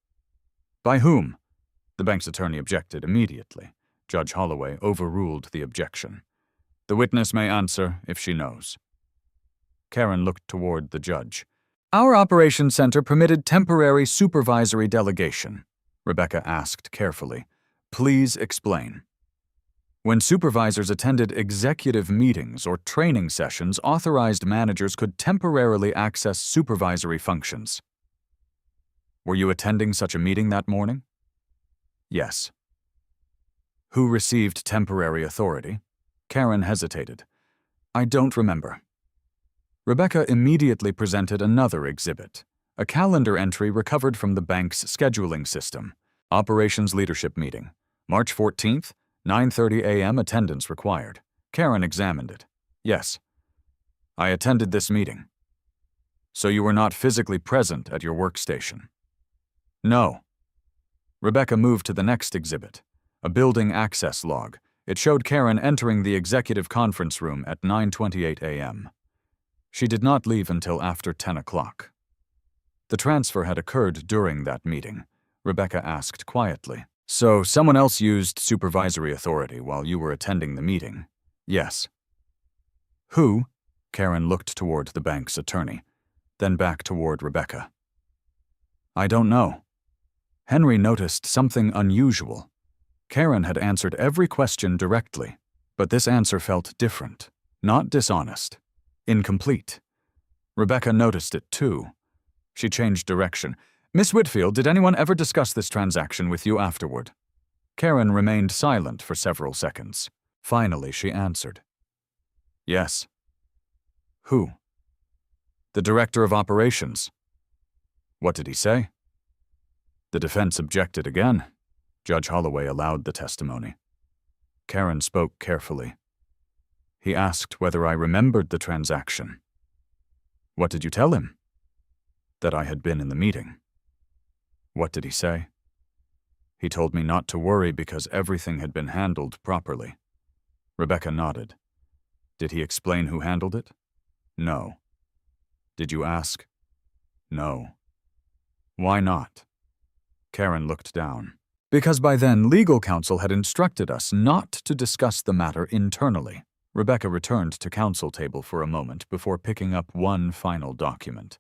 By whom? The bank's attorney objected immediately. Judge Holloway overruled the objection. The witness may answer if she knows. Karen looked toward the judge. Our operations center permitted temporary supervisory delegation, Rebecca asked carefully. Please explain. When supervisors attended executive meetings or training sessions, authorized managers could temporarily access supervisory functions. Were you attending such a meeting that morning? Yes. Who received temporary authority? Karen hesitated. I don't remember. Rebecca immediately presented another exhibit, a calendar entry recovered from the bank's scheduling system. Operations Leadership Meeting, March 14th, 9:30 a.m. attendance required. Karen examined it. Yes. I attended this meeting. So you were not physically present at your workstation? No. Rebecca moved to the next exhibit, a building access log. It showed Karen entering the executive conference room at 9:28 a.m. She did not leave until after 10 o'clock. The transfer had occurred during that meeting. Rebecca asked quietly. So someone else used supervisory authority while you were attending the meeting? Yes. Who? Karen looked toward the bank's attorney, then back toward Rebecca. I don't know. Henry noticed something unusual. Karen had answered every question directly, but this answer felt different, not dishonest, incomplete. Rebecca noticed it too. She changed direction. Miss Whitfield, did anyone ever discuss this transaction with you afterward? Karen remained silent for several seconds. Finally, she answered. Yes. Who? The director of operations. What did he say? The defense objected again. Judge Holloway allowed the testimony. Karen spoke carefully. He asked whether I remembered the transaction. What did you tell him? That I had been in the meeting. What did he say? He told me not to worry because everything had been handled properly. Rebecca nodded. Did he explain who handled it? No. Did you ask? No. Why not? Karen looked down. Because by then, legal counsel had instructed us not to discuss the matter internally. Rebecca returned to counsel table for a moment before picking up one final document.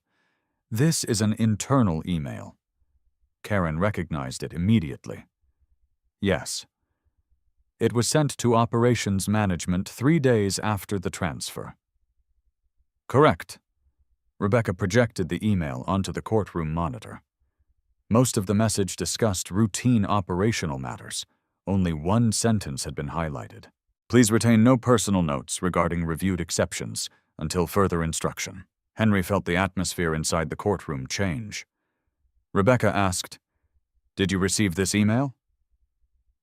This is an internal email. Karen recognized it immediately. Yes. It was sent to operations management 3 days after the transfer. Correct. Rebecca projected the email onto the courtroom monitor. Most of the message discussed routine operational matters. Only one sentence had been highlighted. Please retain no personal notes regarding reviewed exceptions until further instruction. Henry felt the atmosphere inside the courtroom change. Rebecca asked, "Did you receive this email?"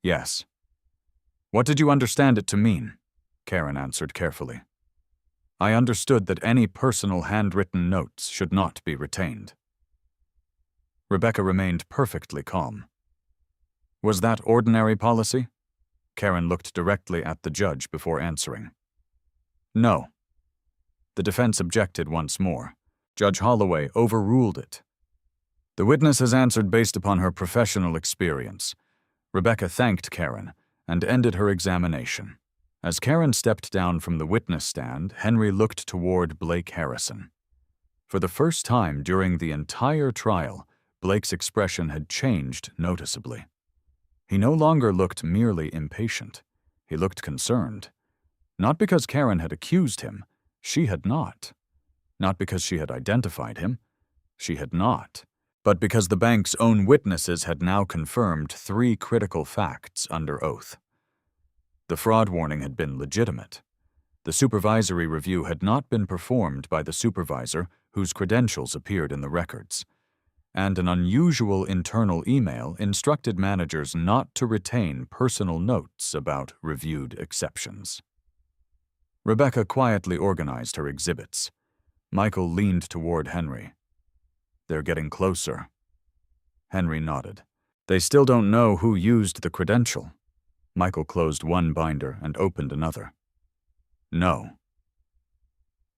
"Yes." "What did you understand it to mean?" Karen answered carefully. "I understood that any personal handwritten notes should not be retained." Rebecca remained perfectly calm. "Was that ordinary policy?" Karen looked directly at the judge before answering. "No." The defense objected once more. Judge Holloway overruled it. "The witness has answered based upon her professional experience." Rebecca thanked Karen and ended her examination. As Karen stepped down from the witness stand, Henry looked toward Blake Harrison. For the first time during the entire trial, Blake's expression had changed noticeably. He no longer looked merely impatient. He looked concerned. Not because Karen had accused him. She had not. Not because she had identified him. She had not. But because the bank's own witnesses had now confirmed 3 critical facts under oath. The fraud warning had been legitimate. The supervisory review had not been performed by the supervisor whose credentials appeared in the records. And an unusual internal email instructed managers not to retain personal notes about reviewed exceptions. Rebecca quietly organized her exhibits. Michael leaned toward Henry. "They're getting closer." Henry nodded. "They still don't know who used the credential." Michael closed one binder and opened another. "No.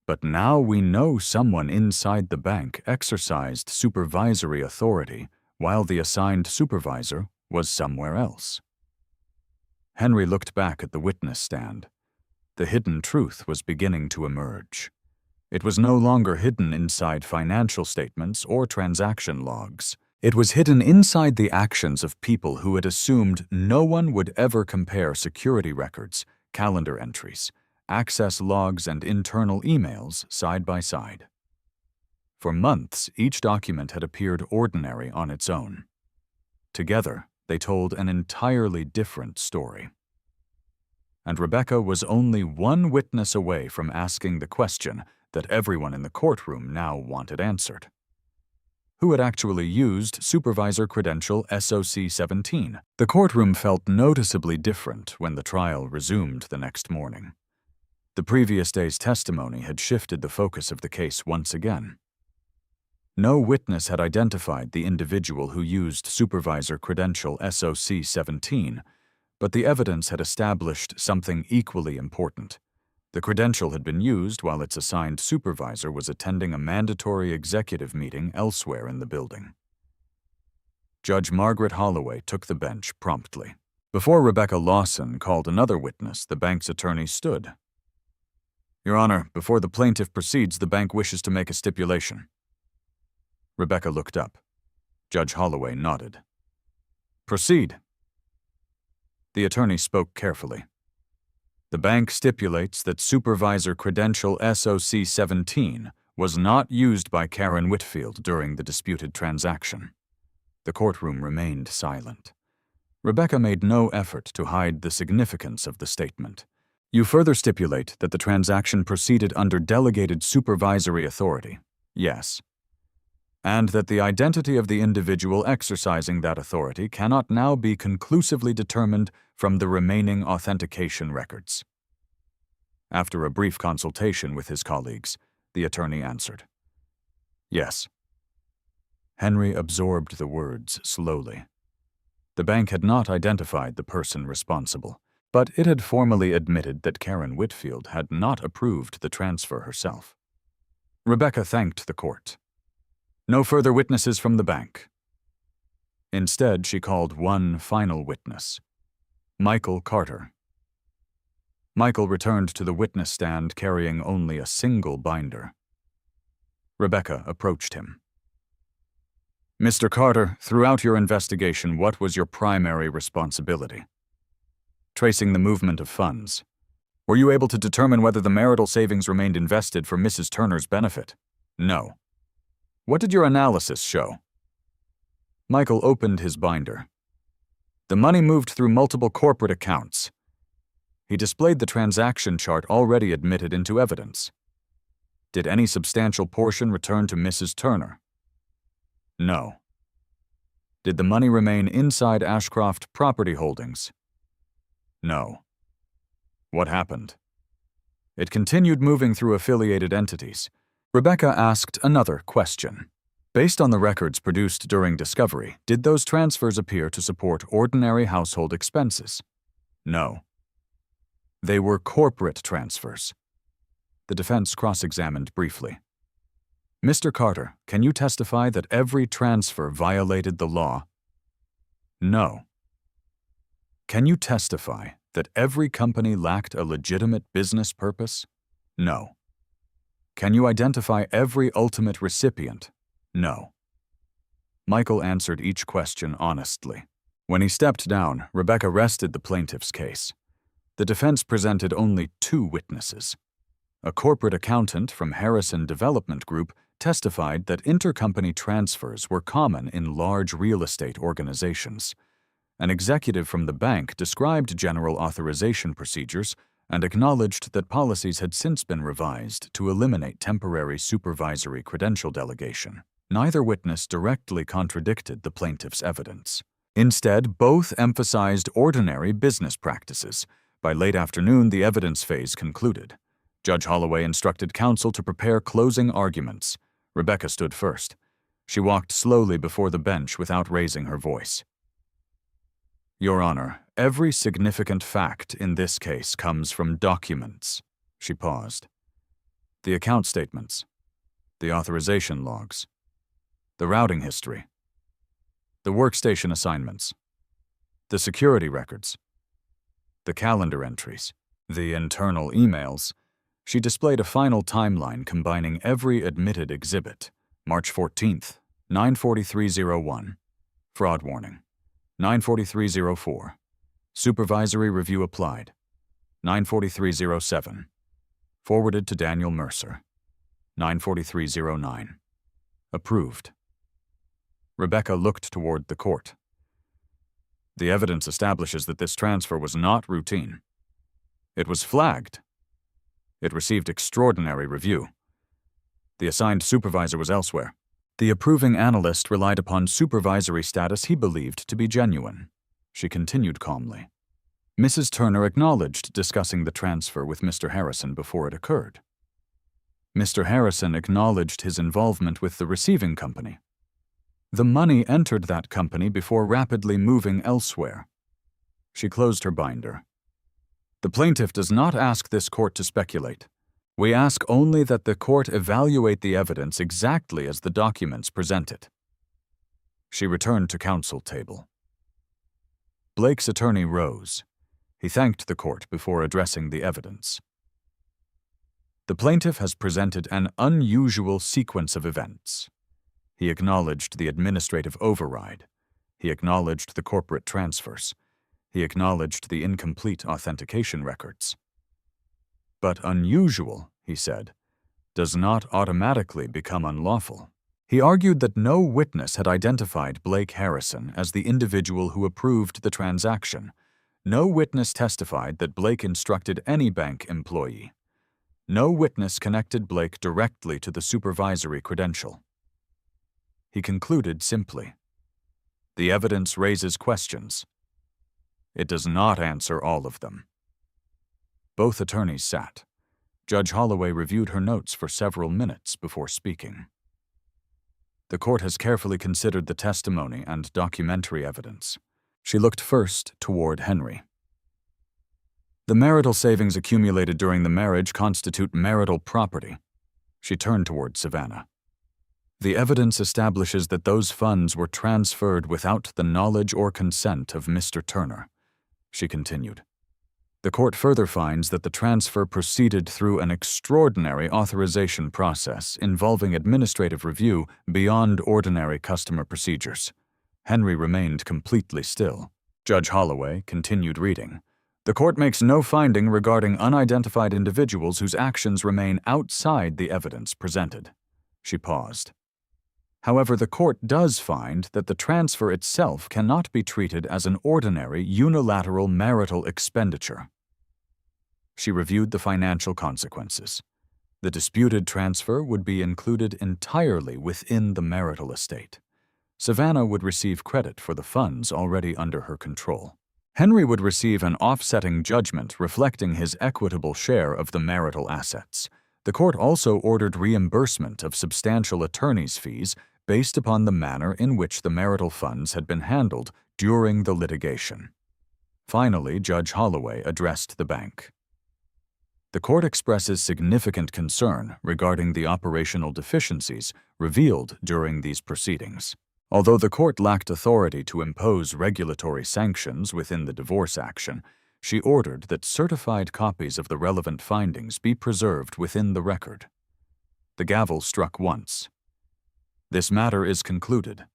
But now we know someone inside the bank exercised supervisory authority while the assigned supervisor was somewhere else." Henry looked back at the witness stand. The hidden truth was beginning to emerge. It was no longer hidden inside financial statements or transaction logs. It was hidden inside the actions of people who had assumed no one would ever compare security records, calendar entries, access logs, and internal emails side by side. For months, each document had appeared ordinary on its own. Together, they told an entirely different story. And Rebecca was only one witness away from asking the question that everyone in the courtroom now wanted answered. Who had actually used Supervisor Credential SOC-17? The courtroom felt noticeably different when the trial resumed the next morning. The previous day's testimony had shifted the focus of the case once again. No witness had identified the individual who used Supervisor Credential SOC-17, but the evidence had established something equally important. The credential had been used while its assigned supervisor was attending a mandatory executive meeting elsewhere in the building. Judge Margaret Holloway took the bench promptly. Before Rebecca Lawson called another witness, the bank's attorney stood. "Your Honor, before the plaintiff proceeds, the bank wishes to make a stipulation." Rebecca looked up. Judge Holloway nodded. "Proceed." The attorney spoke carefully. "The bank stipulates that Supervisor Credential SOC-17 was not used by Karen Whitfield during the disputed transaction." The courtroom remained silent. Rebecca made no effort to hide the significance of the statement. "You further stipulate that the transaction proceeded under delegated supervisory authority." "Yes." "And that the identity of the individual exercising that authority cannot now be conclusively determined from the remaining authentication records." After a brief consultation with his colleagues, the attorney answered. "Yes." Henry absorbed the words slowly. The bank had not identified the person responsible, but it had formally admitted that Karen Whitfield had not approved the transfer herself. Rebecca thanked the court. No further witnesses from the bank. Instead, she called one final witness, Michael Carter. Michael returned to the witness stand carrying only a single binder. Rebecca approached him. "Mr. Carter, throughout your investigation, what was your primary responsibility?" "Tracing the movement of funds." "Were you able to determine whether the marital savings remained invested for Mrs. Turner's benefit?" "No." "What did your analysis show?" Michael opened his binder. The money moved through multiple corporate accounts. He displayed the transaction chart already admitted into evidence. Did any substantial portion return to Mrs. Turner? No. Did the money remain inside Ashcroft Property Holdings? No. What happened? It continued moving through affiliated entities. Rebecca asked another question. Based on the records produced during discovery, did those transfers appear to support ordinary household expenses? No. They were corporate transfers. The defense cross-examined briefly. Mr. Carter, can you testify that every transfer violated the law? No. Can you testify that every company lacked a legitimate business purpose? No. Can you identify every ultimate recipient? No. Michael answered each question honestly. When he stepped down, Rebecca rested the plaintiff's case. The defense presented only 2 witnesses. A corporate accountant from Harrison Development Group testified that intercompany transfers were common in large real estate organizations. An executive from the bank described general authorization procedures and acknowledged that policies had since been revised to eliminate temporary supervisory credential delegation. Neither witness directly contradicted the plaintiff's evidence. Instead, both emphasized ordinary business practices. By late afternoon, the evidence phase concluded. Judge Holloway instructed counsel to prepare closing arguments. Rebecca stood first. She walked slowly before the bench without raising her voice. Your Honor, every significant fact in this case comes from documents. She paused. The account statements, the authorization logs, the routing history, the workstation assignments, the security records, the calendar entries, the internal emails. She displayed a final timeline combining every admitted exhibit. March 14th, 9:43:01. Fraud warning. 9:43:04. Supervisory review applied. 9:43:07. Forwarded to Daniel Mercer. 9:43:09. Approved. Rebecca looked toward the court. The evidence establishes that this transfer was not routine. It was flagged. It received extraordinary review. The assigned supervisor was elsewhere. The approving analyst relied upon supervisory status he believed to be genuine. She continued calmly. Mrs. Turner acknowledged discussing the transfer with Mr. Harrison before it occurred. Mr. Harrison acknowledged his involvement with the receiving company. The money entered that company before rapidly moving elsewhere. She closed her binder. The plaintiff does not ask this court to speculate. We ask only that the court evaluate the evidence exactly as the documents present it. She returned to counsel table. Blake's attorney rose. He thanked the court before addressing the evidence. The plaintiff has presented an unusual sequence of events. He acknowledged the administrative override. He acknowledged the corporate transfers. He acknowledged the incomplete authentication records. But unusual, he said, does not automatically become unlawful. He argued that no witness had identified Blake Harrison as the individual who approved the transaction. No witness testified that Blake instructed any bank employee. No witness connected Blake directly to the supervisory credential. He concluded simply, the evidence raises questions. It does not answer all of them. Both attorneys sat. Judge Holloway reviewed her notes for several minutes before speaking. The court has carefully considered the testimony and documentary evidence. She looked first toward Henry. The marital savings accumulated during the marriage constitute marital property. She turned toward Savannah. The evidence establishes that those funds were transferred without the knowledge or consent of Mr. Turner. She continued. The court further finds that the transfer proceeded through an extraordinary authorization process involving administrative review beyond ordinary customer procedures. Henry remained completely still. Judge Holloway continued reading. The court makes no finding regarding unidentified individuals whose actions remain outside the evidence presented. She paused. However, the court does find that the transfer itself cannot be treated as an ordinary unilateral marital expenditure. She reviewed the financial consequences. The disputed transfer would be included entirely within the marital estate. Savannah would receive credit for the funds already under her control. Henry would receive an offsetting judgment reflecting his equitable share of the marital assets. The court also ordered reimbursement of substantial attorney's fees based upon the manner in which the marital funds had been handled during the litigation. Finally, Judge Holloway addressed the bank. The court expresses significant concern regarding the operational deficiencies revealed during these proceedings. Although the court lacked authority to impose regulatory sanctions within the divorce action, she ordered that certified copies of the relevant findings be preserved within the record. The gavel struck once. This matter is concluded.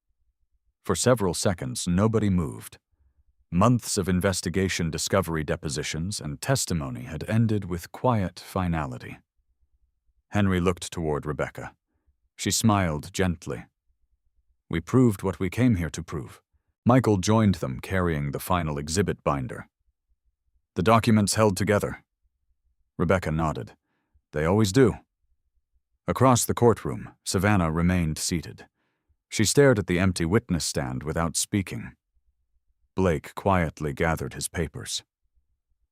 For several seconds, nobody moved. Months of investigation, discovery depositions, and testimony had ended with quiet finality. Henry looked toward Rebecca. She smiled gently. We proved what we came here to prove. Michael joined them, carrying the final exhibit binder. The documents held together. Rebecca nodded. They always do. Across the courtroom, Savannah remained seated. She stared at the empty witness stand without speaking. Blake quietly gathered his papers.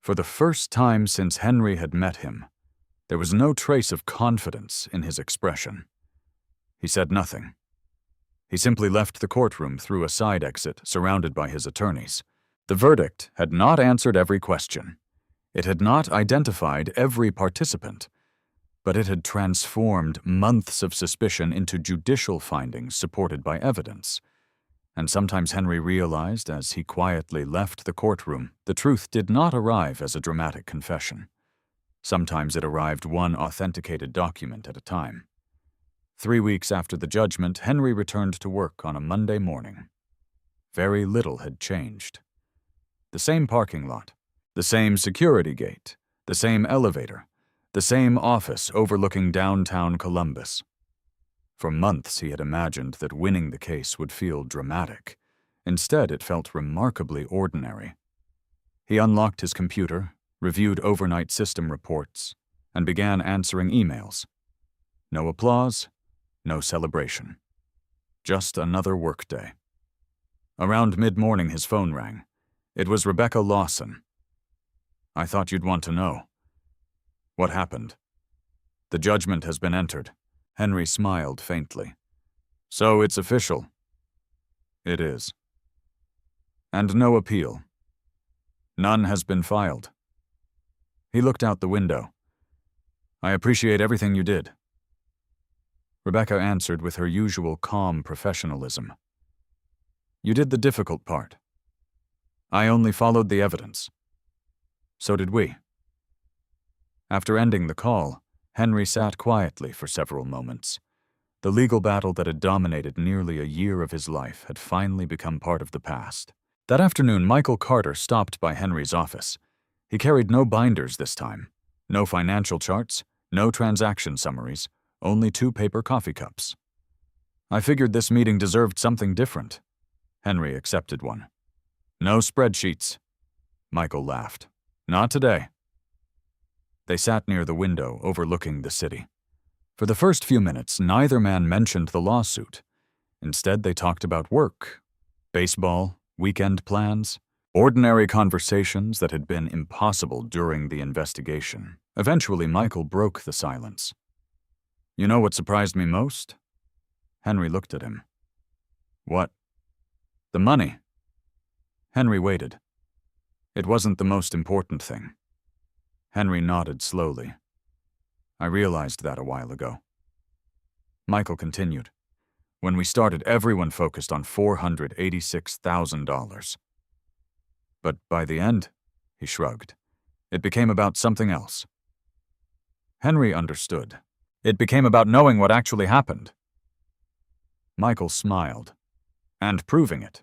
For the first time since Henry had met him, there was no trace of confidence in his expression. He said nothing. He simply left the courtroom through a side exit surrounded by his attorneys. The verdict had not answered every question. It had not identified every participant, but it had transformed months of suspicion into judicial findings supported by evidence. And sometimes Henry realized, as he quietly left the courtroom, the truth did not arrive as a dramatic confession. Sometimes it arrived one authenticated document at a time. 3 weeks after the judgment, Henry returned to work on a Monday morning. Very little had changed. The same parking lot, the same security gate, the same elevator, the same office overlooking downtown Columbus. For months he had imagined that winning the case would feel dramatic. Instead, it felt remarkably ordinary. He unlocked his computer, reviewed overnight system reports, and began answering emails. No applause, no celebration. Just another workday. Around mid-morning his phone rang. It was Rebecca Lawson. I thought you'd want to know. What happened? The judgment has been entered. Henry smiled faintly. So it's official. It is. And no appeal. None has been filed. He looked out the window. I appreciate everything you did. Rebecca answered with her usual calm professionalism. You did the difficult part. I only followed the evidence. So did we. After ending the call, Henry sat quietly for several moments. The legal battle that had dominated nearly a year of his life had finally become part of the past. That afternoon, Michael Carter stopped by Henry's office. He carried no binders this time, no financial charts, no transaction summaries, only 2 paper coffee cups. I figured this meeting deserved something different. Henry accepted one. No spreadsheets. Michael laughed. Not today. They sat near the window overlooking the city. For the first few minutes, neither man mentioned the lawsuit. Instead, they talked about work, baseball, weekend plans, ordinary conversations that had been impossible during the investigation. Eventually, Michael broke the silence. You know what surprised me most? Henry looked at him. What? The money. Henry waited. It wasn't the most important thing. Henry nodded slowly. I realized that a while ago. Michael continued. When we started, everyone focused on $486,000. But by the end, he shrugged, it became about something else. Henry understood. It became about knowing what actually happened. Michael smiled. And proving it.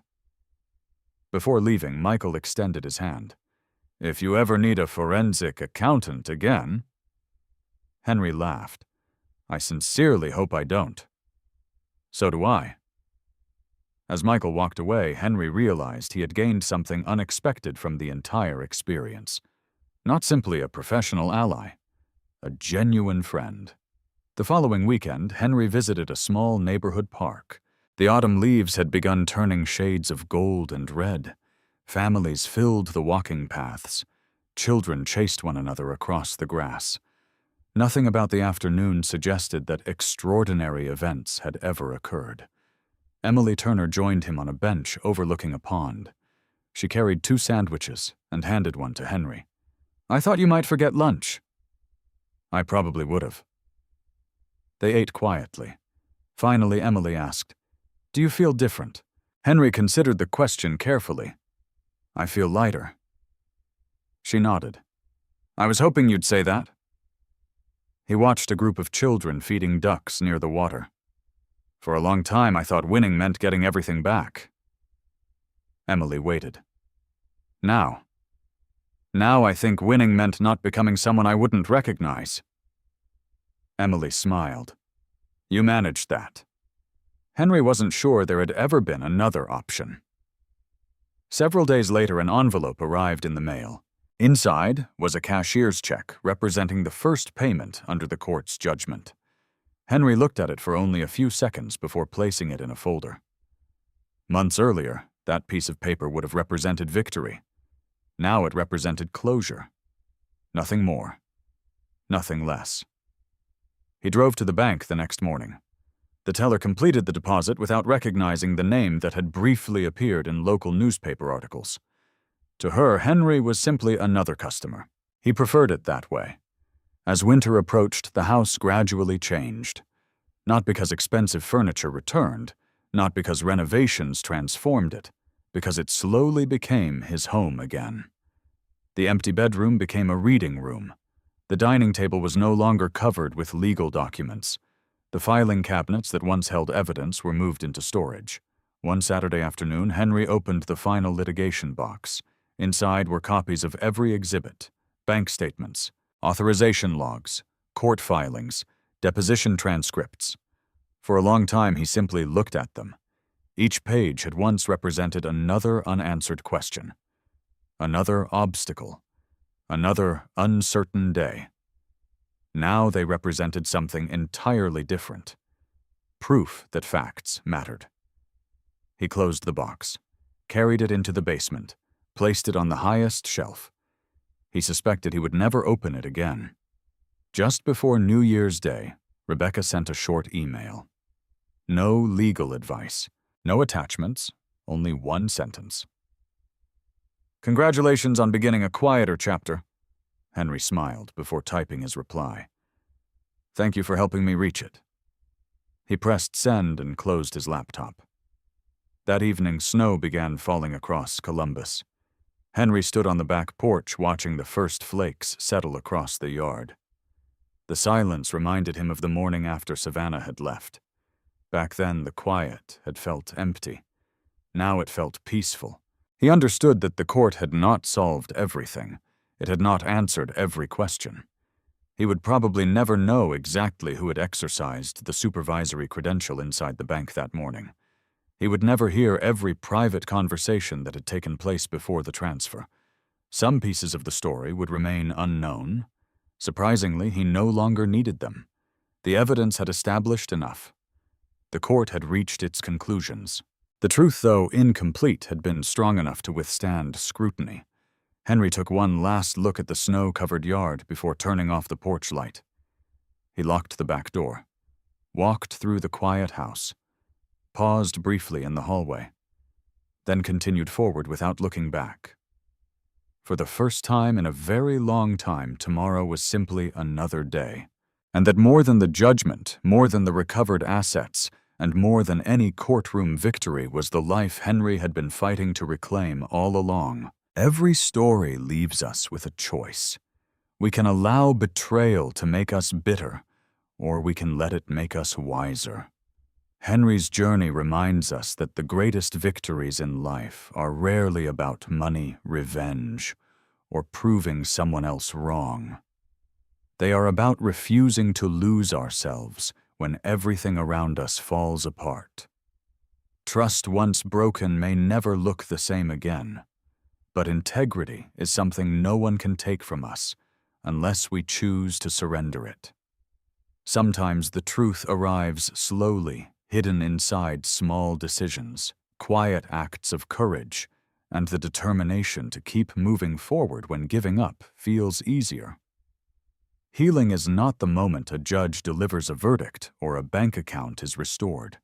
Before leaving, Michael extended his hand. If you ever need a forensic accountant again. Henry laughed. I sincerely hope I don't. So do I. As Michael walked away, Henry realized he had gained something unexpected from the entire experience. Not simply a professional ally, a genuine friend. The following weekend, Henry visited a small neighborhood park. The autumn leaves had begun turning shades of gold and red. Families filled the walking paths. Children chased one another across the grass. Nothing about the afternoon suggested that extraordinary events had ever occurred. Emily Turner joined him on a bench overlooking a pond. She carried 2 sandwiches and handed one to Henry. "I thought you might forget lunch." "I probably would have." They ate quietly. Finally, Emily asked, "Do you feel different?" Henry considered the question carefully. "I feel lighter." She nodded. "I was hoping you'd say that." He watched a group of children feeding ducks near the water. "For a long time, I thought winning meant getting everything back." Emily waited. Now I think winning meant not becoming someone I wouldn't recognize." Emily smiled. "You managed that." Henry wasn't sure there had ever been another option. Several days later, an envelope arrived in the mail. Inside was a cashier's check representing the first payment under the court's judgment. Henry looked at it for only a few seconds before placing it in a folder. Months earlier, that piece of paper would have represented victory. Now it represented closure. Nothing more. Nothing less. He drove to the bank the next morning. The teller completed the deposit without recognizing the name that had briefly appeared in local newspaper articles. To her, Henry was simply another customer. He preferred it that way. As winter approached, the house gradually changed. Not because expensive furniture returned, not because renovations transformed it, because it slowly became his home again. The empty bedroom became a reading room. The dining table was no longer covered with legal documents. The filing cabinets that once held evidence were moved into storage. One Saturday afternoon, Henry opened the final litigation box. Inside were copies of every exhibit, bank statements, authorization logs, court filings, deposition transcripts. For a long time, he simply looked at them. Each page had once represented another unanswered question, another obstacle, another uncertain day. Now they represented something entirely different, proof that facts mattered. He closed the box, carried it into the basement, placed it on the highest shelf. He suspected he would never open it again. Just before New Year's Day, Rebecca sent a short email. No legal advice, no attachments, only one sentence. "Congratulations on beginning a quieter chapter." Henry smiled before typing his reply. "Thank you for helping me reach it." He pressed send and closed his laptop. That evening, snow began falling across Columbus. Henry stood on the back porch watching the first flakes settle across the yard. The silence reminded him of the morning after Savannah had left. Back then, the quiet had felt empty. Now it felt peaceful. He understood that the court had not solved everything. It had not answered every question. He would probably never know exactly who had exercised the supervisory credential inside the bank that morning. He would never hear every private conversation that had taken place before the transfer. Some pieces of the story would remain unknown. Surprisingly, he no longer needed them. The evidence had established enough. The court had reached its conclusions. The truth, though incomplete, had been strong enough to withstand scrutiny. Henry took one last look at the snow-covered yard before turning off the porch light. He locked the back door, walked through the quiet house, paused briefly in the hallway, then continued forward without looking back. For the first time in a very long time, tomorrow was simply another day. And that more than the judgment, more than the recovered assets, and more than any courtroom victory was the life Henry had been fighting to reclaim all along. Every story leaves us with a choice. We can allow betrayal to make us bitter, or we can let it make us wiser. Henry's journey reminds us that the greatest victories in life are rarely about money, revenge, or proving someone else wrong. They are about refusing to lose ourselves when everything around us falls apart. Trust once broken may never look the same again, but integrity is something no one can take from us unless we choose to surrender it. Sometimes the truth arrives slowly, hidden inside small decisions, quiet acts of courage, and the determination to keep moving forward when giving up feels easier. Healing is not the moment a judge delivers a verdict or a bank account is restored.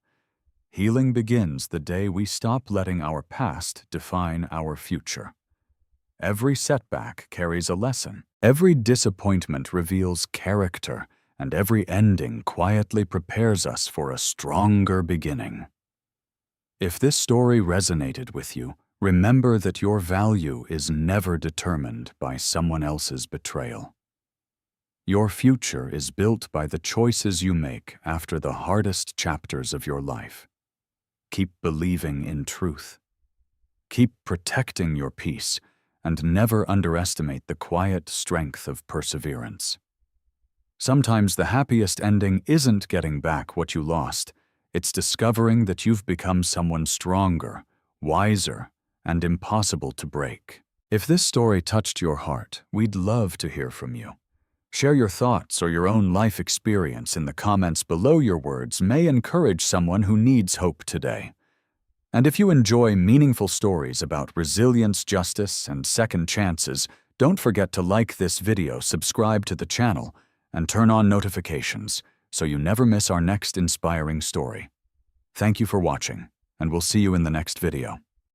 Healing begins the day we stop letting our past define our future. Every setback carries a lesson. Every disappointment reveals character, and every ending quietly prepares us for a stronger beginning. If this story resonated with you, remember that your value is never determined by someone else's betrayal. Your future is built by the choices you make after the hardest chapters of your life. Keep believing in truth. Keep protecting your peace, and never underestimate the quiet strength of perseverance. Sometimes the happiest ending isn't getting back what you lost. It's discovering that you've become someone stronger, wiser, and impossible to break. If this story touched your heart, we'd love to hear from you. Share your thoughts or your own life experience in the comments below. Your words may encourage someone who needs hope today. And if you enjoy meaningful stories about resilience, justice, and second chances, don't forget to like this video, subscribe to the channel, and turn on notifications so you never miss our next inspiring story. Thank you for watching, and we'll see you in the next video.